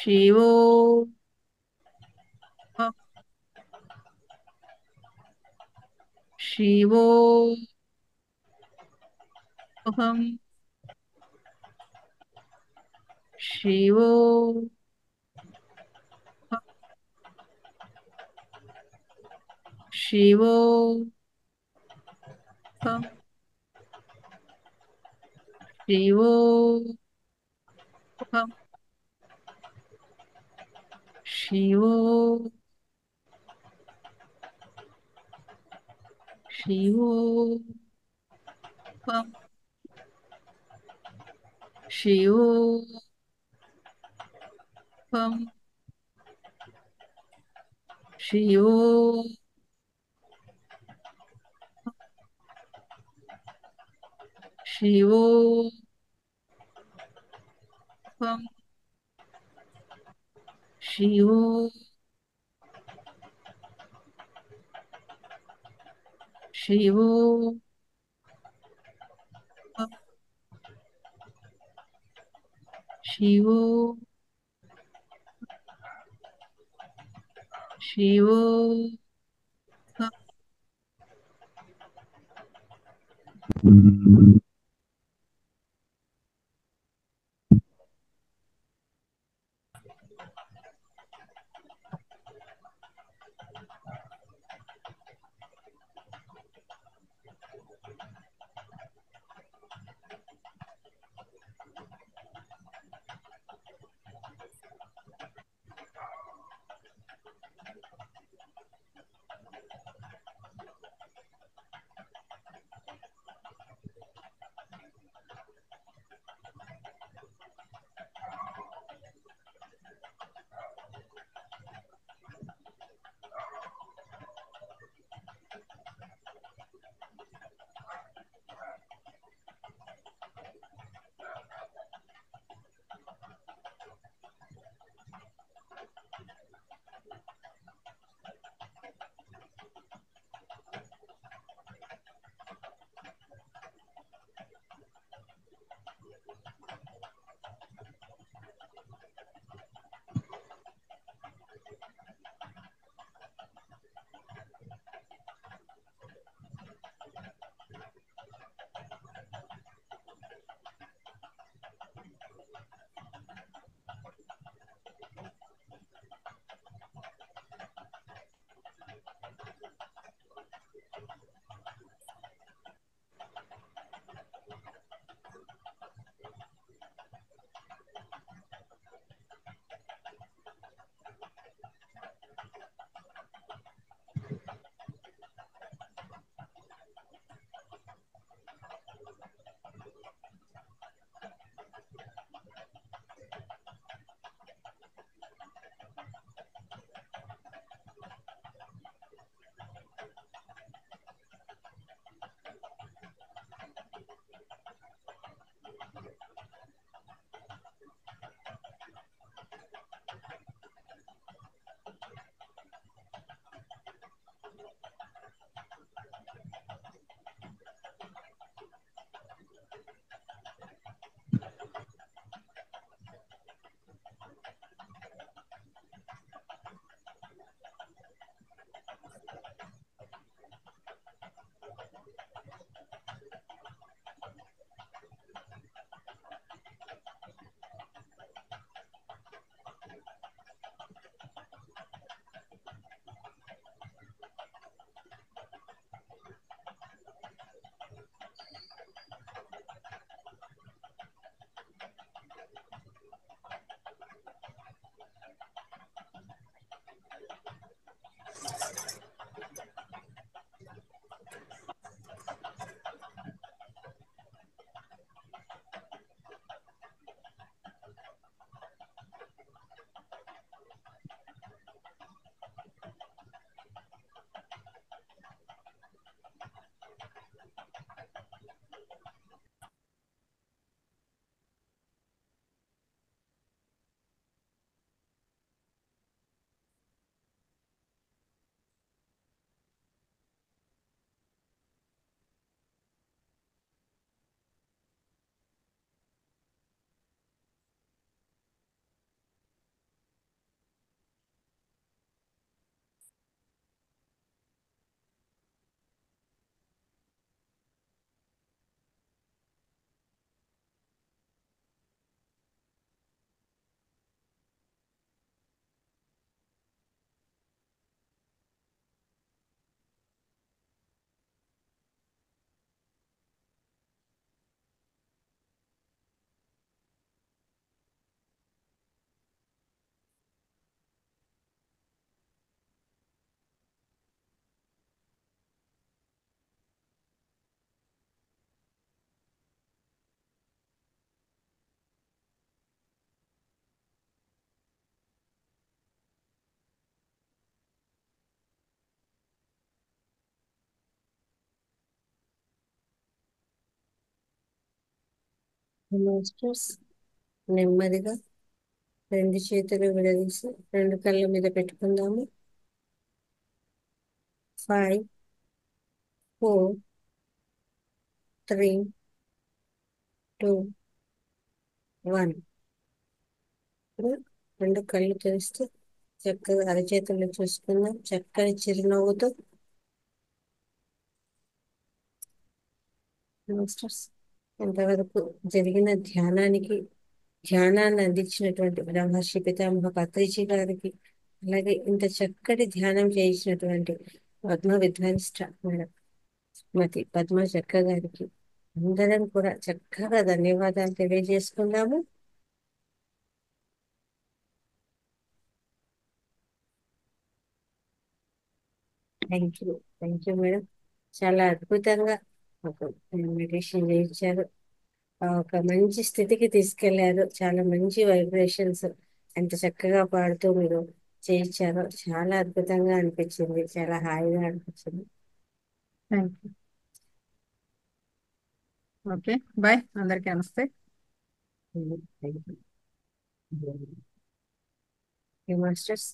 शिवोऽहम् शिवोऽहम् शिवोऽहम् शिवोऽहम् शिवोऽहम् शिवोऽहम् शिवोऽहम् शिवोऽहम् शिवोऽहम् शिवोऽहम् शिवोऽहम् शिवोऽहम् शिवोऽहम् शिवोऽहम् మాస్టర్స్ నెమ్మదిగా రెండు చేతులు విడదీసి రెండు కళ్ళ మీద పెట్టుకుందాము. 5 4 3 2 1. ఇప్పుడు రెండు కళ్ళు తెరిస్తే చక్కగా అరచేతులు చూసుకుందాం. చక్కని చిరునవ్వుతో మాస్టర్స్ ఇంతవరకు జరిగిన ధ్యానాన్ని అందించినటువంటి బ్రహ్మర్షి పితామహ పత్రిజీ గారికి, అలాగే ఇంత చక్కటి ధ్యానం చేయించినటువంటి పద్మ విద్వాంస్ట మేడం శ్రీమతి పద్మ చక్క గారికి అందరం కూడా చక్కగా ధన్యవాదాలు తెలియజేసుకుందాము. Thank you madam. చాలా అద్భుతంగా ఒక మెడిటేషన్ చేయించారు. ఒక మంచి స్థితికి తీసుకెళ్లారు. చాలా మంచి వైబ్రేషన్స్ ఎంత చక్కగా పాడుతూ మీరు చేయించారో చాలా అద్భుతంగా అనిపించింది. చాలా హాయిగా అనిపించింది. Thank you. Okay, bye. అందరికీ నమస్తే. మాస్టర్స్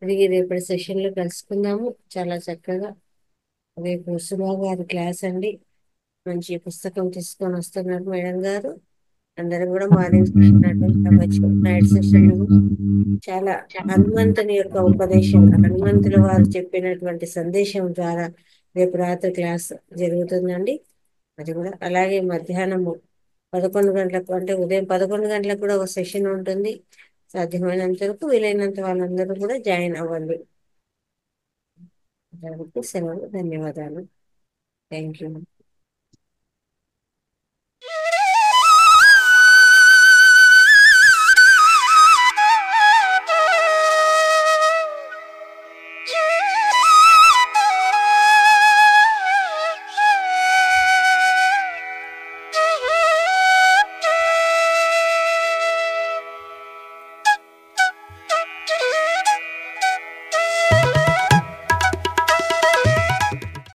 తిరిగి రేపటి సెషన్ లో కలుసుకుందాము. చాలా చక్కగా రేపు సుమా గారి క్లాస్ అండి. మంచి పుస్తకం తీసుకొని వస్తున్నారు మేడం గారు. అందరం కూడా మార్నింగ్ సెషన్ అటెండ్ అవ్వచ్చు. నైట్ సెషన్ చాలా హనుమంతుని యొక్క ఉపదేశం, హనుమంతుల వారు చెప్పినటువంటి సందేశం ద్వారా రేపు రాత్రి క్లాస్ జరుగుతుందండి. అది కూడా అలాగే మధ్యాహ్నము 11 గంటలకు, అంటే ఉదయం 11 గంటలకు కూడా ఒక సెషన్ ఉంటుంది. సాధ్యమైనంత వరకు వీలైనంత వాళ్ళందరూ కూడా జాయిన్ అవ్వండి. సెలవు. ధన్యవాదాలు. Thank you.